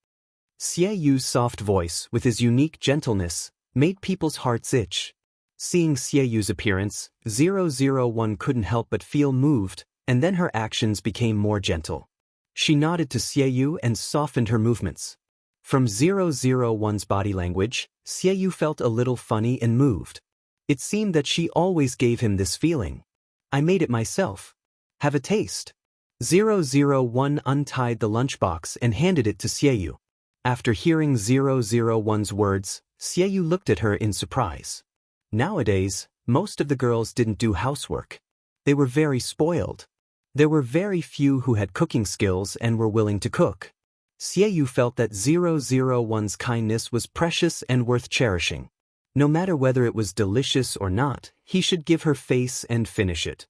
S1: Xie Yu's soft voice, with his unique gentleness, made people's hearts itch. Seeing Xie Yu's appearance, 001 couldn't help but feel moved, and then her actions became more gentle. She nodded to Xie Yu and softened her movements. From 001's body language, Xie Yu felt a little funny and moved. It seemed that she always gave him this feeling. I made it myself. Have a taste. 001 untied the lunchbox and handed it to Xie Yu. After hearing 001's words, Xie Yu looked at her in surprise. Nowadays, most of the girls didn't do housework. They were very spoiled. There were very few who had cooking skills and were willing to cook. Xie Yu felt that 001's kindness was precious and worth cherishing. No matter whether it was delicious or not, he should give her face and finish it.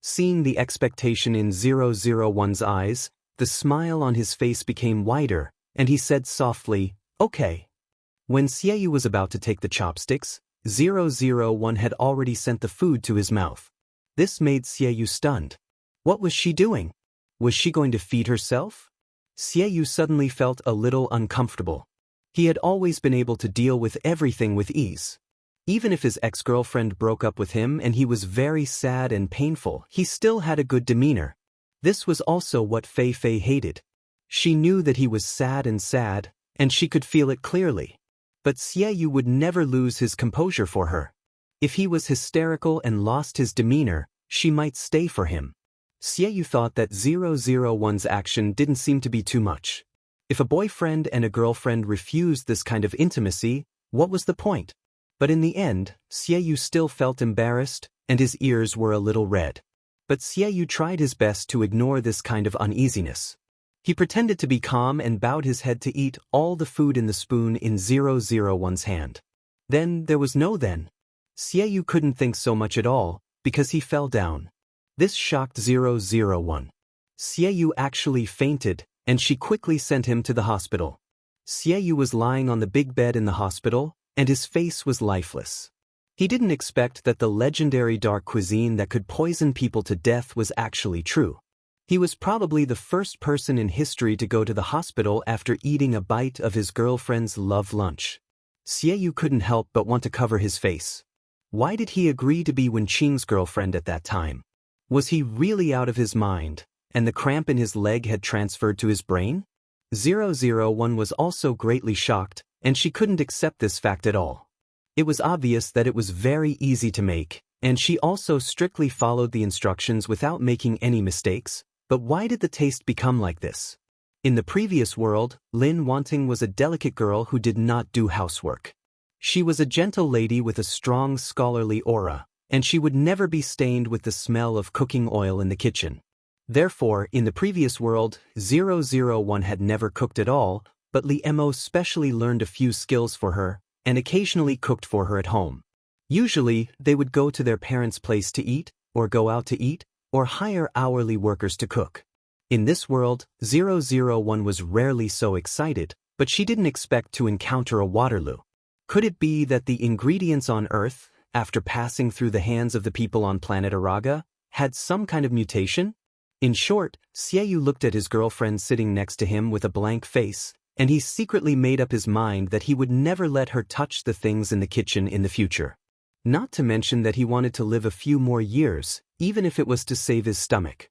S1: Seeing the expectation in 001's eyes, the smile on his face became wider, and he said softly, "Okay." When Xie Yu was about to take the chopsticks, 001 had already sent the food to his mouth. This made Xie Yu stunned. What was she doing? Was she going to feed herself? Xie Yu suddenly felt a little uncomfortable. He had always been able to deal with everything with ease. Even if his ex-girlfriend broke up with him and he was very sad and painful, he still had a good demeanor. This was also what Fei Fei hated. She knew that he was sad, and she could feel it clearly. But Xie Yu would never lose his composure for her. If he was hysterical and lost his demeanor, she might stay for him. Xie Yu thought that 001's action didn't seem to be too much. If a boyfriend and a girlfriend refused this kind of intimacy, what was the point? But in the end, Xie Yu still felt embarrassed, and his ears were a little red. But Xie Yu tried his best to ignore this kind of uneasiness. He pretended to be calm and bowed his head to eat all the food in the spoon in 001's hand. Then there was no then. Xie Yu couldn't think so much at all, because he fell down. This shocked 001. Xie Yu actually fainted, and she quickly sent him to the hospital. Xie Yu was lying on the big bed in the hospital, and his face was lifeless. He didn't expect that the legendary dark cuisine that could poison people to death was actually true. He was probably the first person in history to go to the hospital after eating a bite of his girlfriend's love lunch. Xie Yu couldn't help but want to cover his face. Why did he agree to be Wenqing's girlfriend at that time? Was he really out of his mind, and the cramp in his leg had transferred to his brain? 001 was also greatly shocked, and she couldn't accept this fact at all. It was obvious that it was very easy to make, and she also strictly followed the instructions without making any mistakes. But why did the taste become like this? In the previous world, Lin Wanting was a delicate girl who did not do housework. She was a gentle lady with a strong scholarly aura, and she would never be stained with the smell of cooking oil in the kitchen. Therefore, in the previous world, 001 had never cooked at all, but Li Mo specially learned a few skills for her, and occasionally cooked for her at home. Usually, they would go to their parents' place to eat, or go out to eat, or hire hourly workers to cook. In this world, 001 was rarely so excited, but she didn't expect to encounter a Waterloo. Could it be that the ingredients on Earth, after passing through the hands of the people on planet Araga, had some kind of mutation? In short, Xie Yu looked at his girlfriend sitting next to him with a blank face, and he secretly made up his mind that he would never let her touch the things in the kitchen in the future. Not to mention that he wanted to live a few more years, even if it was to save his stomach.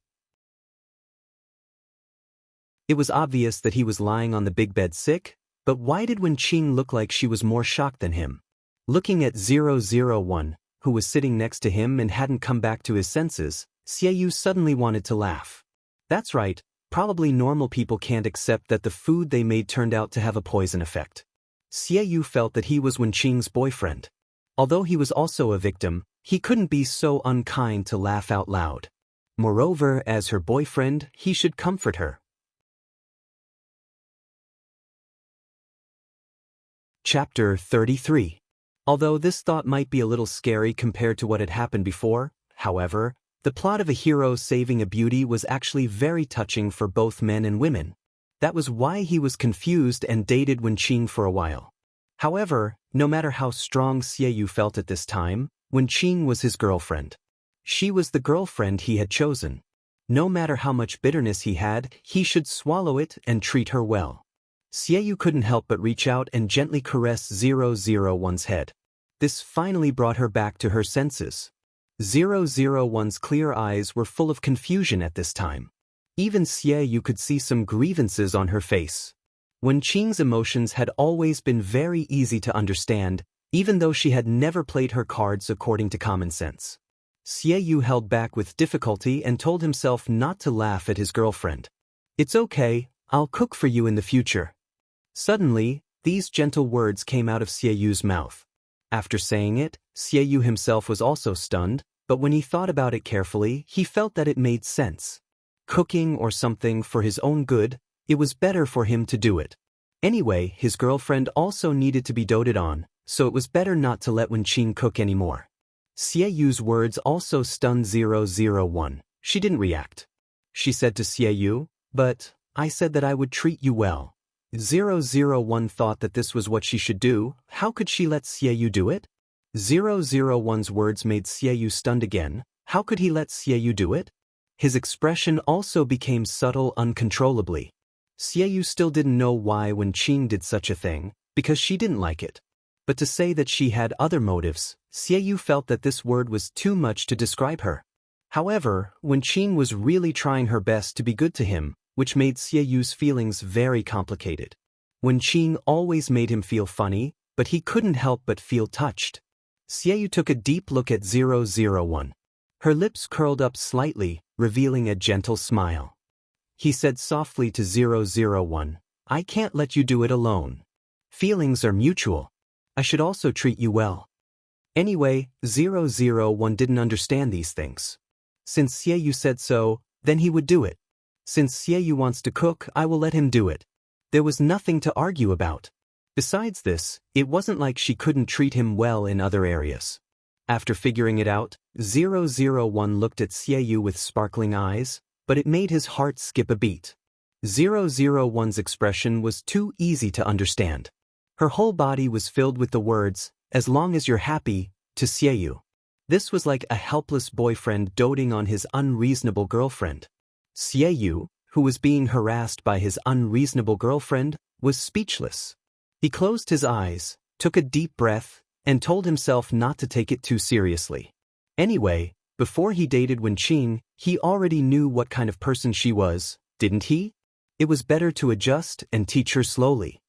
S1: It was obvious that he was lying on the big bed sick, but why did Wenqing look like she was more shocked than him? Looking at 001, who was sitting next to him and hadn't come back to his senses, Xie Yu suddenly wanted to laugh. That's right, probably normal people can't accept that the food they made turned out to have a poison effect. Xie Yu felt that he was Wenqing's boyfriend. Although he was also a victim, he couldn't be so unkind to laugh out loud. Moreover, as her boyfriend, he should comfort her. Chapter 33. Although this thought might be a little scary compared to what had happened before, however, the plot of a hero saving a beauty was actually very touching for both men and women. That was why he was confused and dated Wenqing for a while. However, no matter how strong Xie Yu felt at this time, Wenqing was his girlfriend. She was the girlfriend he had chosen. No matter how much bitterness he had, he should swallow it and treat her well. Xie couldn't help but reach out and gently caress 001's head. This finally brought her back to her senses. 001's clear eyes were full of confusion at this time. Even Xie could see some grievances on her face. Wenqing's emotions had always been very easy to understand, even though she had never played her cards according to common sense. Xie held back with difficulty and told himself not to laugh at his girlfriend. "It's okay, I'll cook for you in the future." Suddenly, these gentle words came out of Xieyu's mouth. After saying it, Xieyu himself was also stunned, but when he thought about it carefully, he felt that it made sense. Cooking or something for his own good, it was better for him to do it. Anyway, his girlfriend also needed to be doted on, so it was better not to let Wenqing cook anymore. Xieyu's words also stunned 001. She didn't react. She said to Xieyu, "But I said that I would treat you well." 001 thought that this was what she should do. How could she let Xieyu do it? 001's words made Xieyu stunned again. How could he let Xieyu do it? His expression also became subtle uncontrollably. Xieyu still didn't know why Wenqing did such a thing, because she didn't like it. But to say that she had other motives, Xieyu felt that this word was too much to describe her. However, Wenqing was really trying her best to be good to him, which made Xieyu's feelings very complicated. Wenqing always made him feel funny, but he couldn't help but feel touched. Xieyu took a deep look at 001. Her lips curled up slightly, revealing a gentle smile. He said softly to 001, "I can't let you do it alone. Feelings are mutual. I should also treat you well." Anyway, 001 didn't understand these things. Since Xieyu said so, then he would do it. Since Xieyu wants to cook, I will let him do it. There was nothing to argue about. Besides this, it wasn't like she couldn't treat him well in other areas. After figuring it out, 001 looked at Xieyu with sparkling eyes, but it made his heart skip a beat. 001's expression was too easy to understand. Her whole body was filled with the words, "As long as you're happy," to Xieyu. This was like a helpless boyfriend doting on his unreasonable girlfriend. Xieyu, who was being harassed by his unreasonable girlfriend, was speechless. He closed his eyes, took a deep breath, and told himself not to take it too seriously. Anyway, before he dated Wenqing, he already knew what kind of person she was, didn't he? It was better to adjust and teach her slowly.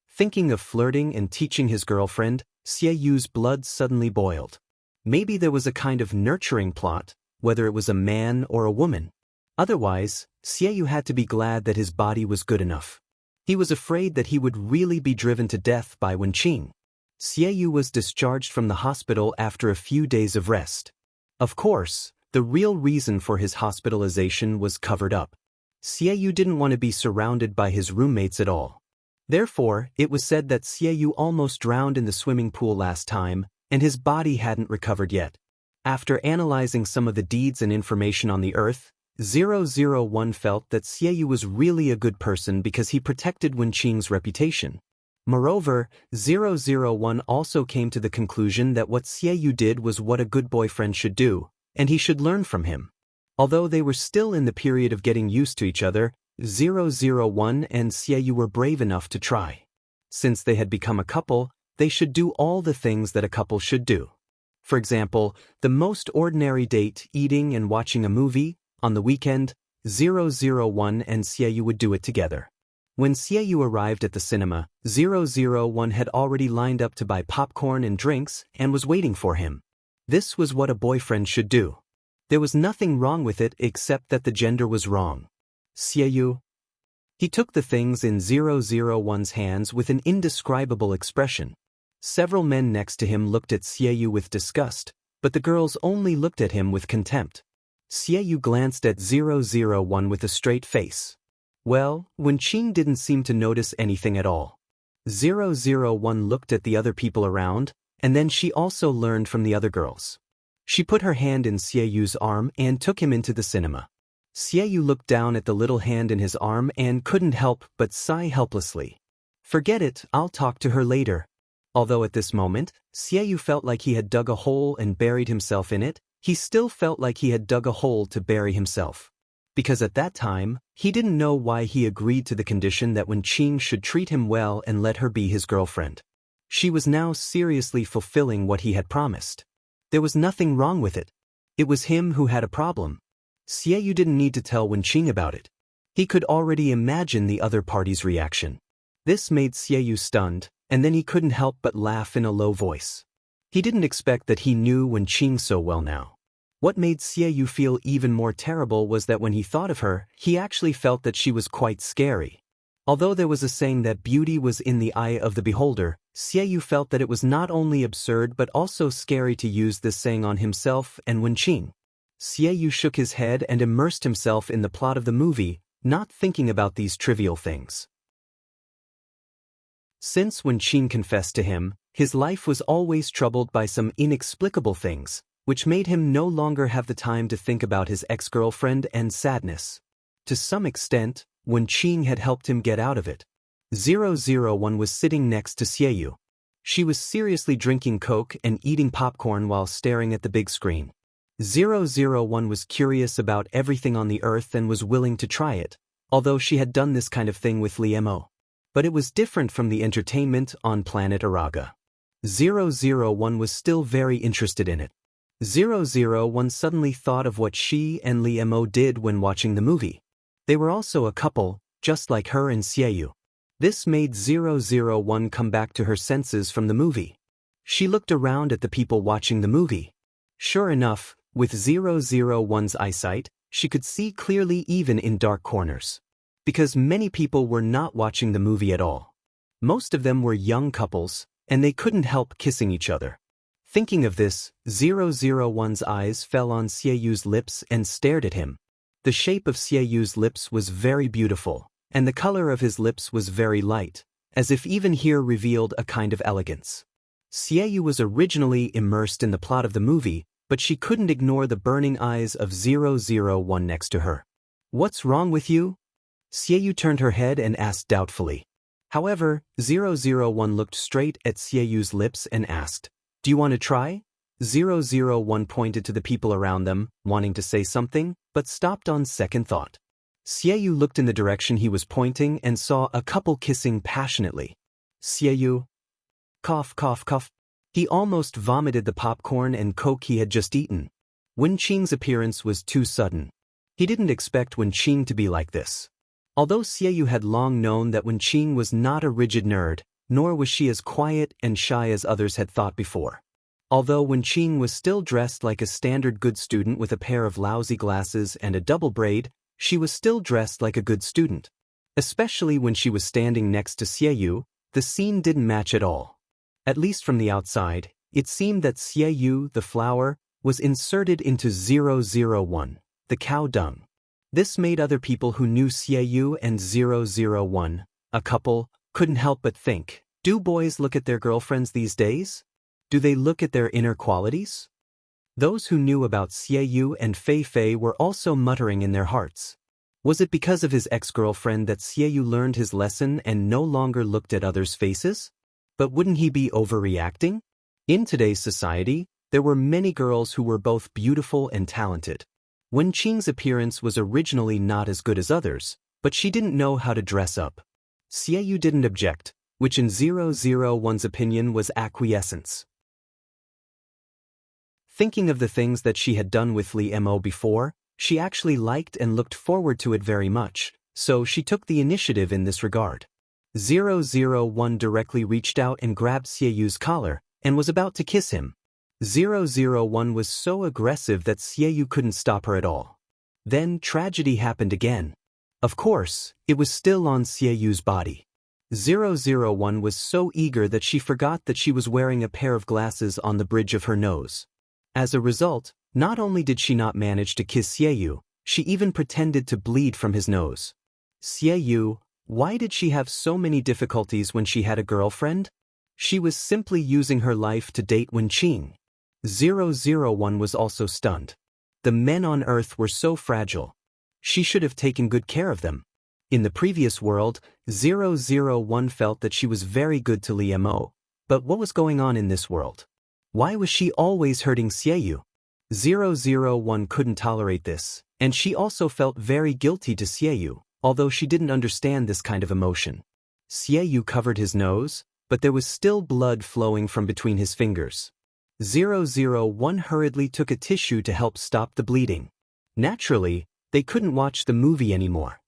S1: Thinking of flirting and teaching his girlfriend, Xieyu's blood suddenly boiled. Maybe there was a kind of nurturing plot, whether it was a man or a woman. Otherwise, Xieyu had to be glad that his body was good enough. He was afraid that he would really be driven to death by Wenqing. Xieyu was discharged from the hospital after a few days of rest. Of course, the real reason for his hospitalization was covered up. Xieyu didn't want to be surrounded by his roommates at all. Therefore, it was said that Xieyu almost drowned in the swimming pool last time, and his body hadn't recovered yet. After analyzing some of the deeds and information on the earth, 001 felt that Xieyu was really a good person because he protected Wenqing's reputation. Moreover, 001 also came to the conclusion that what Xieyu did was what a good boyfriend should do, and he should learn from him. Although they were still in the period of getting used to each other, 001 and Xieyu were brave enough to try. Since they had become a couple, they should do all the things that a couple should do. For example, the most ordinary date, eating and watching a movie. On the weekend, 001 and Xieyu would do it together. When Xieyu arrived at the cinema, 001 had already lined up to buy popcorn and drinks and was waiting for him. This was what a boyfriend should do. There was nothing wrong with it except that the gender was wrong. Xieyu. He took the things in 001's hands with an indescribable expression. Several men next to him looked at Xieyu with disgust, but the girls only looked at him with contempt. Xieyu glanced at 001 with a straight face. Well, Wenqing didn't seem to notice anything at all. 001 looked at the other people around, and then she also learned from the other girls. She put her hand in Xieyu's arm and took him into the cinema. Xieyu looked down at the little hand in his arm and couldn't help but sigh helplessly. "Forget it, I'll talk to her later." Although at this moment, Xieyu felt like he had dug a hole and buried himself in it, he still felt like he had dug a hole to bury himself. Because at that time, he didn't know why he agreed to the condition that Wenqing should treat him well and let her be his girlfriend. She was now seriously fulfilling what he had promised. There was nothing wrong with it. It was him who had a problem. Xieyu didn't need to tell Wenqing about it. He could already imagine the other party's reaction. This made Xieyu stunned, and then he couldn't help but laugh in a low voice. He didn't expect that he knew Wenqing so well now. What made Xieyu feel even more terrible was that when he thought of her, he actually felt that she was quite scary. Although there was a saying that beauty was in the eye of the beholder, Xieyu felt that it was not only absurd but also scary to use this saying on himself and Wenqing. Xieyu shook his head and immersed himself in the plot of the movie, not thinking about these trivial things. Since Wenqing confessed to him, his life was always troubled by some inexplicable things, which made him no longer have the time to think about his ex-girlfriend and sadness. To some extent, Wenqing had helped him get out of it. 001 was sitting next to Xieyu. She was seriously drinking Coke and eating popcorn while staring at the big screen. 001 was curious about everything on the earth and was willing to try it, although she had done this kind of thing with Mo. But it was different from the entertainment on planet Araga. 001 was still very interested in it. 001 suddenly thought of what she and Mo did when watching the movie. They were also a couple, just like her and Xieyu. This made 001 come back to her senses from the movie. She looked around at the people watching the movie. Sure enough, with 001's eyesight, she could see clearly even in dark corners. Because many people were not watching the movie at all. Most of them were young couples, and they couldn't help kissing each other. Thinking of this, 001's eyes fell on Xieyu's lips and stared at him. The shape of Xieyu's lips was very beautiful, and the color of his lips was very light, as if even here revealed a kind of elegance. Xieyu was originally immersed in the plot of the movie, but she couldn't ignore the burning eyes of 001 next to her. "What's wrong with you?" Xieyu turned her head and asked doubtfully. However, 001 looked straight at Xieyu's lips and asked, "Do you want to try?" 001 pointed to the people around them, wanting to say something, but stopped on second thought. Xieyu looked in the direction he was pointing and saw a couple kissing passionately. Xieyu. Cough, cough, cough. He almost vomited the popcorn and Coke he had just eaten. Wenqing's appearance was too sudden. He didn't expect Wenqing to be like this. Although Xieyu had long known that Wenqing was not a rigid nerd, nor was she as quiet and shy as others had thought before. Although Wenqing was still dressed like a standard good student with a pair of lousy glasses and a double braid, she was still dressed like a good student. Especially when she was standing next to Xieyu, the scene didn't match at all. At least from the outside, it seemed that Xieyu, the flower, was inserted into 001, the cow dung. This made other people who knew Xieyu and 001, a couple, couldn't help but think, do boys look at their girlfriends these days? Do they look at their inner qualities? Those who knew about Xieyu and Fei Fei were also muttering in their hearts. Was it because of his ex-girlfriend that Xieyu learned his lesson and no longer looked at others' faces? But wouldn't he be overreacting? In today's society, there were many girls who were both beautiful and talented. Wenqing's appearance was originally not as good as others, but she didn't know how to dress up. Xieyu didn't object, which in 001's opinion was acquiescence. Thinking of the things that she had done with Mo before, she actually liked and looked forward to it very much, so she took the initiative in this regard. 001 directly reached out and grabbed Xieyu's collar, and was about to kiss him. 001 was so aggressive that Xieyu couldn't stop her at all. Then tragedy happened again. Of course, it was still on Xieyu's body. 001 was so eager that she forgot that she was wearing a pair of glasses on the bridge of her nose. As a result, not only did she not manage to kiss Xieyu, she even pretended to bleed from his nose. Xieyu, why did she have so many difficulties when she had a girlfriend? She was simply using her life to date Wenqing. 001 was also stunned. The men on Earth were so fragile. She should have taken good care of them. In the previous world, 001 felt that she was very good to Mo. But what was going on in this world? Why was she always hurting Xieyu? 001 couldn't tolerate this, and she also felt very guilty to Xieyu, although she didn't understand this kind of emotion. Xieyu covered his nose, but there was still blood flowing from between his fingers. 001 hurriedly took a tissue to help stop the bleeding. Naturally, they couldn't watch the movie anymore.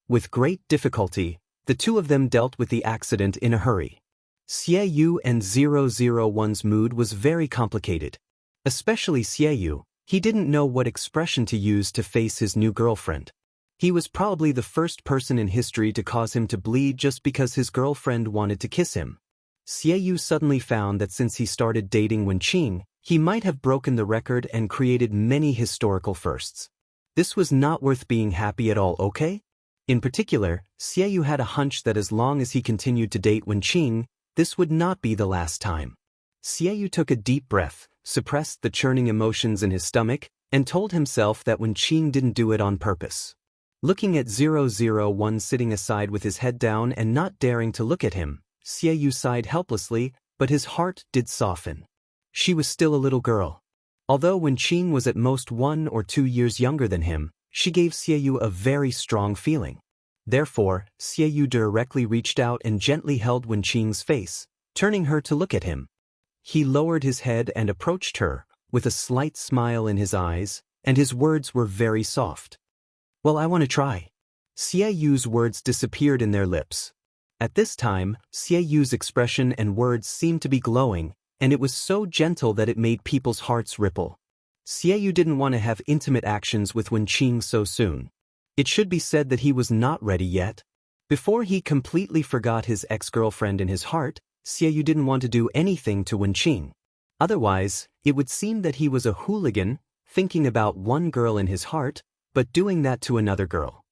S1: With great difficulty, the two of them dealt with the accident in a hurry. Xieyu and 001's mood was very complicated. Especially Xieyu, he didn't know what expression to use to face his new girlfriend. He was probably the first person in history to cause him to bleed just because his girlfriend wanted to kiss him. Xieyu suddenly found that since he started dating Wenqing, he might have broken the record and created many historical firsts. This was not worth being happy at all, okay? In particular, Xieyu had a hunch that as long as he continued to date Wenqing, this would not be the last time. Xieyu took a deep breath, suppressed the churning emotions in his stomach, and told himself that Wenqing didn't do it on purpose. Looking at 001 sitting aside with his head down and not daring to look at him, Xieyu sighed helplessly, but his heart did soften. She was still a little girl. Although Wenqing was at most 1 or 2 years younger than him, she gave Xieyu a very strong feeling. Therefore, Xieyu directly reached out and gently held Wenqing's face, turning her to look at him. He lowered his head and approached her, with a slight smile in his eyes, and his words were very soft. "Well, I want to try." Xieyu's words disappeared in their lips. At this time, Xieyu's expression and words seemed to be glowing, and it was so gentle that it made people's hearts ripple. Xieyu didn't want to have intimate actions with Wenqing so soon. It should be said that he was not ready yet. Before he completely forgot his ex-girlfriend in his heart, Xieyu didn't want to do anything to Wenqing. Otherwise, it would seem that he was a hooligan, thinking about one girl in his heart, but doing that to another girl.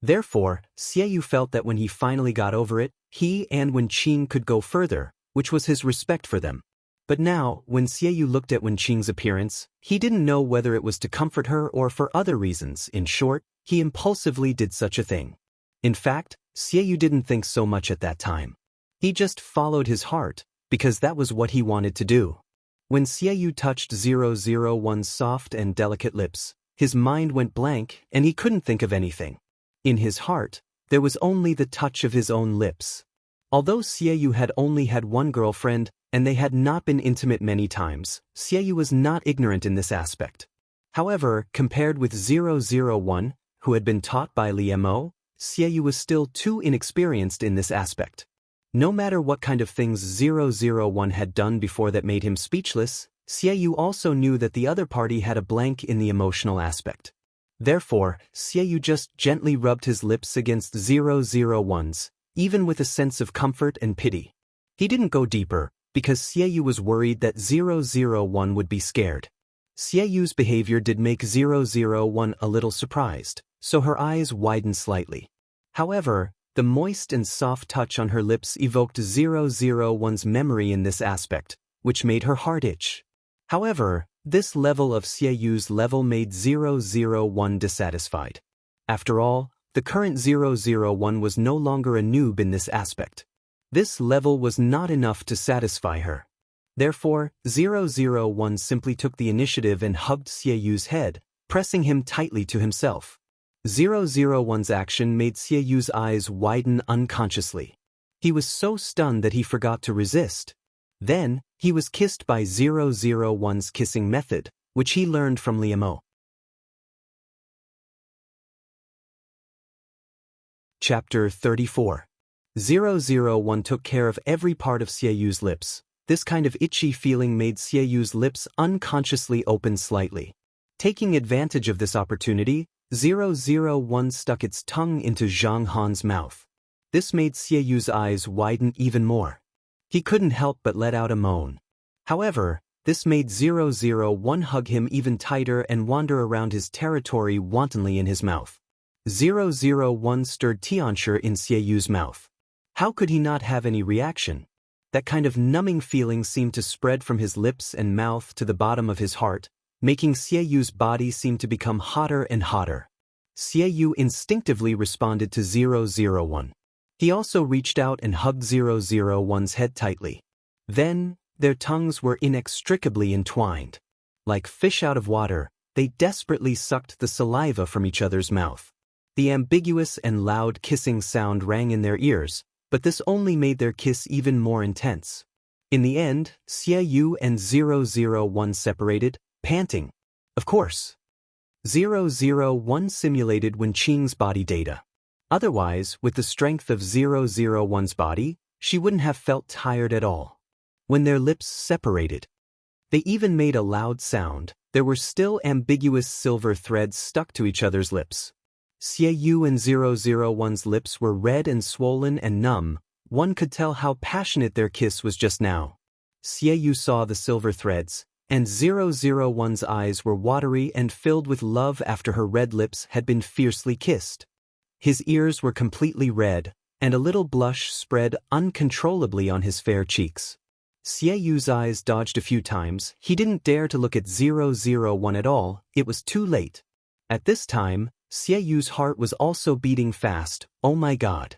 S1: Therefore, Xieyu felt that when he finally got over it, he and Wenqing could go further, which was his respect for them. But now, when Xieyu looked at Wenqing's appearance, he didn't know whether it was to comfort her or for other reasons. In short, he impulsively did such a thing. In fact, Xieyu didn't think so much at that time. He just followed his heart, because that was what he wanted to do. When Xieyu touched 001's soft and delicate lips, his mind went blank and he couldn't think of anything. In his heart, there was only the touch of his own lips. Although Xieyu had only had one girlfriend, and they had not been intimate many times, Xieyu was not ignorant in this aspect. However, compared with 001, who had been taught by Liemo, Xieyu was still too inexperienced in this aspect. No matter what kind of things 001 had done before that made him speechless, Xieyu also knew that the other party had a blank in the emotional aspect. Therefore, Xieyu just gently rubbed his lips against 001's, even with a sense of comfort and pity. He didn't go deeper, because Xieyu was worried that 001 would be scared. Xieyu's behavior did make 001 a little surprised, so her eyes widened slightly. However, the moist and soft touch on her lips evoked 001's memory in this aspect, which made her heart itch. However, this level of Xieyu's level made 001 dissatisfied. After all, the current 001 was no longer a noob in this aspect. This level was not enough to satisfy her. Therefore, 001 simply took the initiative and hugged Xieyu's head, pressing him tightly to himself. 001's action made Xieyu's eyes widen unconsciously. He was so stunned that he forgot to resist. Then, he was kissed by 001's kissing method, which he learned from Liemo. Chapter 34. 001 took care of every part of Xieyu's lips. This kind of itchy feeling made Xieyu's lips unconsciously open slightly. Taking advantage of this opportunity, 001 stuck its tongue into Zhang Han's mouth. This made Xieyu's eyes widen even more. He couldn't help but let out a moan. However, this made 001 hug him even tighter and wander around his territory wantonly in his mouth. 001 stirred Tianshi in Xieyu's mouth. How could he not have any reaction? That kind of numbing feeling seemed to spread from his lips and mouth to the bottom of his heart, making Xieyu's body seem to become hotter and hotter. Xieyu instinctively responded to 001. He also reached out and hugged 001's head tightly. Then, Their tongues were inextricably entwined. Like fish out of water, they desperately sucked the saliva from each other's mouth. The ambiguous and loud kissing sound rang in their ears, but this only made their kiss even more intense. In the end, Xie Yu and 001 separated, panting. Of course. 001 simulated Wenqing's body data. Otherwise, with the strength of 001's body, she wouldn't have felt tired at all. When their lips separated, they even made a loud sound. There were still ambiguous silver threads stuck to each other's lips. Xie Yu and 001's lips were red and swollen and numb. One could tell how passionate their kiss was just now. Xie Yu saw the silver threads, and 001's eyes were watery and filled with love after her red lips had been fiercely kissed. His ears were completely red, and a little blush spread uncontrollably on his fair cheeks. Xie Yu's eyes dodged a few times. He didn't dare to look at 001 at all. It was too late. At this time, Xie Yu's heart was also beating fast. Oh my God.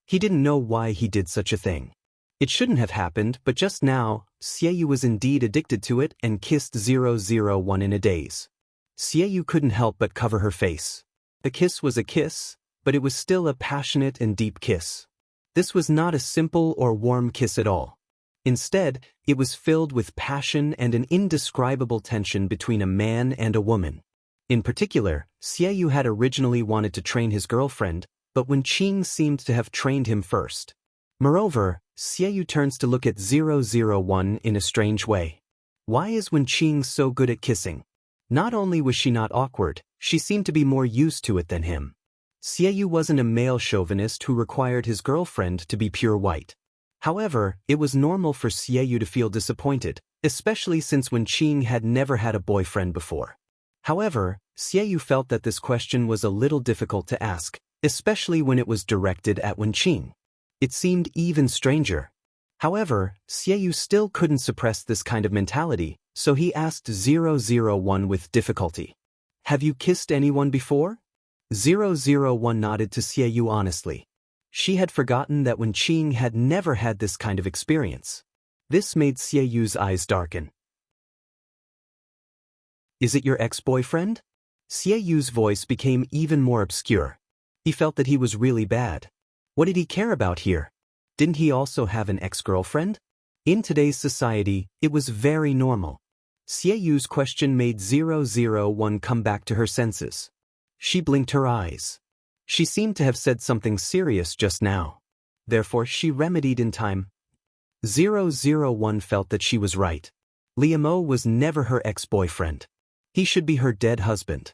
S1: He didn't know why he did such a thing. It shouldn't have happened, but just now, Xie Yu was indeed addicted to it and kissed 001 in a daze. Xie Yu couldn't help but cover her face. The kiss was a kiss, but it was still a passionate and deep kiss. This was not a simple or warm kiss at all. Instead, it was filled with passion and an indescribable tension between a man and a woman. In particular, Xie Yu had originally wanted to train his girlfriend, but Wenqing seemed to have trained him first. Moreover, Xie Yu turns to look at 001 in a strange way. Why is Wenqing so good at kissing? Not only was she not awkward, she seemed to be more used to it than him. Xie Yu wasn't a male chauvinist who required his girlfriend to be pure white. However, it was normal for Xie Yu to feel disappointed, especially since Wenqing had never had a boyfriend before. However, Xie Yu felt that this question was a little difficult to ask, especially when it was directed at Wenqing. It seemed even stranger. However, Xie Yu still couldn't suppress this kind of mentality, so he asked 001 with difficulty. Have you kissed anyone before? 001 nodded to Xie Yu honestly. She had forgotten that Wenqing had never had this kind of experience. This made Xie Yu's eyes darken. Is it your ex-boyfriend? Xie Yu's voice became even more obscure. He felt that he was really bad. What did he care about here? Didn't he also have an ex-girlfriend? In today's society, it was very normal. Xie Yu's question made 001 come back to her senses. She blinked her eyes. She seemed to have said something serious just now. Therefore, she remedied in time. 001 felt that she was right. Liamo was never her ex-boyfriend. He should be her dead husband.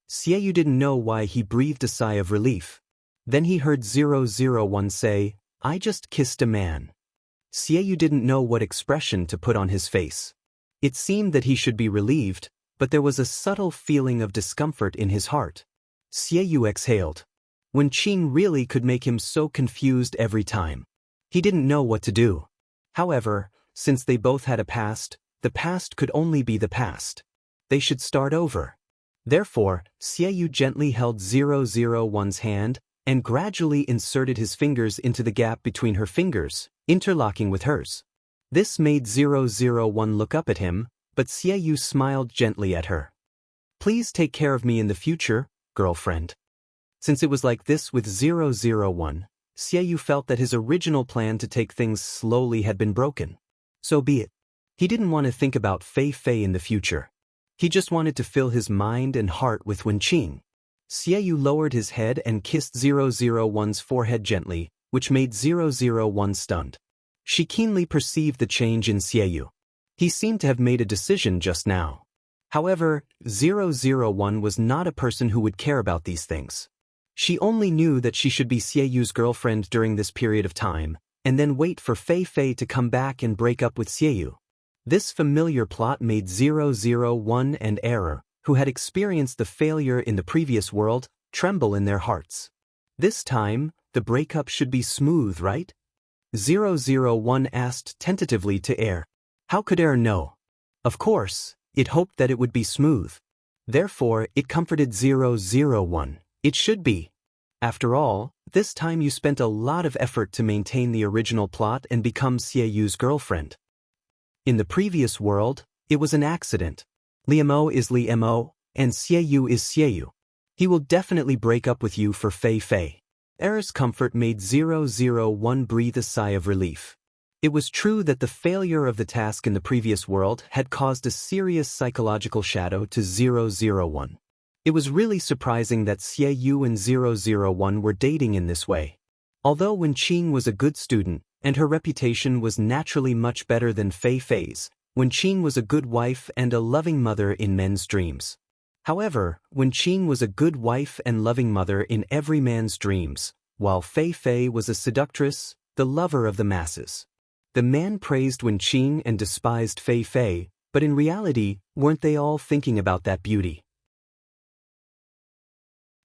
S1: Xie Yu didn't know why he breathed a sigh of relief. Then he heard 001 say, I just kissed a man. Xie Yu didn't know what expression to put on his face. It seemed that he should be relieved, but there was a subtle feeling of discomfort in his heart. Xie Yu exhaled. Wenqing really could make him so confused every time. He didn't know what to do. However, since they both had a past, the past could only be the past. They should start over. Therefore, Xie Yu gently held 001's hand and gradually inserted his fingers into the gap between her fingers, interlocking with hers. This made 001 look up at him, but Xie Yu smiled gently at her. Please take care of me in the future, girlfriend. Since it was like this with 001, Xie Yu felt that his original plan to take things slowly had been broken. So be it. He didn't want to think about Fei Fei in the future. He just wanted to fill his mind and heart with Wenqing. Xie Yu lowered his head and kissed 001's forehead gently, which made 001 stunned. She keenly perceived the change in Xie Yu. He seemed to have made a decision just now. However, 001 was not a person who would care about these things. She only knew that she should be Xie Yu's girlfriend during this period of time, and then wait for Fei Fei to come back and break up with Xie Yu. This familiar plot made 001 and Error, who had experienced the failure in the previous world, tremble in their hearts. This time, the breakup should be smooth, right? 001 asked tentatively to Error. How could Error know? Of course, it hoped that it would be smooth. Therefore, it comforted 001. It should be. After all, this time you spent a lot of effort to maintain the original plot and become Xie Yu's girlfriend. In the previous world, it was an accident. Li Mo is Li Mo, and Xie is Xie. He will definitely break up with you for Fei Fei. Er's comfort made 001 breathe a sigh of relief. It was true that the failure of the task in the previous world had caused a serious psychological shadow to 001. It was really surprising that Xie and 001 were dating in this way. Although Wenqing was a good student, and her reputation was naturally much better than Fei Fei's, Wenqing was a good wife and a loving mother in men's dreams. However, Wenqing was a good wife and loving mother in every man's dreams, while Fei Fei was a seductress, the lover of the masses. The man praised Wenqing and despised Fei Fei, but in reality, weren't they all thinking about that beauty?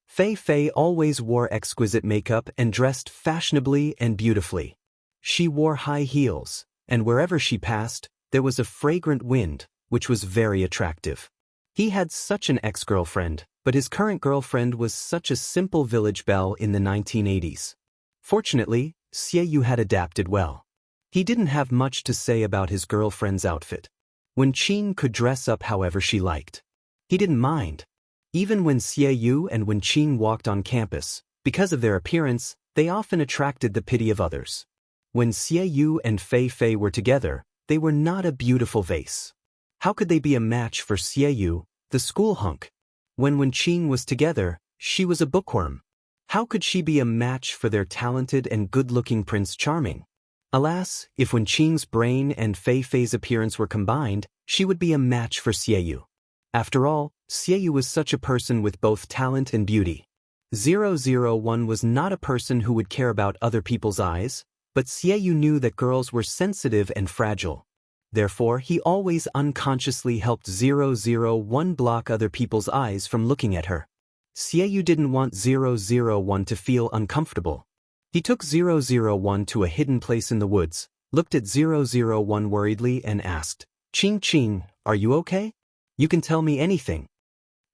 S1: Fei Fei always wore exquisite makeup and dressed fashionably and beautifully. She wore high heels, and wherever she passed, there was a fragrant wind, which was very attractive. He had such an ex-girlfriend, but his current girlfriend was such a simple village belle in the 1980s. Fortunately, Xie had adapted well. He didn't have much to say about his girlfriend's outfit. Wenqing could dress up however she liked. He didn't mind. Even when Xie and Wenqing walked on campus, because of their appearance, they often attracted the pity of others. When Xie and Fei Fei were together, they were not a beautiful vase. How could they be a match for Xie, the school hunk? When Wenqing was together, she was a bookworm. How could she be a match for their talented and good-looking Prince Charming? Alas, if Wenqing's brain and Fei Fei's appearance were combined, she would be a match for Xie. After all, Xie was such a person with both talent and beauty. 001 was not a person who would care about other people's eyes, but Xie knew that girls were sensitive and fragile. Therefore, he always unconsciously helped 001 block other people's eyes from looking at her. Xie didn't want 001 to feel uncomfortable. He took 001 to a hidden place in the woods, looked at 001 worriedly and asked, "Qing Qing, are you okay? You can tell me anything."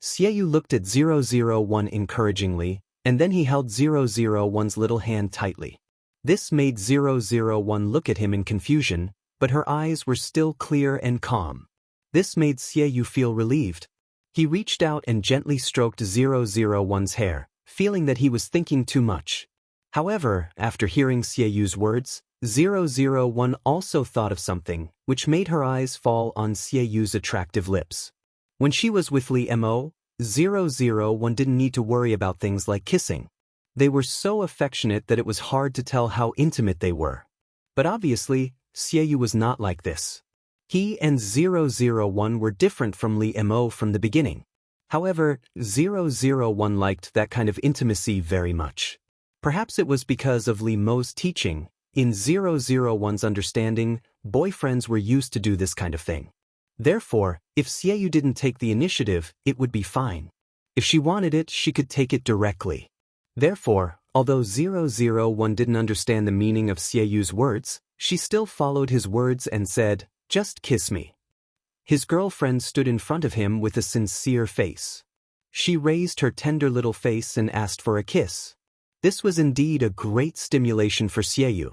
S1: Xie looked at 001 encouragingly, and then he held 001's little hand tightly. This made 001 look at him in confusion, but her eyes were still clear and calm. This made Xie feel relieved. He reached out and gently stroked 001's hair, feeling that he was thinking too much. However, after hearing Xie's words, 001 also thought of something, which made her eyes fall on Xie's attractive lips. When she was with Li Mo, 001 didn't need to worry about things like kissing. They were so affectionate that it was hard to tell how intimate they were. But obviously, Xie was not like this. He and 001 were different from Li Mo from the beginning. However, 001 liked that kind of intimacy very much. Perhaps it was because of Li Mo's teaching. In 001's understanding, boyfriends were used to do this kind of thing. Therefore, if Xie didn't take the initiative, it would be fine. If she wanted it, she could take it directly. Therefore, although 001 didn't understand the meaning of Xie's words, she still followed his words and said, "Just kiss me." His girlfriend stood in front of him with a sincere face. She raised her tender little face and asked for a kiss. This was indeed a great stimulation for Xie.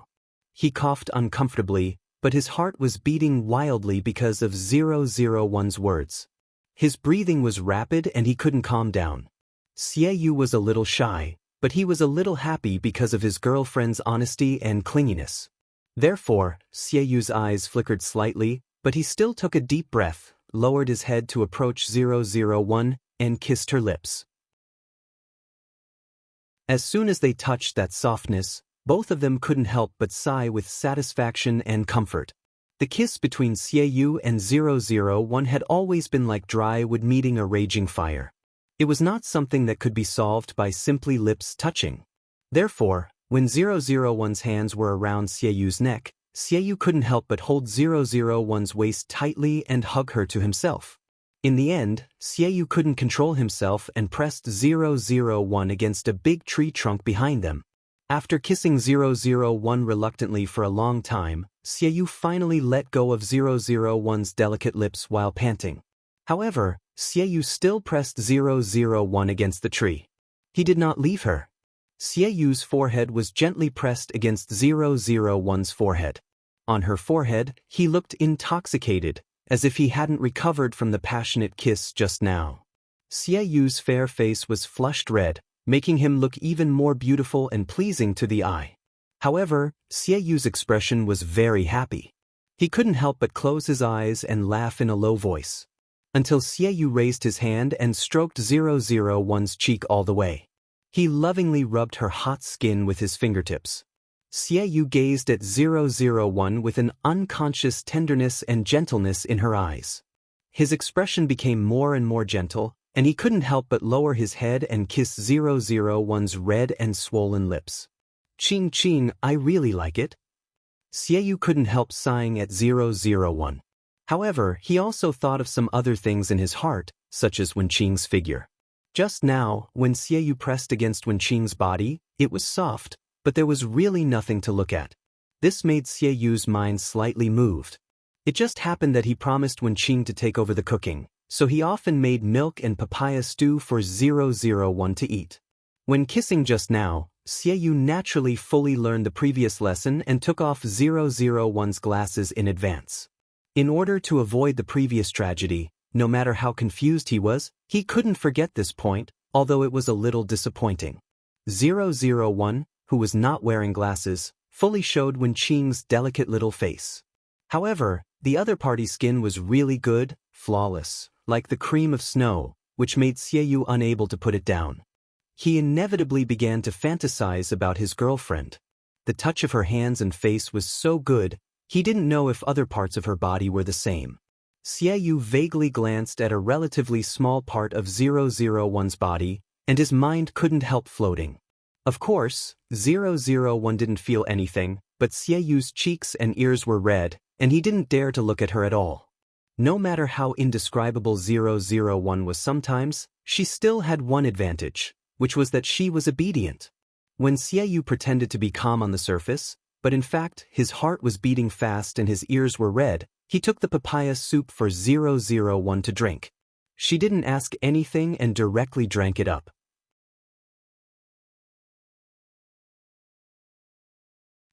S1: He coughed uncomfortably, but his heart was beating wildly because of 001's words. His breathing was rapid and he couldn't calm down. Xie was a little shy, but he was a little happy because of his girlfriend's honesty and clinginess. Therefore, Xie's eyes flickered slightly, but he still took a deep breath, lowered his head to approach 001, and kissed her lips. As soon as they touched that softness, both of them couldn't help but sigh with satisfaction and comfort. The kiss between Xie and 001 had always been like dry wood meeting a raging fire. It was not something that could be solved by simply lips touching. Therefore, when 001's hands were around Xie's neck, Xie couldn't help but hold 001's waist tightly and hug her to himself. In the end, Xie couldn't control himself and pressed 001 against a big tree trunk behind them. After kissing 001 reluctantly for a long time, Xie finally let go of 001's delicate lips while panting. However, Xie still pressed 001 against the tree. He did not leave her. Xie's forehead was gently pressed against 001's forehead. On her forehead, he looked intoxicated, as if he hadn't recovered from the passionate kiss just now. Xie Yu's fair face was flushed red, making him look even more beautiful and pleasing to the eye. However, Xie Yu's expression was very happy. He couldn't help but close his eyes and laugh in a low voice. Until Xie Yu raised his hand and stroked 001's cheek all the way. He lovingly rubbed her hot skin with his fingertips. Xie Yu gazed at 001 with an unconscious tenderness and gentleness in her eyes. His expression became more and more gentle, and he couldn't help but lower his head and kiss 001's red and swollen lips. Ching Ching, I really like it. Xie Yu couldn't help sighing at 001. However, he also thought of some other things in his heart, such as Wenqing's figure. Just now, when Xie Yu pressed against Wenqing's body, it was soft, but there was really nothing to look at. This made Xie Yu's mind slightly moved. It just happened that he promised Wenqing to take over the cooking, so he often made milk and papaya stew for 001 to eat. When kissing just now, Xie Yu naturally fully learned the previous lesson and took off 001's glasses in advance. In order to avoid the previous tragedy, no matter how confused he was, he couldn't forget this point, although it was a little disappointing. 001, who was not wearing glasses, fully showed Wenqing's delicate little face. However, the other party's skin was really good, flawless, like the cream of snow, which made Xie Yu unable to put it down. He inevitably began to fantasize about his girlfriend. The touch of her hands and face was so good, he didn't know if other parts of her body were the same. Xie Yu vaguely glanced at a relatively small part of 001's body, and his mind couldn't help floating. Of course, 001 didn't feel anything, but Xie Yu's cheeks and ears were red, and he didn't dare to look at her at all. No matter how indescribable 001 was sometimes, she still had one advantage, which was that she was obedient. When Xie Yu pretended to be calm on the surface, but in fact his heart was beating fast and his ears were red, he took the papaya soup for 001 to drink. She didn't ask anything and directly drank it up.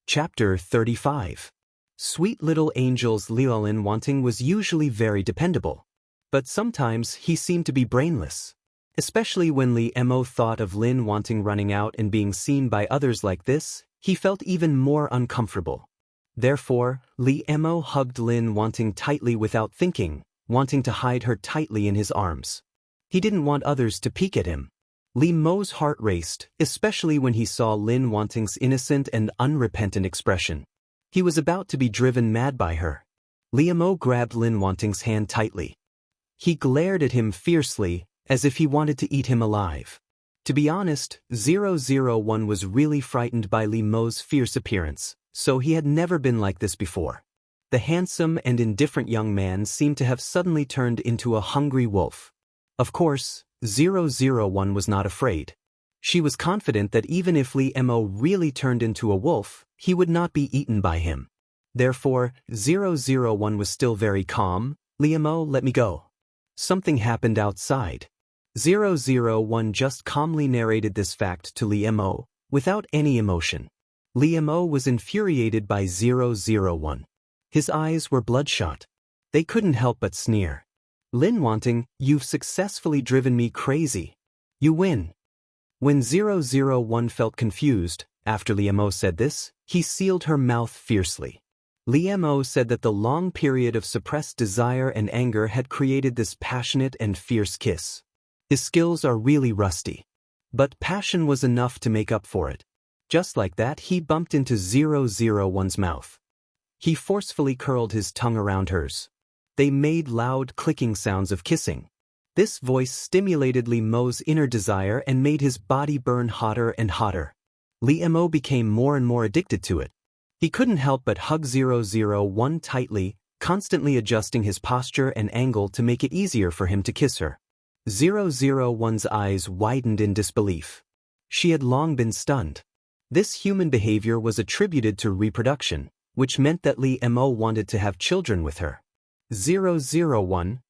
S1: Chapter 35. Sweet little angel's Lin Wanting was usually very dependable. But sometimes he seemed to be brainless. Especially when Li Mo thought of Lin Wanting running out and being seen by others like this, he felt even more uncomfortable. Therefore, Li Mo hugged Lin Wanting tightly without thinking, wanting to hide her tightly in his arms. He didn't want others to peek at him. Li Mo's heart raced, especially when he saw Lin Wanting's innocent and unrepentant expression. He was about to be driven mad by her. Li Mo grabbed Lin Wanting's hand tightly. He glared at him fiercely, as if he wanted to eat him alive. To be honest, 001 was really frightened by Li Mo's fierce appearance, so he had never been like this before. The handsome and indifferent young man seemed to have suddenly turned into a hungry wolf. Of course, 001 was not afraid. She was confident that even if Li Mo really turned into a wolf, he would not be eaten by him. Therefore, 001 was still very calm. Li Mo, let me go. Something happened outside. 001 just calmly narrated this fact to Li Mo, without any emotion. Li Mo was infuriated by 001. His eyes were bloodshot. They couldn't help but sneer. Lin Wanting, you've successfully driven me crazy. You win. When 001 felt confused, after Li Mo said this, he sealed her mouth fiercely. Li Mo said that the long period of suppressed desire and anger had created this passionate and fierce kiss. His skills are really rusty. But passion was enough to make up for it. Just like that, he bumped into 001's mouth. He forcefully curled his tongue around hers. They made loud clicking sounds of kissing. This voice stimulated Li Mo's inner desire and made his body burn hotter and hotter. Li Mo became more and more addicted to it. He couldn't help but hug 001 tightly, constantly adjusting his posture and angle to make it easier for him to kiss her. 001's eyes widened in disbelief. She had long been stunned. This human behavior was attributed to reproduction, which meant that Li Mo wanted to have children with her. 001.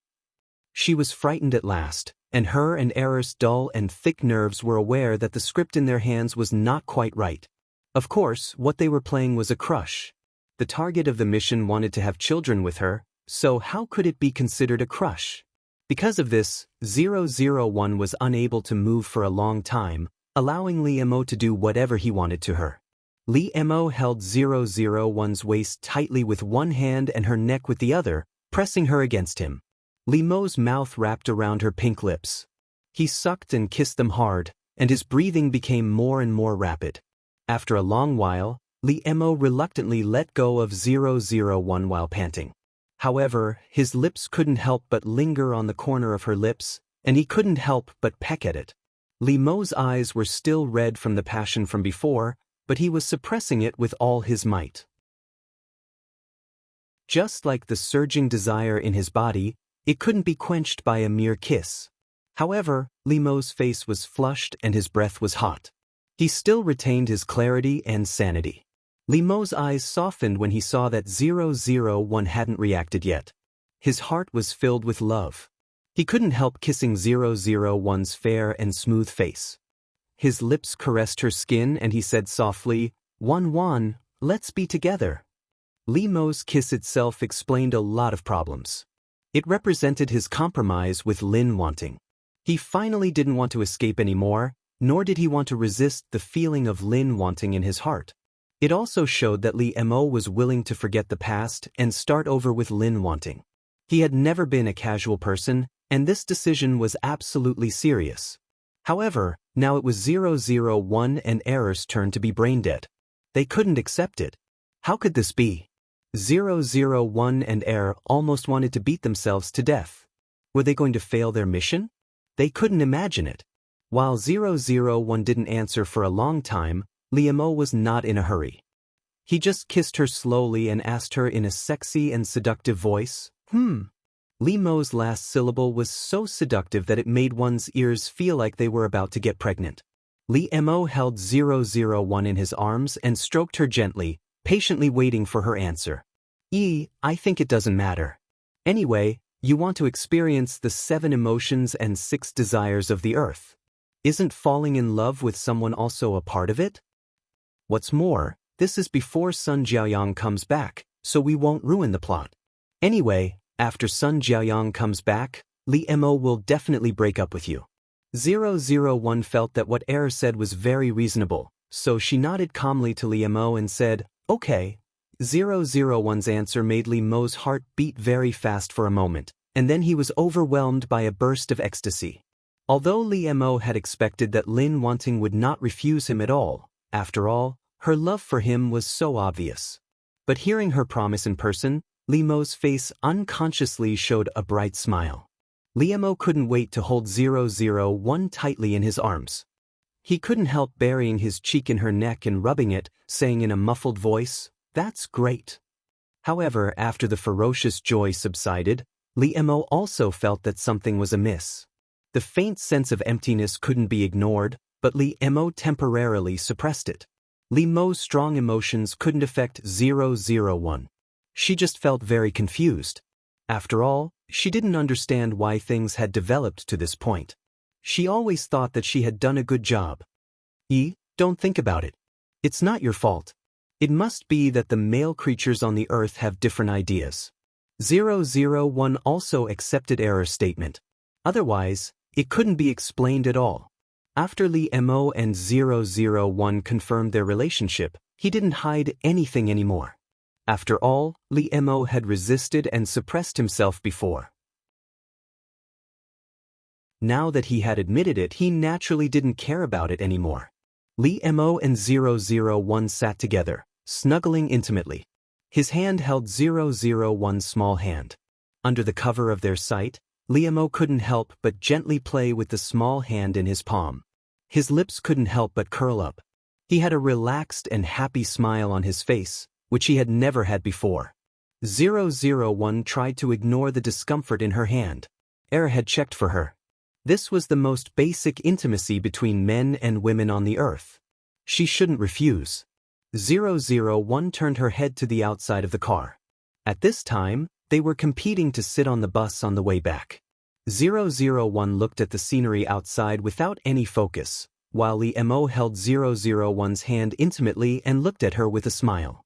S1: She was frightened at last, and her and Error's dull and thick nerves were aware that the script in their hands was not quite right. Of course, what they were playing was a crush. The target of the mission wanted to have children with her, so how could it be considered a crush? Because of this, 001 was unable to move for a long time, allowing Lee Mo to do whatever he wanted to her. Lee Mo held 001's waist tightly with one hand and her neck with the other, pressing her against him. Lee Mo's mouth wrapped around her pink lips. He sucked and kissed them hard, and his breathing became more and more rapid. After a long while, Lee Mo reluctantly let go of 001 while panting. However, his lips couldn't help but linger on the corner of her lips, and he couldn't help but peck at it. Lee Mo's eyes were still red from the passion from before, but he was suppressing it with all his might. Just like the surging desire in his body, it couldn't be quenched by a mere kiss. However, Lee Mo's face was flushed and his breath was hot. He still retained his clarity and sanity. Lee Mo's eyes softened when he saw that 001 hadn't reacted yet. His heart was filled with love. He couldn't help kissing 001's fair and smooth face. His lips caressed her skin and he said softly, "Wan, let's be together." Lee Mo's kiss itself explained a lot of problems. It represented his compromise with Lin wanting. He finally didn't want to escape anymore, nor did he want to resist the feeling of Lin wanting in his heart. It also showed that Lee Mo was willing to forget the past and start over with Lin wanting. He had never been a casual person, and this decision was absolutely serious. However, now it was 001 and Error's turn to be brain-dead. They couldn't accept it. How could this be? 001 and Error almost wanted to beat themselves to death. Were they going to fail their mission? They couldn't imagine it. While 001 didn't answer for a long time, Lee Mo was not in a hurry. He just kissed her slowly and asked her in a sexy and seductive voice, Lee Mo's last syllable was so seductive that it made one's ears feel like they were about to get pregnant. Lee Mo held 001 in his arms and stroked her gently, patiently waiting for her answer. I think it doesn't matter. Anyway, you want to experience the 7 emotions and 6 desires of the earth. Isn't falling in love with someone also a part of it? What's more, this is before Sun Jiaoyang comes back, so we won't ruin the plot. Anyway, after Sun Jiaoyang comes back, Lee Mo will definitely break up with you. 001 felt that what Error said was very reasonable, so she nodded calmly to Lee Mo and said, "Okay." 001's answer made Lee Mo's heart beat very fast for a moment, and then he was overwhelmed by a burst of ecstasy. Although Lee Mo had expected that Lin wanting would not refuse him at all, after all, her love for him was so obvious. But hearing her promise in person, Lee Mo's face unconsciously showed a bright smile. Lee Mo couldn't wait to hold 001 tightly in his arms. He couldn't help burying his cheek in her neck and rubbing it, saying in a muffled voice, "That's great." However, after the ferocious joy subsided, Lee Mo also felt that something was amiss. The faint sense of emptiness couldn't be ignored, but Lee Mo temporarily suppressed it. Lee Mo's strong emotions couldn't affect 001. She just felt very confused. After all, she didn't understand why things had developed to this point. She always thought that she had done a good job. Don't think about it. It's not your fault. It must be that the male creatures on the earth have different ideas. 001 also accepted Error's statement. Otherwise, it couldn't be explained at all. After Lee Mo and 001 confirmed their relationship, he didn't hide anything anymore. After all, Lee Mo had resisted and suppressed himself before. Now that he had admitted it, he naturally didn't care about it anymore. Lee Mo and 001 sat together, snuggling intimately. His hand held 001's small hand. Under the cover of their sight, Lee Mo couldn't help but gently play with the small hand in his palm. His lips couldn't help but curl up. He had a relaxed and happy smile on his face, which he had never had before. 001 tried to ignore the discomfort in her hand. Error had checked for her. This was the most basic intimacy between men and women on the earth. She shouldn't refuse. 001 turned her head to the outside of the car. At this time, they were competing to sit on the bus on the way back. 001 looked at the scenery outside without any focus, while Lee Mo held 001's hand intimately and looked at her with a smile.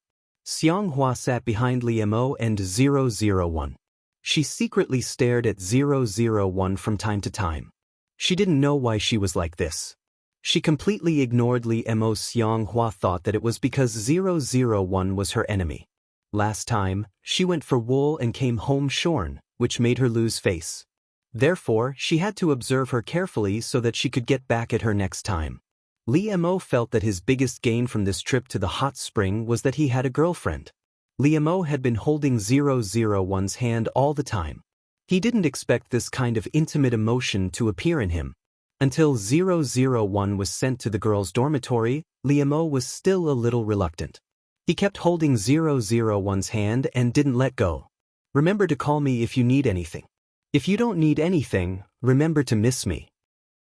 S1: Xianghua sat behind Li Mo and 001. She secretly stared at 001 from time to time. She didn't know why she was like this. She completely ignored Li Mo. Xianghua thought that it was because 001 was her enemy. Last time, she went for wool and came home shorn, which made her lose face. Therefore, she had to observe her carefully so that she could get back at her next time. Li Mo felt that his biggest gain from this trip to the hot spring was that he had a girlfriend. Li Mo had been holding 001's hand all the time. He didn't expect this kind of intimate emotion to appear in him. Until 001 was sent to the girls' dormitory, Li Mo was still a little reluctant. He kept holding 001's hand and didn't let go. "Remember to call me if you need anything. If you don't need anything, remember to miss me."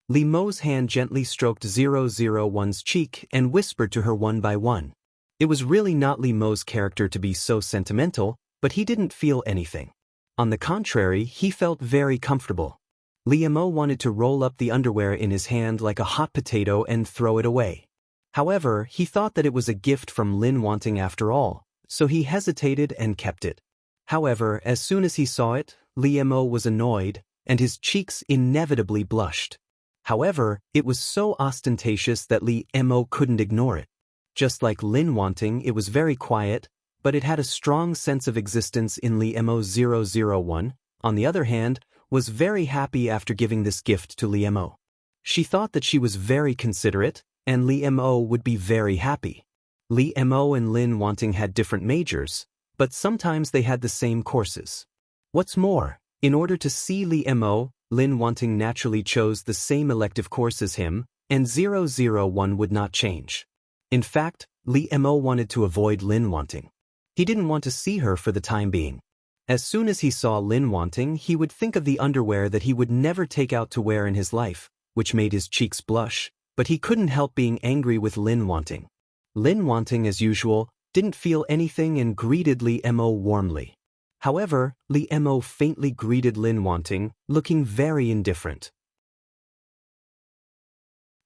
S1: Li Mo's hand gently stroked 001's cheek and whispered to her one by one. It was really not Li Mo's character to be so sentimental, but he didn't feel anything. On the contrary, he felt very comfortable. Li Mo wanted to roll up the underwear in his hand like a hot potato and throw it away. However, he thought that it was a gift from Lin Wanting after all, so he hesitated and kept it. However, as soon as he saw it, Li Mo was annoyed, and his cheeks inevitably blushed. However, it was so ostentatious that Li Mo couldn't ignore it. Just like Lin Wanting, it was very quiet, but it had a strong sense of existence in Li Mo. 001, on the other hand, was very happy after giving this gift to Li Mo. She thought that she was very considerate, and Li Mo would be very happy. Li Mo and Lin Wanting had different majors, but sometimes they had the same courses. What's more, in order to see Li Mo, Lin Wanting naturally chose the same elective course as him, and 001 would not change. In fact, Li Mo wanted to avoid Lin Wanting. He didn't want to see her for the time being. As soon as he saw Lin Wanting, he would think of the underwear that he would never take out to wear in his life, which made his cheeks blush, but he couldn't help being angry with Lin Wanting. Lin Wanting, as usual, didn't feel anything and greeted Li Mo warmly. However, Li Mo faintly greeted Lin Wanting, looking very indifferent.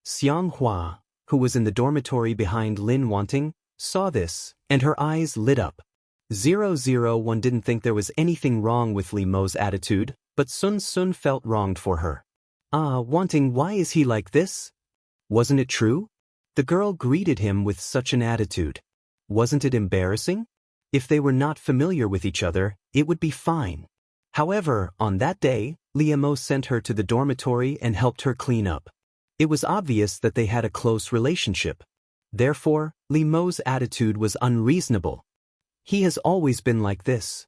S1: Xianghua, who was in the dormitory behind Lin Wanting, saw this, and her eyes lit up. 001 didn't think there was anything wrong with Li Mo's attitude, but Sun Sun felt wronged for her. Wanting, why is he like this? Wasn't it true? The girl greeted him with such an attitude. Wasn't it embarrassing? If they were not familiar with each other, it would be fine. However, on that day, Li Mo sent her to the dormitory and helped her clean up. It was obvious that they had a close relationship. Therefore, Li Mo's attitude was unreasonable. He has always been like this.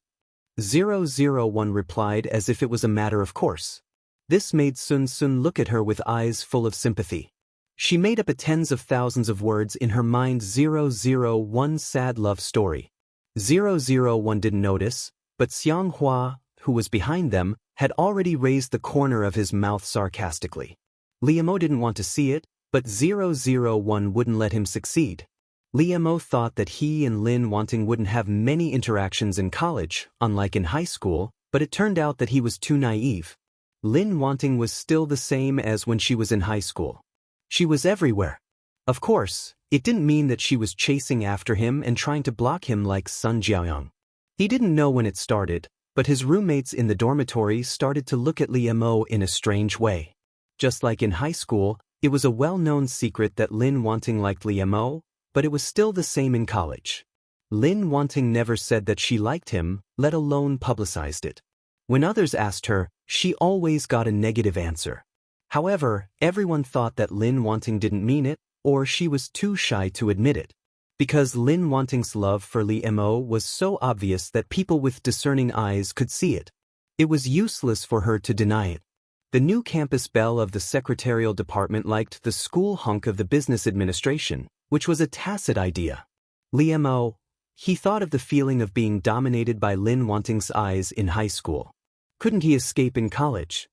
S1: 001 replied as if it was a matter of course. This made Sun Sun look at her with eyes full of sympathy. She made up a tens of thousands of words in her mind. 001's sad love story. 001 didn't notice, but Xianghua, who was behind them, had already raised the corner of his mouth sarcastically. Li Mo didn't want to see it, but 001 wouldn't let him succeed. Li Mo thought that he and Lin Wanting wouldn't have many interactions in college, unlike in high school, but it turned out that he was too naive. Lin Wanting was still the same as when she was in high school. She was everywhere. Of course, it didn't mean that she was chasing after him and trying to block him like Sun Jiaoyang. He didn't know when it started, but his roommates in the dormitory started to look at Li Mo in a strange way. Just like in high school, it was a well-known secret that Lin Wanting liked Li Mo, but it was still the same in college. Lin Wanting never said that she liked him, let alone publicized it. When others asked her, she always got a negative answer. However, everyone thought that Lin Wanting didn't mean it, or she was too shy to admit it. Because Lin Wanting's love for Li Mo was so obvious that people with discerning eyes could see it. It was useless for her to deny it. The new campus belle of the secretarial department liked the school hunk of the business administration, which was a tacit idea. Li Mo, he thought of the feeling of being dominated by Lin Wanting's eyes in high school. Couldn't he escape in college?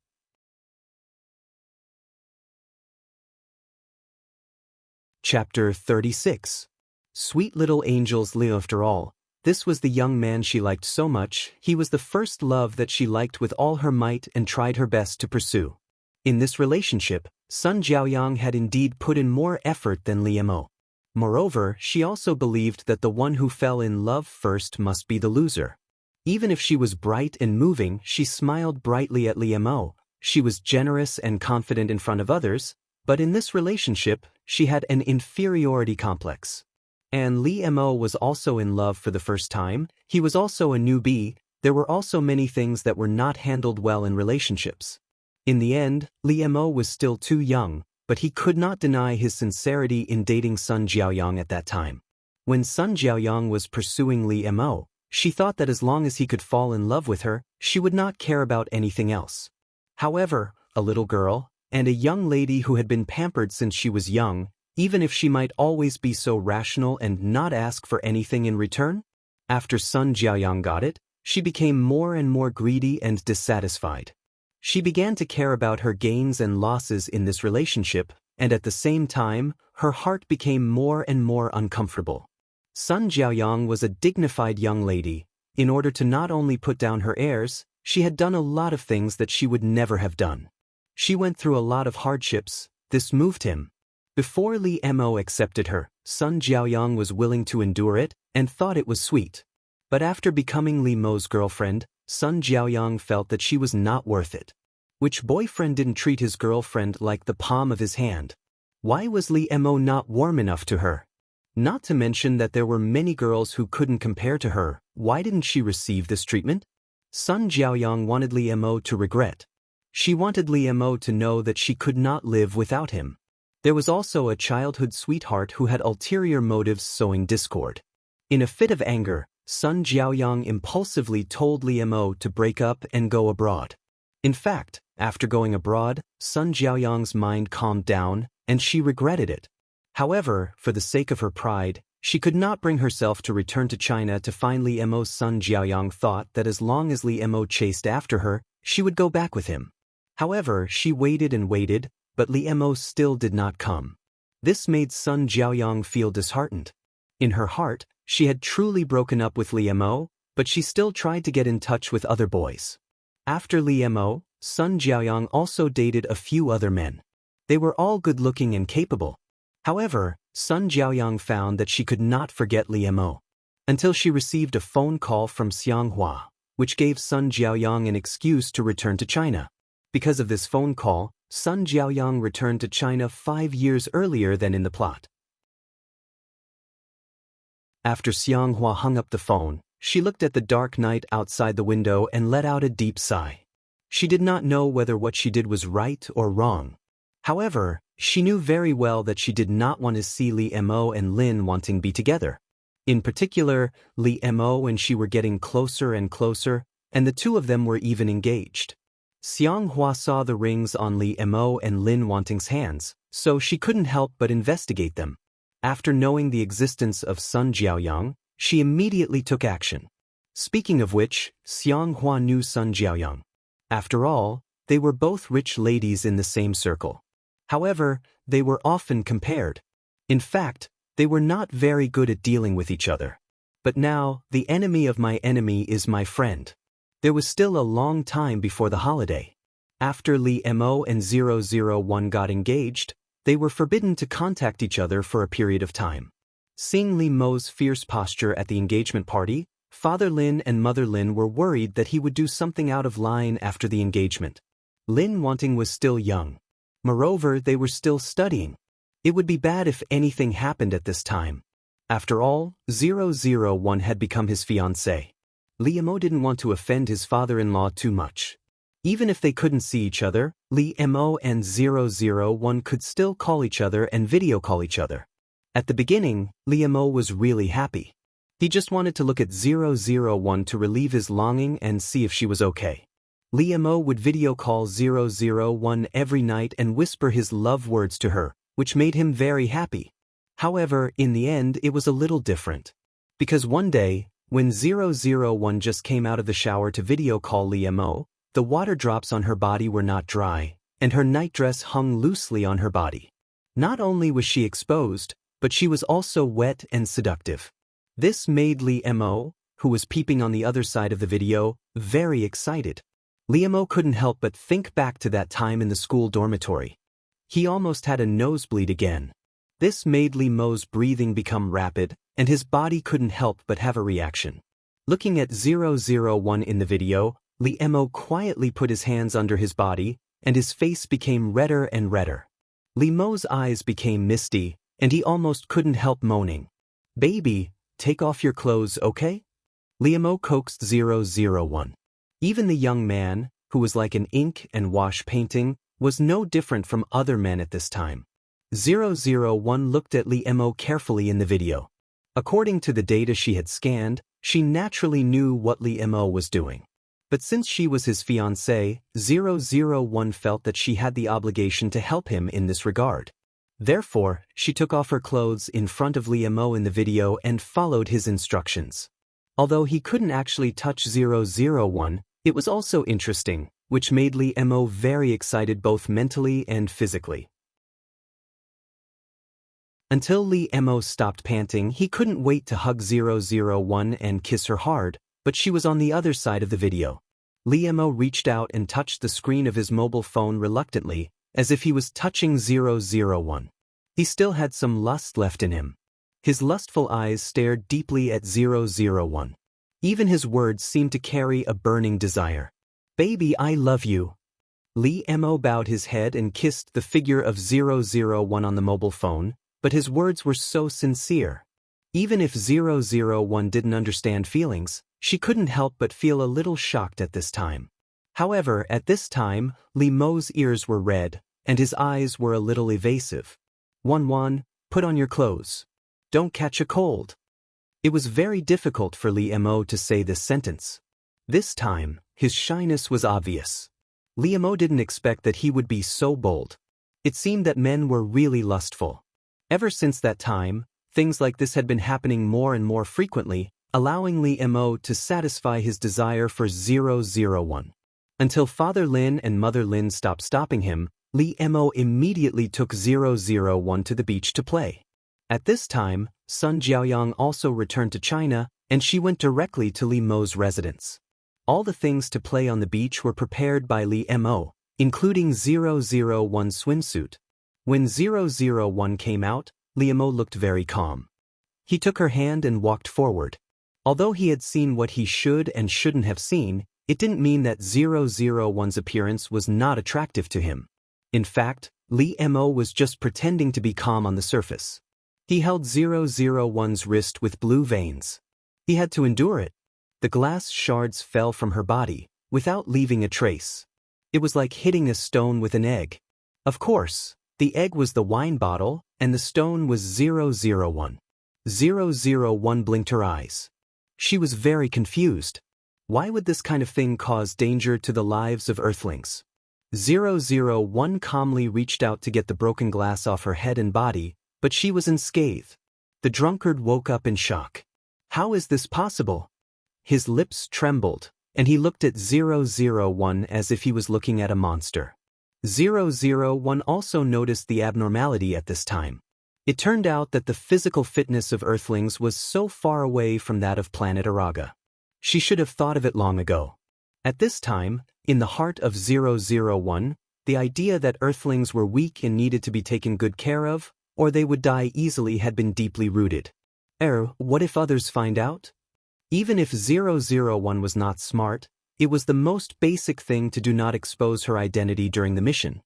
S1: Chapter 36. Sweet little angels. After all, this was the young man she liked so much. He was the first love that she liked with all her might and tried her best to pursue. In this relationship, Sun Jiaoyang had indeed put in more effort than Li Mo. Moreover, she also believed that the one who fell in love first must be the loser. Even if she was bright and moving, she smiled brightly at Lee Mo. She was generous and confident in front of others, but in this relationship, she had an inferiority complex. And Lee Mo was also in love for the first time. He was also a newbie. There were also many things that were not handled well in relationships. In the end, Lee Mo was still too young, but he could not deny his sincerity in dating Sun Jiaoyang at that time. When Sun Jiaoyang was pursuing Lee Mo, she thought that as long as he could fall in love with her, she would not care about anything else. However, a little girl, and a young lady who had been pampered since she was young, even if she might always be so rational and not ask for anything in return? After Sun Jiaoyang got it, she became more and more greedy and dissatisfied. She began to care about her gains and losses in this relationship, and at the same time, her heart became more and more uncomfortable. Sun Jiaoyang was a dignified young lady. In order to not only put down her airs, she had done a lot of things that she would never have done. She went through a lot of hardships. This moved him. Before Lee Mo accepted her, Sun Jiaoyang was willing to endure it and thought it was sweet. But after becoming Lee Mo's girlfriend, Sun Jiaoyang felt that she was not worth it. Which boyfriend didn't treat his girlfriend like the palm of his hand? Why was Lee Mo not warm enough to her? Not to mention that there were many girls who couldn't compare to her. Why didn't she receive this treatment? Sun Jiaoyang wanted Lee Mo to regret. She wanted Lee Mo to know that she could not live without him. There was also a childhood sweetheart who had ulterior motives sowing discord. In a fit of anger, Sun Jiaoyang impulsively told Lee Mo to break up and go abroad. In fact, after going abroad, Sun Jiaoyang's mind calmed down, and she regretted it. However, for the sake of her pride, she could not bring herself to return to China to find Lee Mo. Sun Jiaoyang thought that as long as Lee Mo chased after her, she would go back with him. However, she waited and waited, but Lee Mo still did not come. This made Sun Jiaoyang feel disheartened. In her heart, she had truly broken up with Lee Mo, but she still tried to get in touch with other boys. After Lee Mo, Sun Jiaoyang also dated a few other men. They were all good-looking and capable. However, Sun Jiaoyang found that she could not forget Lee Mo. Until she received a phone call from Xianghua, which gave Sun Jiaoyang an excuse to return to China. Because of this phone call, Sun Jiaoyang returned to China 5 years earlier than in the plot. After Xianghua hung up the phone, she looked at the dark night outside the window and let out a deep sigh. She did not know whether what she did was right or wrong. However, she knew very well that she did not want to see Lee Mo and Lin wanting be together. In particular, Lee Mo and she were getting closer and closer, and the two of them were even engaged. Xianghua saw the rings on Lee Mo and Lin Wanting's hands, so she couldn't help but investigate them. After knowing the existence of Sun Jiaoyang, she immediately took action. Speaking of which, Xianghua knew Sun Jiaoyang. After all, they were both rich ladies in the same circle. However, they were often compared. In fact, they were not very good at dealing with each other. But now, the enemy of my enemy is my friend. There was still a long time before the holiday. After Lee Mo and 001 got engaged, they were forbidden to contact each other for a period of time. Seeing Lee Mo's fierce posture at the engagement party, Father Lin and Mother Lin were worried that he would do something out of line after the engagement. Lin Wanting was still young. Moreover, they were still studying. It would be bad if anything happened at this time. After all, 001 had become his fiancée. Lee Mo didn't want to offend his father-in-law too much. Even if they couldn't see each other, Lee Mo and 001 could still call each other and video call each other. At the beginning, Lee Mo was really happy. He just wanted to look at 001 to relieve his longing and see if she was okay. Lee Mo would video call 001 every night and whisper his love words to her, which made him very happy. However, in the end it was a little different. Because one day, when 001 just came out of the shower to video call Lee Mo, the water drops on her body were not dry, and her nightdress hung loosely on her body. Not only was she exposed, but she was also wet and seductive. This made Lee Mo, who was peeping on the other side of the video, very excited. Lee Mo couldn't help but think back to that time in the school dormitory. He almost had a nosebleed again. This made Li Mo's breathing become rapid, and his body couldn't help but have a reaction. Looking at 001 in the video, Li Mo quietly put his hands under his body, and his face became redder and redder. Li Mo's eyes became misty, and he almost couldn't help moaning. "Baby, take off your clothes, okay?" Li Mo coaxed 001. Even the young man, who was like an ink and wash painting, was no different from other men at this time. 001 looked at Li Mo carefully in the video. According to the data she had scanned, she naturally knew what Li Mo was doing. But since she was his fiancée, 001 felt that she had the obligation to help him in this regard. Therefore, she took off her clothes in front of Li Mo in the video and followed his instructions. Although he couldn't actually touch 001, it was also interesting, which made Li Mo very excited both mentally and physically. Until Li Mo stopped panting, he couldn't wait to hug 001 and kiss her hard, but she was on the other side of the video. Li Mo reached out and touched the screen of his mobile phone reluctantly, as if he was touching 001. He still had some lust left in him. His lustful eyes stared deeply at 001. Even his words seemed to carry a burning desire. "Baby, I love you." Li Mo bowed his head and kissed the figure of 001 on the mobile phone, but his words were so sincere. Even if 001 didn't understand feelings, she couldn't help but feel a little shocked at this time. However, at this time, Li Mo's ears were red, and his eyes were a little evasive. "1, put on your clothes. Don't catch a cold." It was very difficult for Li Mo to say this sentence. This time, his shyness was obvious. Li Mo didn't expect that he would be so bold. It seemed that men were really lustful. Ever since that time, things like this had been happening more and more frequently, allowing Li Mo to satisfy his desire for 001. Until Father Lin and Mother Lin stopped stopping him, Li Mo immediately took 001 to the beach to play. At this time, Sun Jiaoyang also returned to China, and she went directly to Li Mo's residence. All the things to play on the beach were prepared by Li Mo, including 001's swimsuit. When 001 came out, Li Mo looked very calm. He took her hand and walked forward. Although he had seen what he should and shouldn't have seen, it didn't mean that 001's appearance was not attractive to him. In fact, Li Mo was just pretending to be calm on the surface. He held 001's wrist with blue veins. He had to endure it. The glass shards fell from her body, without leaving a trace. It was like hitting a stone with an egg. Of course, the egg was the wine bottle, and the stone was 001. 001 blinked her eyes. She was very confused. Why would this kind of thing cause danger to the lives of Earthlings? 001 calmly reached out to get the broken glass off her head and body, but she was unscathed. The drunkard woke up in shock. How is this possible? His lips trembled, and he looked at 001 as if he was looking at a monster. 001 also noticed the abnormality at this time. It turned out that the physical fitness of Earthlings was so far away from that of planet Araga. She should have thought of it long ago. At this time, in the heart of 001, the idea that Earthlings were weak and needed to be taken good care of, or they would die easily, had been deeply rooted. What if others find out? Even if 001 was not smart, it was the most basic thing to do not expose her identity during the mission.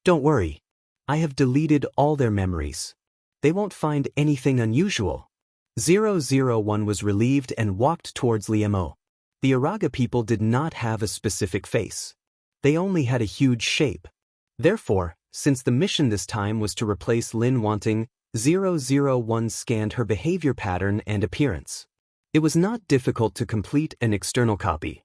S1: Don't worry. I have deleted all their memories. They won't find anything unusual. 001 was relieved and walked towards Li Mo. The Araga people did not have a specific face. They only had a huge shape. Therefore, since the mission this time was to replace Lin Wanting, 001 scanned her behavior pattern and appearance. It was not difficult to complete an external copy.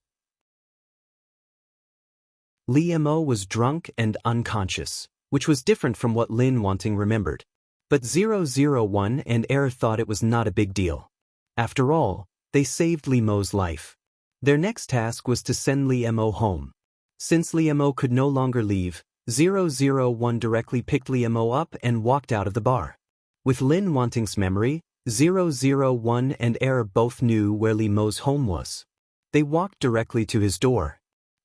S1: Li Mo was drunk and unconscious, which was different from what Lin Wanting remembered. But 001 and thought it was not a big deal. After all, they saved Li Mo's life. Their next task was to send Li Mo home. Since Li Mo could no longer leave, 001 directly picked Li Mo up and walked out of the bar. With Lin Wanting's memory, 001 and both knew where Li Mo's home was. They walked directly to his door.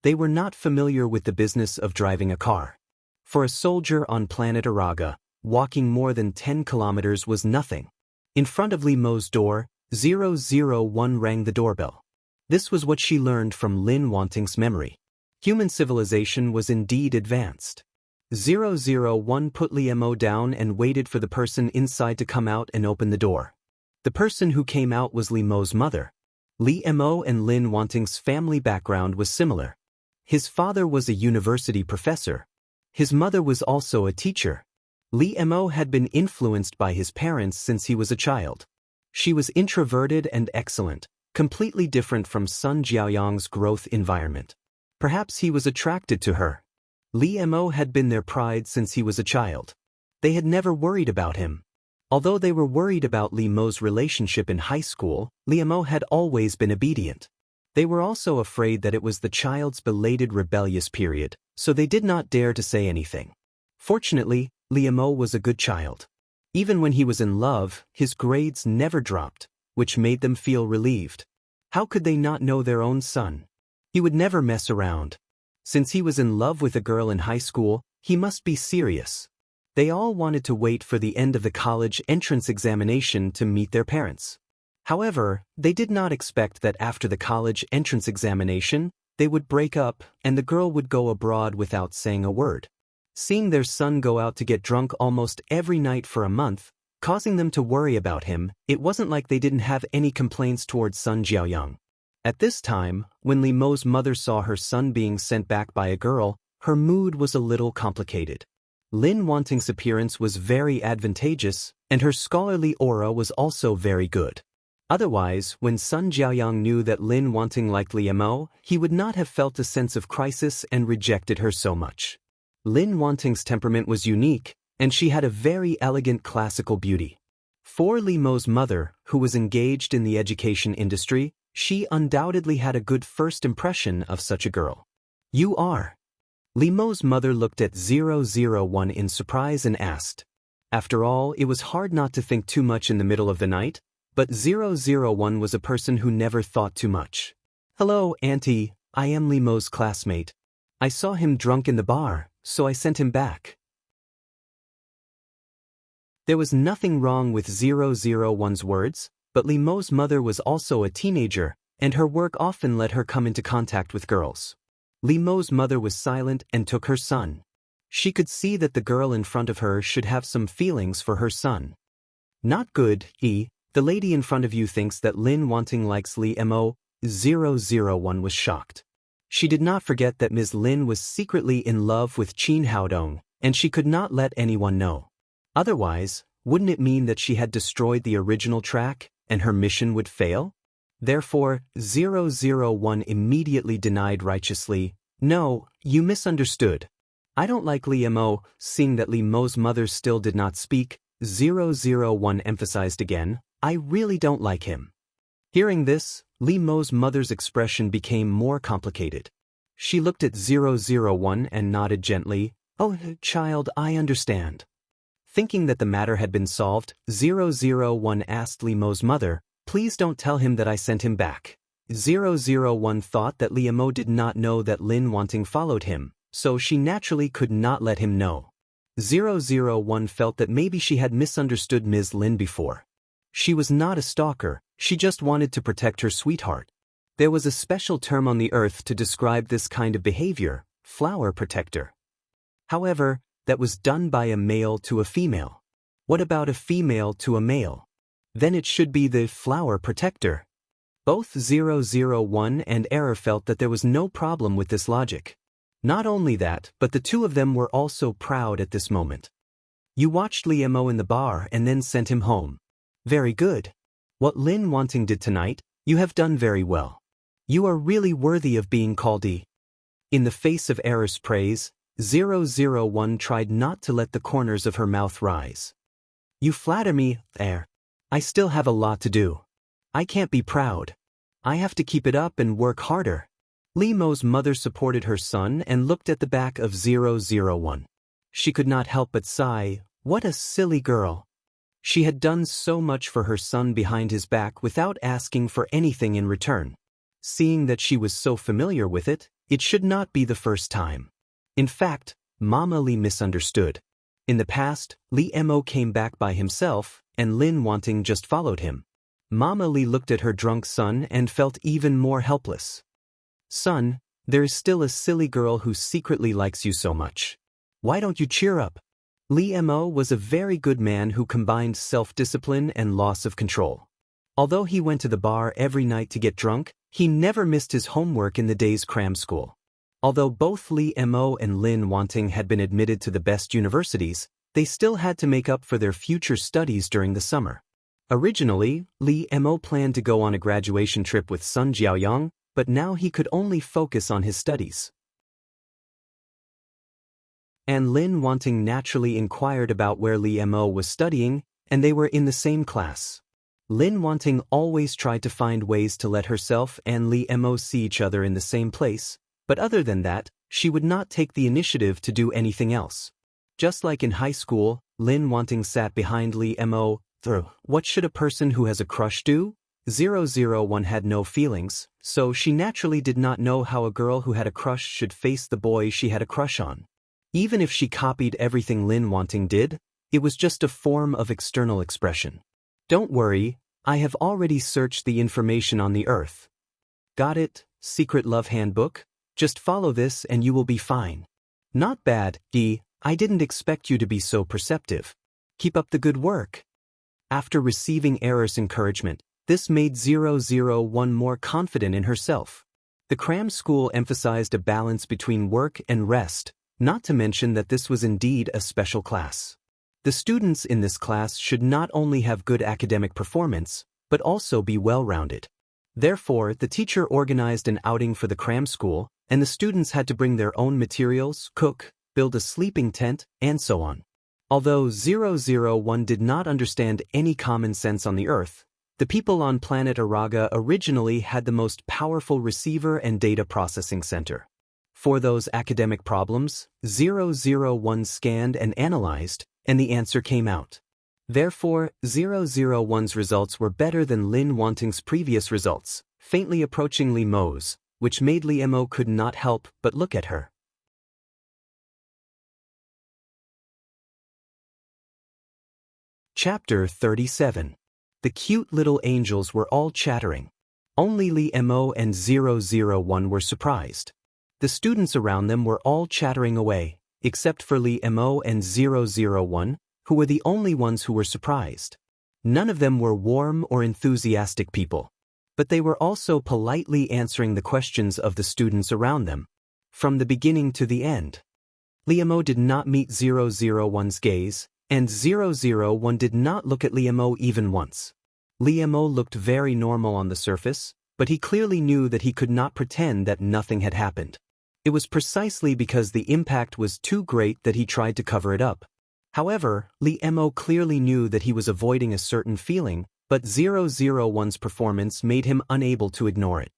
S1: They were not familiar with the business of driving a car. For a soldier on planet Araga, Walking more than 10 kilometers was nothing. In front of Li Mo's door, 001 rang the doorbell. This was what she learned from Lin Wanting's memory. Human civilization was indeed advanced. 001 put Li Mo down and waited for the person inside to come out and open the door. The person who came out was Li Mo's mother. Li Mo and Lin Wanting's family background was similar. His father was a university professor. His mother was also a teacher. Li Mo had been influenced by his parents since he was a child. She was introverted and excellent, completely different from Sun Jiaoyang's growth environment. Perhaps he was attracted to her. Li Mo had been their pride since he was a child. They had never worried about him. Although they were worried about Li Mo's relationship in high school, Li Mo had always been obedient. They were also afraid that it was the child's belated rebellious period, so they did not dare to say anything. Fortunately, Li Mo was a good child. Even when he was in love, his grades never dropped, which made them feel relieved. How could they not know their own son? He would never mess around. Since he was in love with a girl in high school, he must be serious. They all wanted to wait for the end of the college entrance examination to meet their parents. However, they did not expect that after the college entrance examination, they would break up and the girl would go abroad without saying a word. Seeing their son go out to get drunk almost every night for a month, causing them to worry about him, it wasn't like they didn't have any complaints towards Sun Jiaoyang. At this time, when Li Mo's mother saw her son being sent back by a girl, her mood was a little complicated. Lin Wanting's appearance was very advantageous, and her scholarly aura was also very good. Otherwise, when Sun Jiaoyang knew that Lin Wanting liked Li Mo, he would not have felt a sense of crisis and rejected her so much. Lin Wanting's temperament was unique, and she had a very elegant classical beauty. For Li Mo's mother, who was engaged in the education industry, she undoubtedly had a good first impression of such a girl. You are. Li Mo's mother looked at 001 in surprise and asked. After all, it was hard not to think too much in the middle of the night, but 001 was a person who never thought too much. Hello, Auntie, I am Li Mo's classmate. I saw him drunk in the bar, so I sent him back. There was nothing wrong with 001's words, but Li Mo's mother was also a teenager, and her work often let her come into contact with girls. Li Mo's mother was silent and took her son. She could see that the girl in front of her should have some feelings for her son. Not good, the lady in front of you thinks that Lin Wanting likes Li Mo. 001 was shocked. She did not forget that Ms. Lin was secretly in love with Qin Haodong, and she could not let anyone know. Otherwise, wouldn't it mean that she had destroyed the original track, and her mission would fail? Therefore, 001 immediately denied righteously, No, you misunderstood. I don't like Li Mo. Seeing that Li Mo's mother still did not speak, 001 emphasized again, I really don't like him. Hearing this, Li Mo's mother's expression became more complicated. She looked at 001 and nodded gently, Oh, child, I understand. Thinking that the matter had been solved, 001 asked Li Mo's mother, Please don't tell him that I sent him back. 001 thought that Li Mo did not know that Lin Wanting followed him, so she naturally could not let him know. 001 felt that maybe she had misunderstood Ms. Lin before. She was not a stalker, she just wanted to protect her sweetheart. There was a special term on the earth to describe this kind of behavior, flower protector. However, that was done by a male to a female. What about a female to a male? Then it should be the flower protector. Both 001 and Error felt that there was no problem with this logic. Not only that, but the two of them were also proud at this moment. You watched Li Mo in the bar and then sent him home. Very good. What Lin Wanting did tonight, you have done very well. You are really worthy of being called E. In the face of Error's praise, 001 tried not to let the corners of her mouth rise. You flatter me, Error. I still have a lot to do. I can't be proud. I have to keep it up and work harder. Li Mo's mother supported her son and looked at the back of 001. She could not help but sigh, what a silly girl. She had done so much for her son behind his back without asking for anything in return. Seeing that she was so familiar with it, it should not be the first time. In fact, Mama Li misunderstood. In the past, Lee Mo came back by himself, and Lin Wanting just followed him. Mama Lee looked at her drunk son and felt even more helpless. Son, there is still a silly girl who secretly likes you so much. Why don't you cheer up? Lee Mo was a very good man who combined self-discipline and loss of control. Although he went to the bar every night to get drunk, he never missed his homework in the day's cram school. Although both Lee Mo and Lin Wanting had been admitted to the best universities, they still had to make up for their future studies during the summer. Originally, Lee Mo planned to go on a graduation trip with Sun Jiaoyang, but now he could only focus on his studies. And Lin Wanting naturally inquired about where Lee Mo was studying, and they were in the same class. Lin Wanting always tried to find ways to let herself and Lee Mo see each other in the same place, but other than that, she would not take the initiative to do anything else. Just like in high school, Lin Wanting sat behind Lee Mo. What should a person who has a crush do? 001 had no feelings, so she naturally did not know how a girl who had a crush should face the boy she had a crush on. Even if she copied everything Lin Wanting did, it was just a form of external expression. Don't worry, I have already searched the information on the earth. Got it, Secret Love Handbook? Just follow this and you will be fine. Not bad, Dee, I didn't expect you to be so perceptive. Keep up the good work. After receiving Error's encouragement, this made 001 more confident in herself. The cram school emphasized a balance between work and rest, not to mention that this was indeed a special class. The students in this class should not only have good academic performance, but also be well-rounded. Therefore, the teacher organized an outing for the cram school, and the students had to bring their own materials, cook, build a sleeping tent, and so on. Although 001 did not understand any common sense on the earth, the people on planet Araga originally had the most powerful receiver and data processing center. For those academic problems, 001 scanned and analyzed, and the answer came out. Therefore, 001's results were better than Lin Wanting's previous results, faintly approaching Lee Mo's, which made Lee Mo could not help but look at her. Chapter 37. The cute little angels were all chattering. Only Lee Mo and 001 were surprised. The students around them were all chattering away, except for Lee Mo and 001, who were the only ones who were surprised. None of them were warm or enthusiastic people, but they were also politely answering the questions of the students around them, from the beginning to the end. Lee Mo did not meet 001's gaze, and 001 did not look at Lee Mo even once. Lee Mo looked very normal on the surface, but he clearly knew that he could not pretend that nothing had happened. It was precisely because the impact was too great that he tried to cover it up. However, Lee Mo clearly knew that he was avoiding a certain feeling, but 001's performance made him unable to ignore it.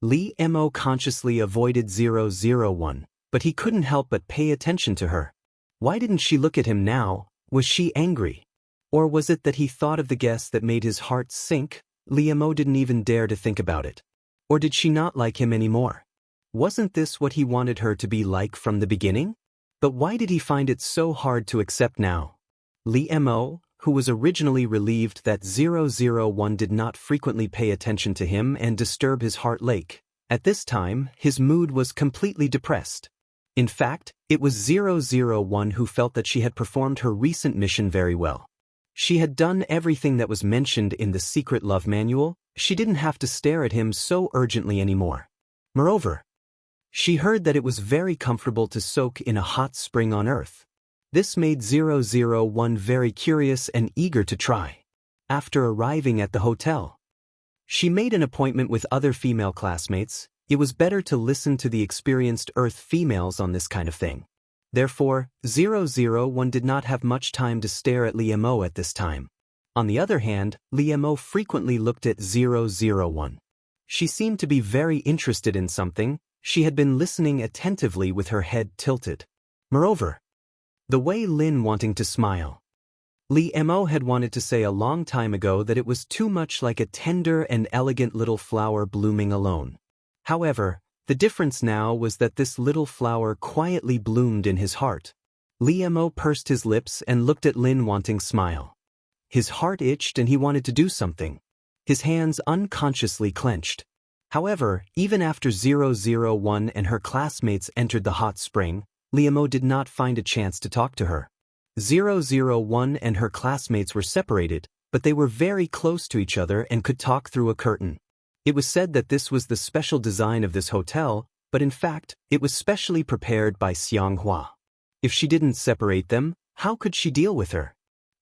S1: Lee Mo consciously avoided 001, but he couldn't help but pay attention to her. Why didn't she look at him now? Was she angry? Or was it that he thought of the guess that made his heart sink? Lee Mo didn't even dare to think about it. Or did she not like him anymore? Wasn't this what he wanted her to be like from the beginning? But why did he find it so hard to accept now? Lee Mo, who was originally relieved that 001 did not frequently pay attention to him and disturb his heart lake, at this time, his mood was completely depressed. In fact, it was 001 who felt that she had performed her recent mission very well. She had done everything that was mentioned in the secret love manual. She didn't have to stare at him so urgently anymore. Moreover, she heard that it was very comfortable to soak in a hot spring on Earth. This made 001 very curious and eager to try. After arriving at the hotel, she made an appointment with other female classmates. It was better to listen to the experienced Earth females on this kind of thing. Therefore, 001 did not have much time to stare at Lee Mo at this time. On the other hand, Lee Mo frequently looked at 001. She seemed to be very interested in something. She had been listening attentively with her head tilted. Moreover, the way Lin wanting to smile. Lee Mo had wanted to say a long time ago that it was too much like a tender and elegant little flower blooming alone. However, the difference now was that this little flower quietly bloomed in his heart. Li Mo pursed his lips and looked at Lin Wanting's smile. His heart itched and he wanted to do something. His hands unconsciously clenched. However, even after 001 and her classmates entered the hot spring, Li Mo did not find a chance to talk to her. 001 and her classmates were separated, but they were very close to each other and could talk through a curtain. It was said that this was the special design of this hotel, but in fact, it was specially prepared by Xianghua. If she didn't separate them, how could she deal with her?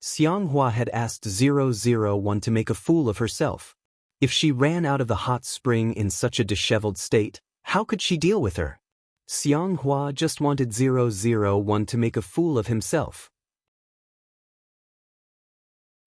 S1: Xianghua had asked 001 to make a fool of herself. If she ran out of the hot spring in such a disheveled state, how could she deal with her? Xianghua just wanted 001 to make a fool of himself.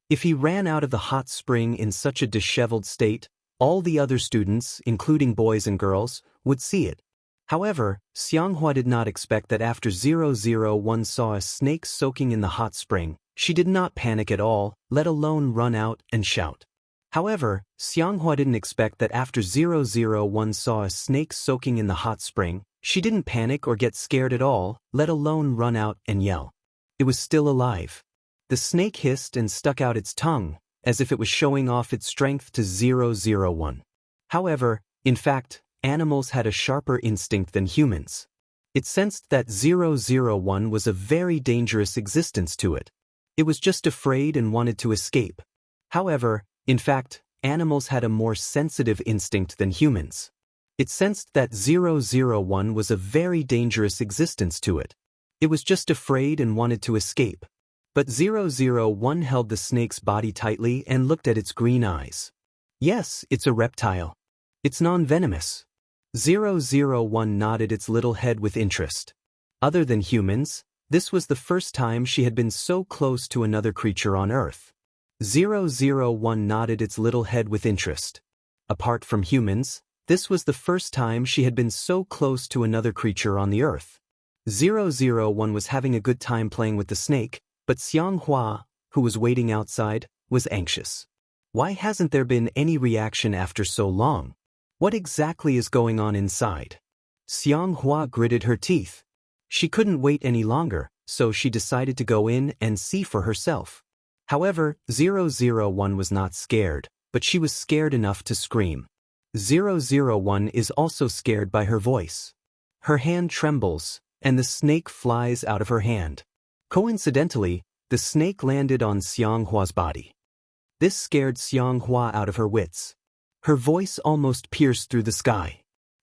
S1: If he ran out of the hot spring in such a disheveled state, all the other students, including boys and girls, would see it. However, Xianghua did not expect that after 001 saw a snake soaking in the hot spring, she did not panic at all, let alone run out and shout. However, Xianghua didn't expect that after 001 saw a snake soaking in the hot spring, she didn't panic or get scared at all, let alone run out and yell. It was still alive. The snake hissed and stuck out its tongue, as if it was showing off its strength to 001. However, in fact, animals had a sharper instinct than humans. It sensed that 001 was a very dangerous existence to it. It was just afraid and wanted to escape. However, in fact, animals had a more sensitive instinct than humans. It sensed that 001 was a very dangerous existence to it. It was just afraid and wanted to escape. But 001 held the snake's body tightly and looked at its green eyes. Yes, it's a reptile. It's non-venomous. 001 nodded its little head with interest. Other than humans, this was the first time she had been so close to another creature on Earth. 001 nodded its little head with interest. Apart from humans, this was the first time she had been so close to another creature on the Earth. 001 was having a good time playing with the snake, but Xianghua, who was waiting outside, was anxious. Why hasn't there been any reaction after so long? What exactly is going on inside? Xianghua gritted her teeth. She couldn't wait any longer, so she decided to go in and see for herself. However, 001 was not scared, but she was scared enough to scream. 001 is also scared by her voice. Her hand trembles, and the snake flies out of her hand. Coincidentally, the snake landed on Xianghua's body. This scared Xianghua out of her wits. Her voice almost pierced through the sky.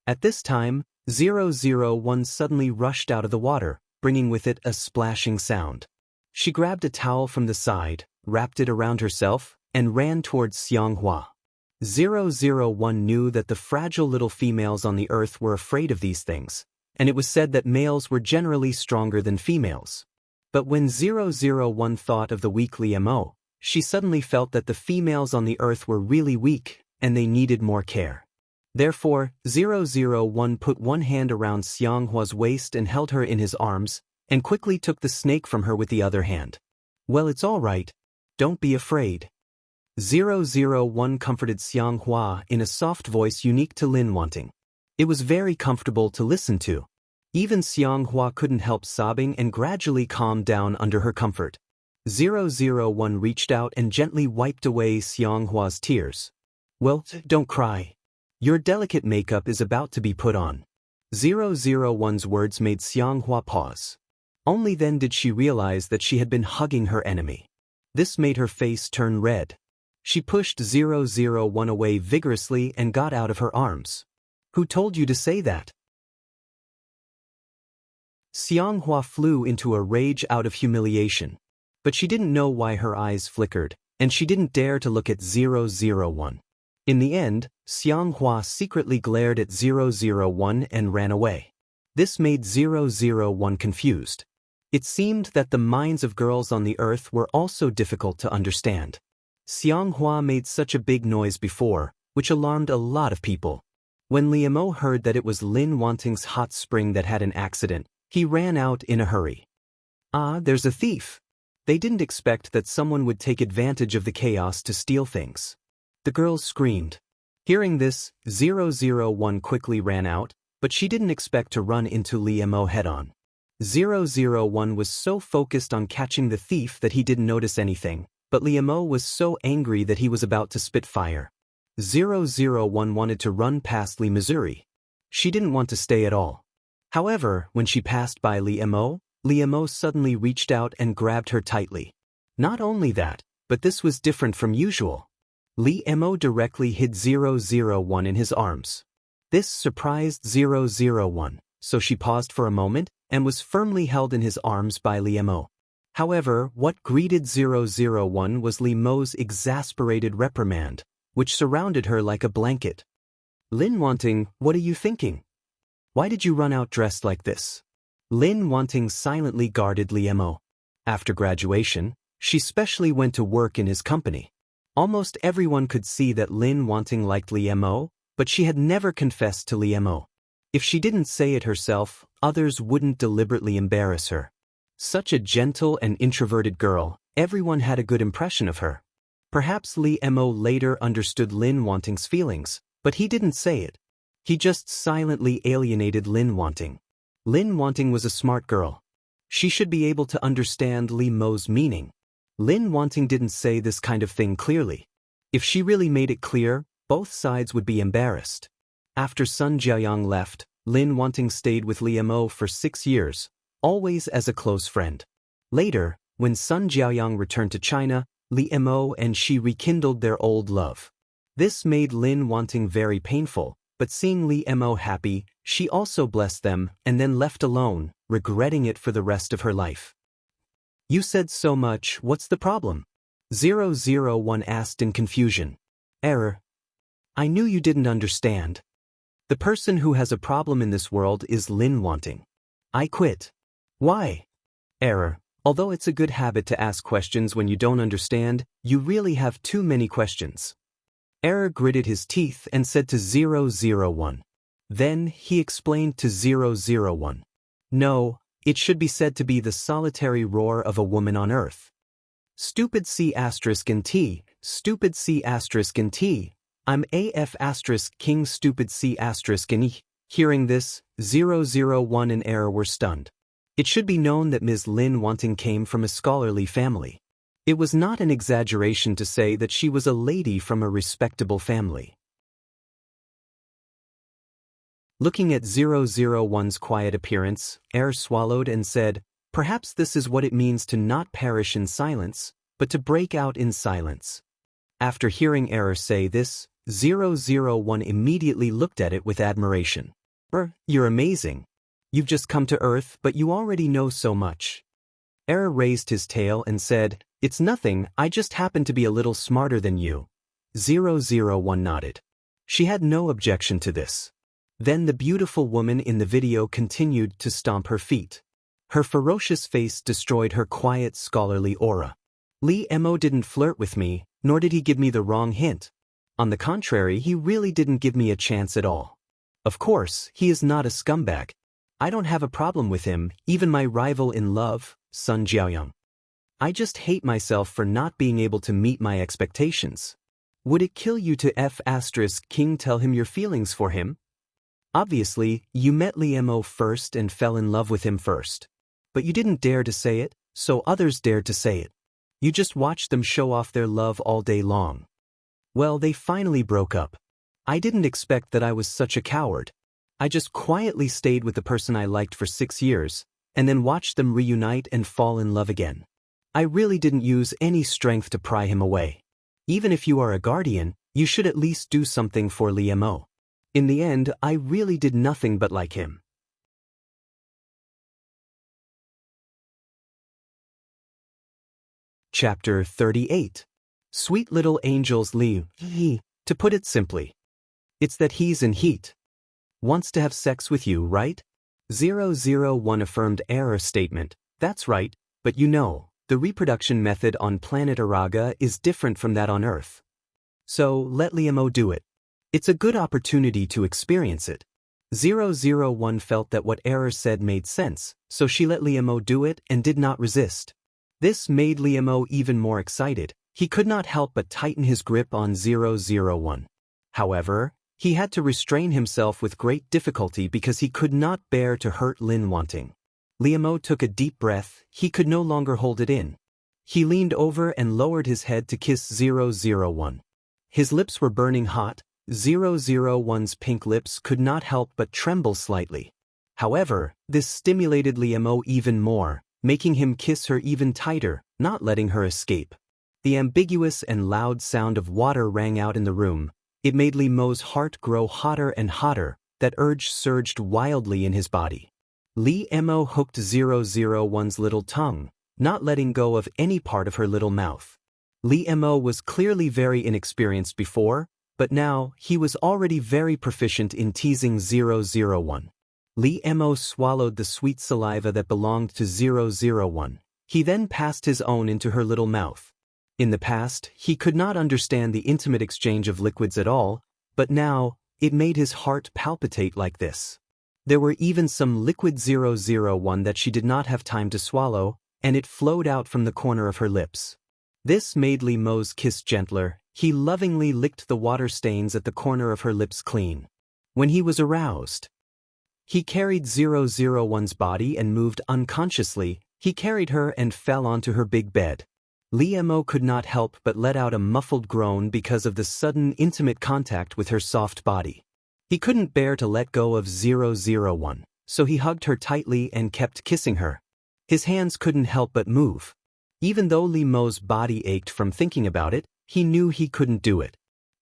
S1: At this time, 001 suddenly rushed out of the water, bringing with it a splashing sound. She grabbed a towel from the side, wrapped it around herself, and ran towards Xianghua. 001 knew that the fragile little females on the earth were afraid of these things, and it was said that males were generally stronger than females. But when 001 thought of the weak Li Mo, she suddenly felt that the females on the earth were really weak, and they needed more care. Therefore, 001 put one hand around Xianghua's waist and held her in his arms, and quickly took the snake from her with the other hand. Well, it's all right. Don't be afraid. 001 comforted Xianghua in a soft voice unique to Lin Wanting. It was very comfortable to listen to. Even Xianghua couldn't help sobbing and gradually calmed down under her comfort. 001 reached out and gently wiped away Xianghua's tears. Well, don't cry. Your delicate makeup is about to be put on. 001's words made Xianghua pause. Only then did she realize that she had been hugging her enemy. This made her face turn red. She pushed 001 away vigorously and got out of her arms. Who told you to say that? Xianghua flew into a rage out of humiliation. But she didn't know why her eyes flickered, and she didn't dare to look at 001. In the end, Xianghua secretly glared at 001 and ran away. This made 001 confused. It seemed that the minds of girls on the earth were also difficult to understand. Xianghua made such a big noise before, which alarmed a lot of people. When Li Mo heard that it was Lin Wanting's hot spring that had an accident, he ran out in a hurry. Ah, there's a thief. They didn't expect that someone would take advantage of the chaos to steal things. The girls screamed. Hearing this, 001 quickly ran out, but she didn't expect to run into Li Mo head-on. 001 was so focused on catching the thief that he didn't notice anything, but Liamo was so angry that he was about to spit fire. 001 wanted to run past Lee, Missouri. She didn't want to stay at all. However, when she passed by Liamo suddenly reached out and grabbed her tightly. Not only that, but this was different from usual. Liamo directly hid 001 in his arms. This surprised 001, so she paused for a moment and was firmly held in his arms by Liamo. However, what greeted 001 was Liamo's exasperated reprimand, which surrounded her like a blanket. "Lin Wanting, what are you thinking? Why did you run out dressed like this?" Lin Wanting silently guarded Liamo. After graduation, she specially went to work in his company. Almost everyone could see that Lin Wanting liked Liamo, but she had never confessed to Liamo. If she didn't say it herself, others wouldn't deliberately embarrass her. Such a gentle and introverted girl, everyone had a good impression of her. Perhaps Liamo later understood Lin Wanting's feelings, but he didn't say it. He just silently alienated Lin Wanting. Lin Wanting was a smart girl. She should be able to understand Liamo's meaning. Lin Wanting didn't say this kind of thing clearly. If she really made it clear, both sides would be embarrassed. After Sun Jiaoyang left, Lin Wanting stayed with Liamo for 6 years, always as a close friend. Later, when Sun Jiaoyang returned to China, Liamo and she rekindled their old love. This made Lin Wanting very painful, but seeing Liamo happy, she also blessed them and then left alone, regretting it for the rest of her life. "You said so much, what's the problem?" 001 asked in confusion. "Error. I knew you didn't understand. The person who has a problem in this world is Lin Wanting. I quit." "Why?" "Error. Although it's a good habit to ask questions when you don't understand, you really have too many questions." Error gritted his teeth and said to 001. Then he explained to 001. "No, it should be said to be the solitary roar of a woman on earth." Stupid C** and T, stupid C** and T. I'm AF** King stupid C** and E. Hearing this, 001 and Error were stunned. It should be known that Ms. Lin Wanting came from a scholarly family. It was not an exaggeration to say that she was a lady from a respectable family. Looking at 001's quiet appearance, Error swallowed and said, "Perhaps this is what it means to not perish in silence, but to break out in silence." After hearing Error say this, 001 immediately looked at it with admiration. "You're amazing. You've just come to Earth, but you already know so much." Error raised his tail and said, "It's nothing, I just happen to be a little smarter than you." 001 nodded. She had no objection to this. Then the beautiful woman in the video continued to stomp her feet. Her ferocious face destroyed her quiet scholarly aura. "Liamo didn't flirt with me, nor did he give me the wrong hint. On the contrary, he really didn't give me a chance at all. Of course, he is not a scumbag. I don't have a problem with him, even my rival in love, Sun Jiaoyang. I just hate myself for not being able to meet my expectations. Would it kill you to King tell him your feelings for him? Obviously, you met Liamo first and fell in love with him first. But you didn't dare to say it, so others dared to say it. You just watched them show off their love all day long. Well, they finally broke up. I didn't expect that I was such a coward. I just quietly stayed with the person I liked for 6 years, and then watched them reunite and fall in love again. I really didn't use any strength to pry him away. Even if you are a guardian, you should at least do something for Liamo. In the end, I really did nothing but like him." Chapter 38. Sweet Little Angels Li. To put it simply, it's that he's in heat. Wants to have sex with you, right? 001 affirmed Error's statement. "That's right, but you know, the reproduction method on planet Araga is different from that on Earth. So let Liamo do it. It's a good opportunity to experience it." 001 felt that what Error said made sense, so she let Liamo do it and did not resist. This made Liamo even more excited. He could not help but tighten his grip on 001. However, he had to restrain himself with great difficulty because he could not bear to hurt Lin Wanting. Li Mo took a deep breath, he could no longer hold it in. He leaned over and lowered his head to kiss 001. His lips were burning hot, 001's pink lips could not help but tremble slightly. However, this stimulated Li Mo even more, making him kiss her even tighter, not letting her escape. The ambiguous and loud sound of water rang out in the room. It made Li Mo's heart grow hotter and hotter, that urge surged wildly in his body. Li Mo hooked 001's little tongue, not letting go of any part of her little mouth. Li Mo was clearly very inexperienced before, but now he was already very proficient in teasing 001. Li Mo swallowed the sweet saliva that belonged to 001. He then passed his own into her little mouth. In the past, he could not understand the intimate exchange of liquids at all, but now, it made his heart palpitate like this. There were even some liquid 001 that she did not have time to swallow, and it flowed out from the corner of her lips. This made Li Mo's kiss gentler. He lovingly licked the water stains at the corner of her lips clean. When he was aroused, he carried 001's body and moved unconsciously. He carried her and fell onto her big bed. Li Mo could not help but let out a muffled groan because of the sudden intimate contact with her soft body. He couldn't bear to let go of 001, so he hugged her tightly and kept kissing her. His hands couldn't help but move. Even though Li Mo's body ached from thinking about it, he knew he couldn't do it.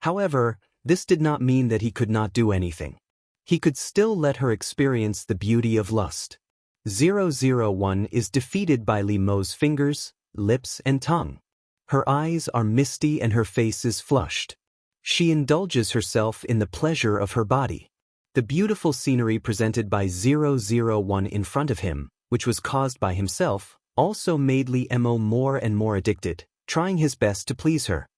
S1: However, this did not mean that he could not do anything. He could still let her experience the beauty of lust. 001 is defeated by Li Mo's fingers, lips and tongue. Her eyes are misty and her face is flushed. She indulges herself in the pleasure of her body. The beautiful scenery presented by 001 in front of him, which was caused by himself, also made Li Mo more and more addicted, trying his best to please her.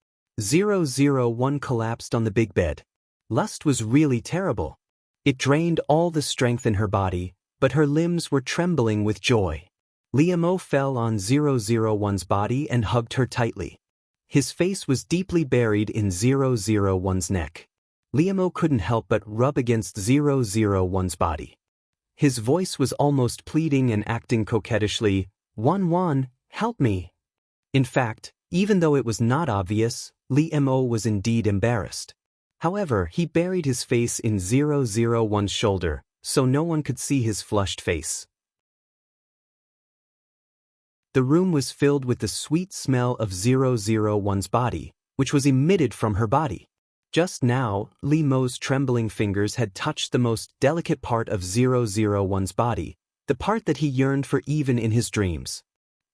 S1: 001 collapsed on the big bed. Lust was really terrible. It drained all the strength in her body, but her limbs were trembling with joy. Li Mo fell on 001's body and hugged her tightly. His face was deeply buried in 001's neck. Li Mo couldn't help but rub against 001's body. His voice was almost pleading and acting coquettishly, "Wan, help me." In fact, even though it was not obvious, Li Mo was indeed embarrassed. However, he buried his face in 001's shoulder, so no one could see his flushed face. The room was filled with the sweet smell of 001's body, which was emitted from her body. Just now, Li Mo's trembling fingers had touched the most delicate part of 001's body, the part that he yearned for even in his dreams.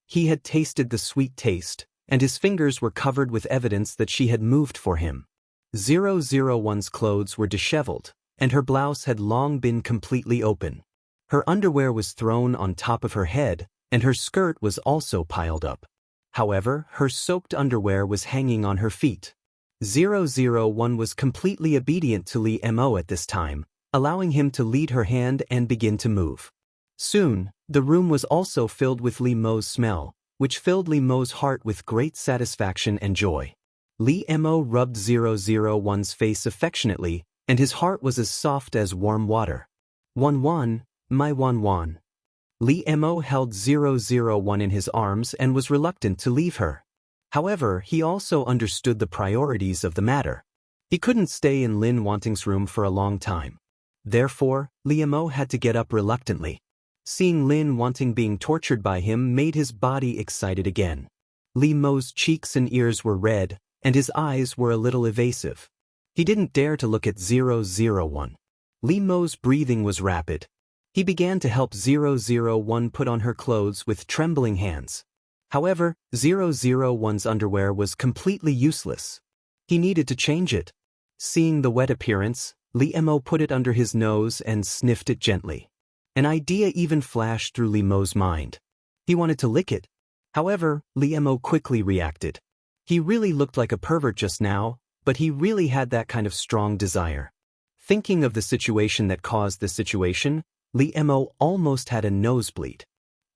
S1: He had tasted the sweet taste, and his fingers were covered with evidence that she had moved for him. 001's clothes were disheveled, and her blouse had long been completely open. Her underwear was thrown on top of her head, and her skirt was also piled up. However, her soaked underwear was hanging on her feet. 001 was completely obedient to Li Mo at this time, allowing him to lead her hand and begin to move. Soon, the room was also filled with Li Mo's smell, which filled Li Mo's heart with great satisfaction and joy. Li Mo rubbed 001's face affectionately, and his heart was as soft as warm water. "Wan, my Wan." Li Mo held 001 in his arms and was reluctant to leave her. However, he also understood the priorities of the matter. He couldn't stay in Lin Wanting's room for a long time. Therefore, Li Mo had to get up reluctantly. Seeing Lin Wanting being tortured by him made his body excited again. Li Mo's cheeks and ears were red, and his eyes were a little evasive. He didn't dare to look at 001. Li Mo's breathing was rapid. He began to help 001 put on her clothes with trembling hands. However, 001's underwear was completely useless. He needed to change it. Seeing the wet appearance, Li Mo put it under his nose and sniffed it gently. An idea even flashed through Li Mo's mind. He wanted to lick it. However, Li Mo quickly reacted. He really looked like a pervert just now, but he really had that kind of strong desire. Thinking of the situation that caused the situation, Li Mo almost had a nosebleed.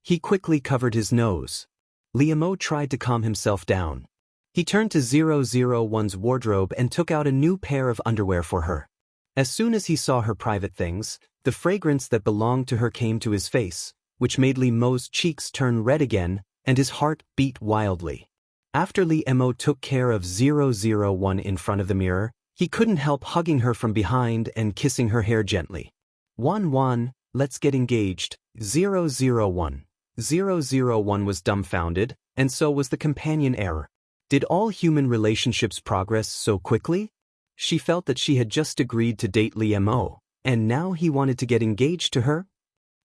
S1: He quickly covered his nose. Li Mo tried to calm himself down. He turned to 001's wardrobe and took out a new pair of underwear for her. As soon as he saw her private things, the fragrance that belonged to her came to his face, which made Li Mo's cheeks turn red again, and his heart beat wildly. After Li Mo took care of 001 in front of the mirror, he couldn't help hugging her from behind and kissing her hair gently. "Wan, let's get engaged, 001. 001 was dumbfounded, and so was the companion error. Did all human relationships progress so quickly? She felt that she had just agreed to date Li Mo, and now he wanted to get engaged to her?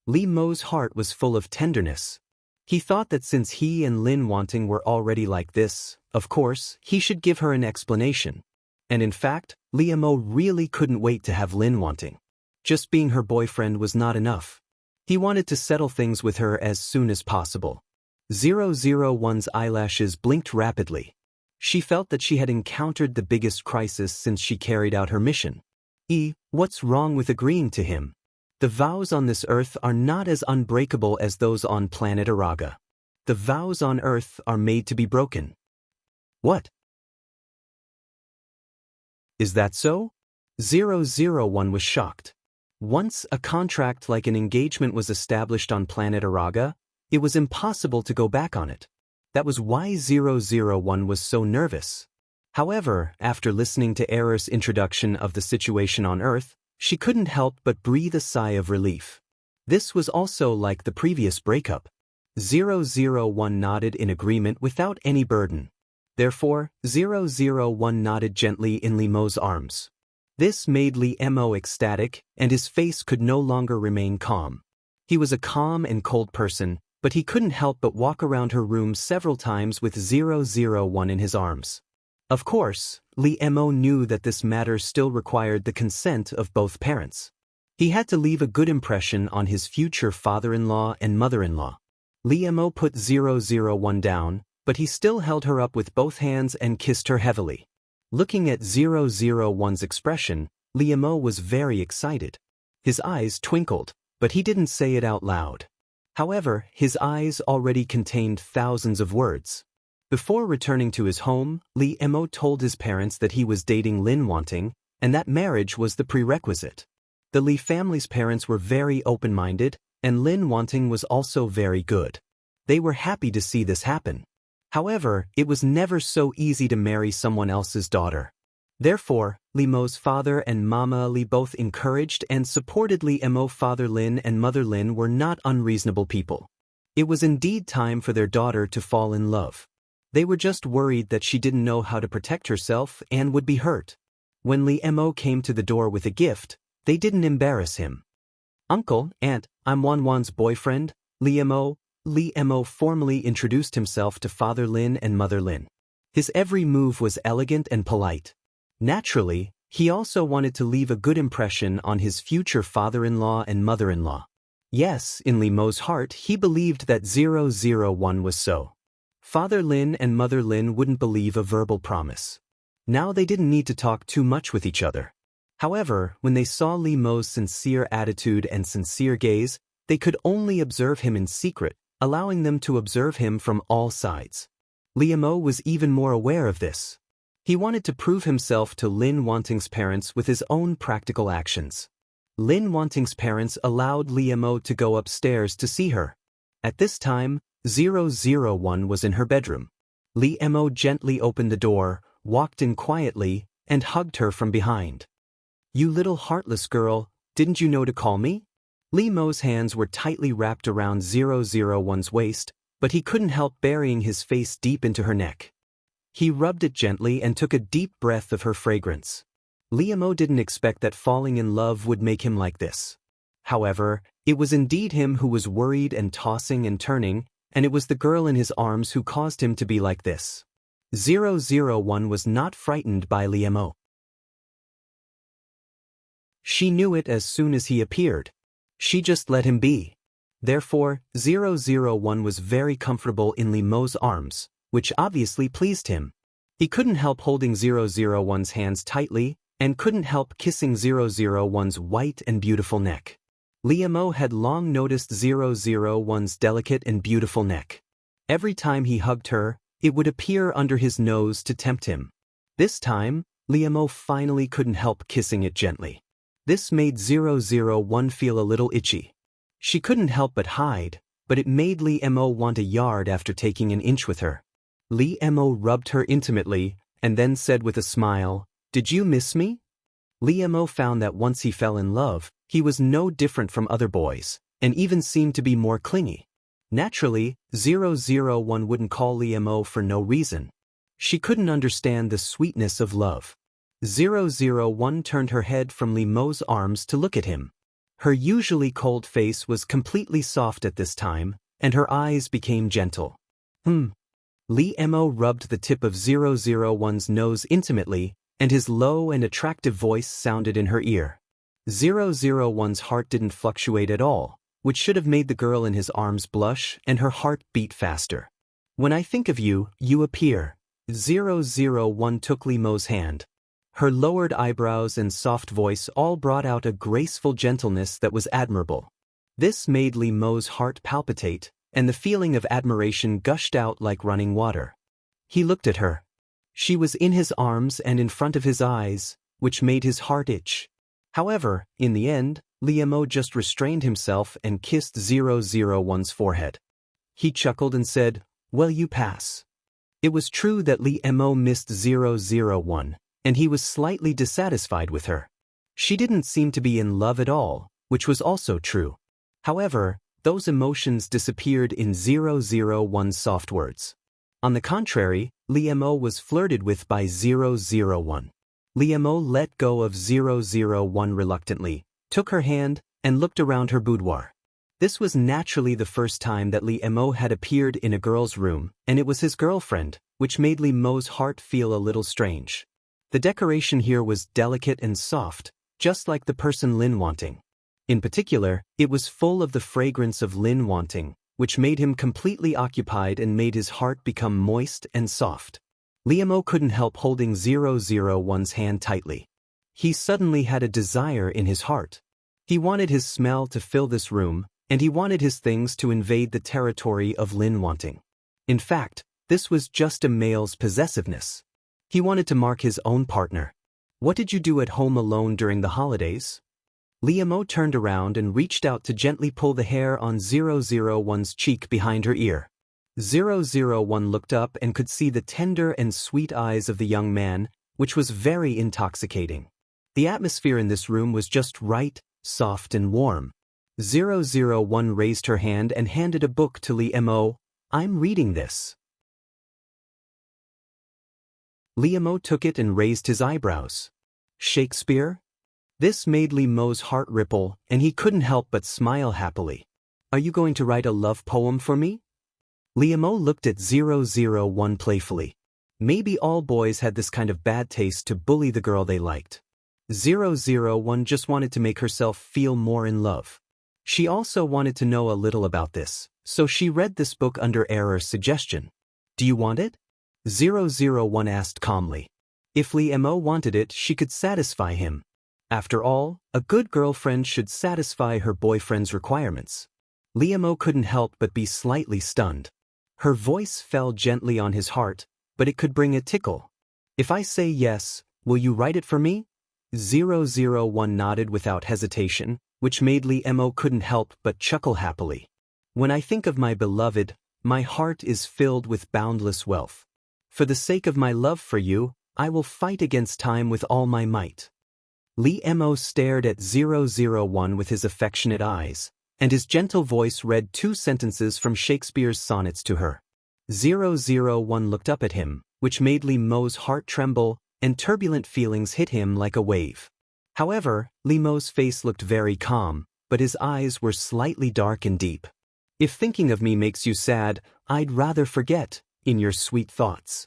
S1: Li Mo's heart was full of tenderness. He thought that since he and Lin Wanting were already like this, of course, he should give her an explanation. And in fact, Li Mo really couldn't wait to have Lin Wanting. Just being her boyfriend was not enough. He wanted to settle things with her as soon as possible. 001's eyelashes blinked rapidly. She felt that she had encountered the biggest crisis since she carried out her mission. What's wrong with agreeing to him? The vows on this earth are not as unbreakable as those on planet Araga. The vows on earth are made to be broken. What? Is that so? 001 was shocked. Once a contract like an engagement was established on planet Araga, it was impossible to go back on it. That was why 001 was so nervous. However, after listening to Era's introduction of the situation on Earth, she couldn't help but breathe a sigh of relief. This was also like the previous breakup. 001 nodded in agreement without any burden. Therefore, 001 nodded gently in Li Mo's arms. This made Li Mo ecstatic, and his face could no longer remain calm. He was a calm and cold person, but he couldn't help but walk around her room several times with 001 in his arms. Of course, Li Mo knew that this matter still required the consent of both parents. He had to leave a good impression on his future father-in-law and mother-in-law. Li Mo put 001 down, but he still held her up with both hands and kissed her heavily. Looking at 001's expression, Li Mo was very excited. His eyes twinkled, but he didn't say it out loud. However, his eyes already contained thousands of words. Before returning to his home, Li Mo told his parents that he was dating Lin Wanting, and that marriage was the prerequisite. The Li family's parents were very open-minded, and Lin Wanting was also very good. They were happy to see this happen. However, it was never so easy to marry someone else's daughter. Therefore, Li Mo's father and Mama Li both encouraged and supported Li Mo. Father Lin and Mother Lin were not unreasonable people. It was indeed time for their daughter to fall in love. They were just worried that she didn't know how to protect herself and would be hurt. When Li Mo came to the door with a gift, they didn't embarrass him. "Uncle, Aunt, I'm Wan's boyfriend, Li Mo." Li Mo formally introduced himself to Father Lin and Mother Lin. His every move was elegant and polite. Naturally, he also wanted to leave a good impression on his future father-in-law and mother-in-law. Yes, in Li Mo's heart he believed that 001 was so. Father Lin and Mother Lin wouldn't believe a verbal promise. Now they didn't need to talk too much with each other. However, when they saw Li Mo's sincere attitude and sincere gaze, they could only observe him in secret, allowing them to observe him from all sides. Li Mo was even more aware of this. He wanted to prove himself to Lin Wanting's parents with his own practical actions. Lin Wanting's parents allowed Li Mo to go upstairs to see her. At this time, 001 was in her bedroom. Li Mo gently opened the door, walked in quietly, and hugged her from behind. "You little heartless girl, didn't you know to call me?" Li Mo's hands were tightly wrapped around 001's waist, but he couldn't help burying his face deep into her neck. He rubbed it gently and took a deep breath of her fragrance. Li Mo didn't expect that falling in love would make him like this. However, it was indeed him who was worried and tossing and turning, and it was the girl in his arms who caused him to be like this. 001 was not frightened by Li Mo. She knew it as soon as he appeared. She just let him be. Therefore, 001 was very comfortable in Li Mo's arms, which obviously pleased him. He couldn't help holding 001's hands tightly, and couldn't help kissing 001's white and beautiful neck. Li Mo had long noticed 001's delicate and beautiful neck. Every time he hugged her, it would appear under his nose to tempt him. This time, Li Mo finally couldn't help kissing it gently. This made 001 feel a little itchy. She couldn't help but hide, but it made Lee Mo want a yard after taking an inch with her. Lee Mo rubbed her intimately, and then said with a smile, "Did you miss me?" Lee Mo found that once he fell in love, he was no different from other boys, and even seemed to be more clingy. Naturally, 001 wouldn't call Lee Mo for no reason. She couldn't understand the sweetness of love. 001 turned her head from Lee Mo's arms to look at him. Her usually cold face was completely soft at this time, and her eyes became gentle. Lee Mo rubbed the tip of 001's nose intimately, and his low and attractive voice sounded in her ear. 001's heart didn't fluctuate at all, which should have made the girl in his arms blush and her heart beat faster. "When I think of you, you appear." 001 took Lee Mo's hand. Her lowered eyebrows and soft voice all brought out a graceful gentleness that was admirable. This made Lee Mo's heart palpitate, and the feeling of admiration gushed out like running water. He looked at her. She was in his arms and in front of his eyes, which made his heart itch. However, in the end, Lee Mo just restrained himself and kissed 001's forehead. He chuckled and said, "Well, you pass." It was true that Lee Mo missed 001, and he was slightly dissatisfied with her. She didn't seem to be in love at all, which was also true. However, those emotions disappeared in 001's soft words. On the contrary, Lee Mo was flirted with by 001. Lee Mo let go of 001 reluctantly, took her hand, and looked around her boudoir. This was naturally the first time that Lee Mo had appeared in a girl's room, and it was his girlfriend, which made Lee Mo's heart feel a little strange. The decoration here was delicate and soft, just like the person Lin wanting. In particular, it was full of the fragrance of Lin wanting, which made him completely occupied and made his heart become moist and soft. Lee Mo couldn't help holding 001's hand tightly. He suddenly had a desire in his heart. He wanted his smell to fill this room, and he wanted his things to invade the territory of Lin wanting. In fact, this was just a male's possessiveness. He wanted to mark his own partner. "What did you do at home alone during the holidays?" Lee Mo turned around and reached out to gently pull the hair on 001's cheek behind her ear. 001 looked up and could see the tender and sweet eyes of the young man, which was very intoxicating. The atmosphere in this room was just right, soft and warm. 001 raised her hand and handed a book to Lee Mo. "I'm reading this." Lee Mo took it and raised his eyebrows. "Shakespeare?" This made Lee Mo's heart ripple, and he couldn't help but smile happily. "Are you going to write a love poem for me?" Lee Mo looked at 001 playfully. Maybe all boys had this kind of bad taste to bully the girl they liked. 001 just wanted to make herself feel more in love. She also wanted to know a little about this, so she read this book under Error's suggestion. "Do you want it?" 001 asked calmly. If Lee Mo wanted it, she could satisfy him. After all, a good girlfriend should satisfy her boyfriend's requirements. Lee Mo couldn't help but be slightly stunned. Her voice fell gently on his heart, but it could bring a tickle. "If I say yes, will you write it for me?" 001 nodded without hesitation, which made Lee Mo couldn't help but chuckle happily. "When I think of my beloved, my heart is filled with boundless wealth. For the sake of my love for you, I will fight against time with all my might." Lee Mo stared at 001 with his affectionate eyes, and his gentle voice read 2 sentences from Shakespeare's sonnets to her. 001 looked up at him, which made Lee Mo's heart tremble, and turbulent feelings hit him like a wave. However, Lee Mo's face looked very calm, but his eyes were slightly dark and deep. "If thinking of me makes you sad, I'd rather forget, in your sweet thoughts."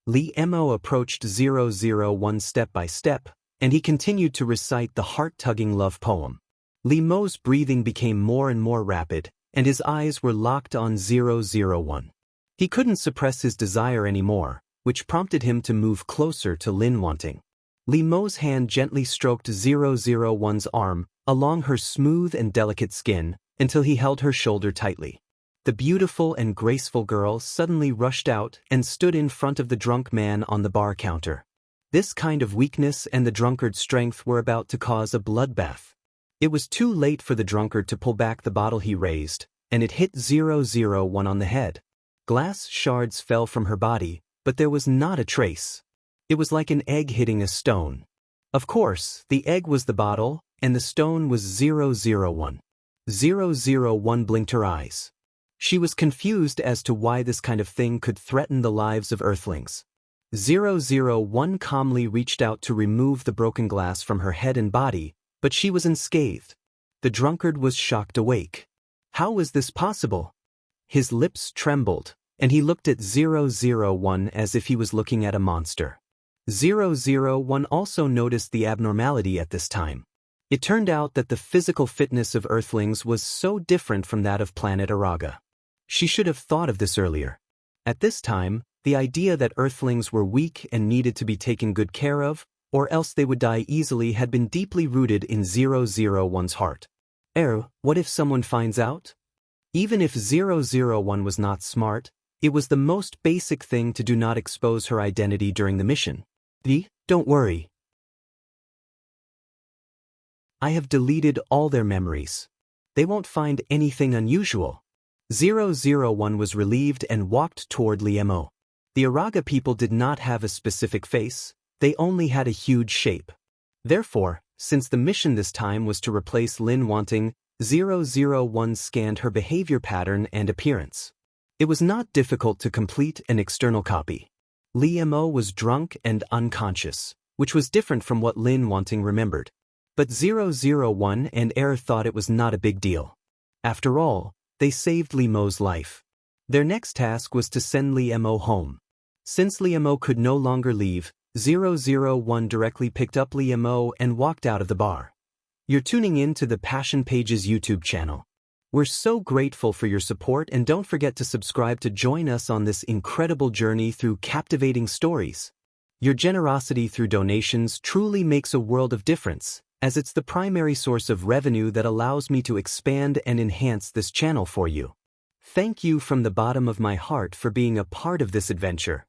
S1: Lee Mo approached 001 step by step, and he continued to recite the heart-tugging love poem. Lee Mo's breathing became more and more rapid, and his eyes were locked on 001. He couldn't suppress his desire anymore, which prompted him to move closer to Lin wanting. Lee Mo's hand gently stroked 001's arm along her smooth and delicate skin until he held her shoulder tightly. The beautiful and graceful girl suddenly rushed out and stood in front of the drunk man on the bar counter. This kind of weakness and the drunkard's strength were about to cause a bloodbath. It was too late for the drunkard to pull back the bottle he raised, and it hit 001 on the head. Glass shards fell from her body, but there was not a trace. It was like an egg hitting a stone. Of course, the egg was the bottle, and the stone was 001. 001 blinked her eyes. She was confused as to why this kind of thing could threaten the lives of Earthlings. 001 calmly reached out to remove the broken glass from her head and body, but she was unscathed. The drunkard was shocked awake. How was this possible? His lips trembled, and he looked at 001 as if he was looking at a monster. 001 also noticed the abnormality at this time. It turned out that the physical fitness of Earthlings was so different from that of planet Araga. She should have thought of this earlier. At this time, the idea that Earthlings were weak and needed to be taken good care of, or else they would die easily, had been deeply rooted in 001's heart. What if someone finds out? Even if 001 was not smart, it was the most basic thing to do not expose her identity during the mission. Don't worry. I have deleted all their memories. They won't find anything unusual. 001 was relieved and walked toward Liemo. The Araga people did not have a specific face, they only had a huge shape. Therefore, since the mission this time was to replace Lin Wanting, 001 scanned her behavior pattern and appearance. It was not difficult to complete an external copy. Liemo was drunk and unconscious, which was different from what Lin Wanting remembered. But 001 and thought it was not a big deal. After all, they saved Liemo's life. Their next task was to send Liemo home. Since Liemo could no longer leave, 001 directly picked up Liemo and walked out of the bar. You're tuning in to the Passion Pages YouTube channel. We're so grateful for your support, and don't forget to subscribe to join us on this incredible journey through captivating stories. Your generosity through donations truly makes a world of difference, as it's the primary source of revenue that allows me to expand and enhance this channel for you. Thank you from the bottom of my heart for being a part of this adventure.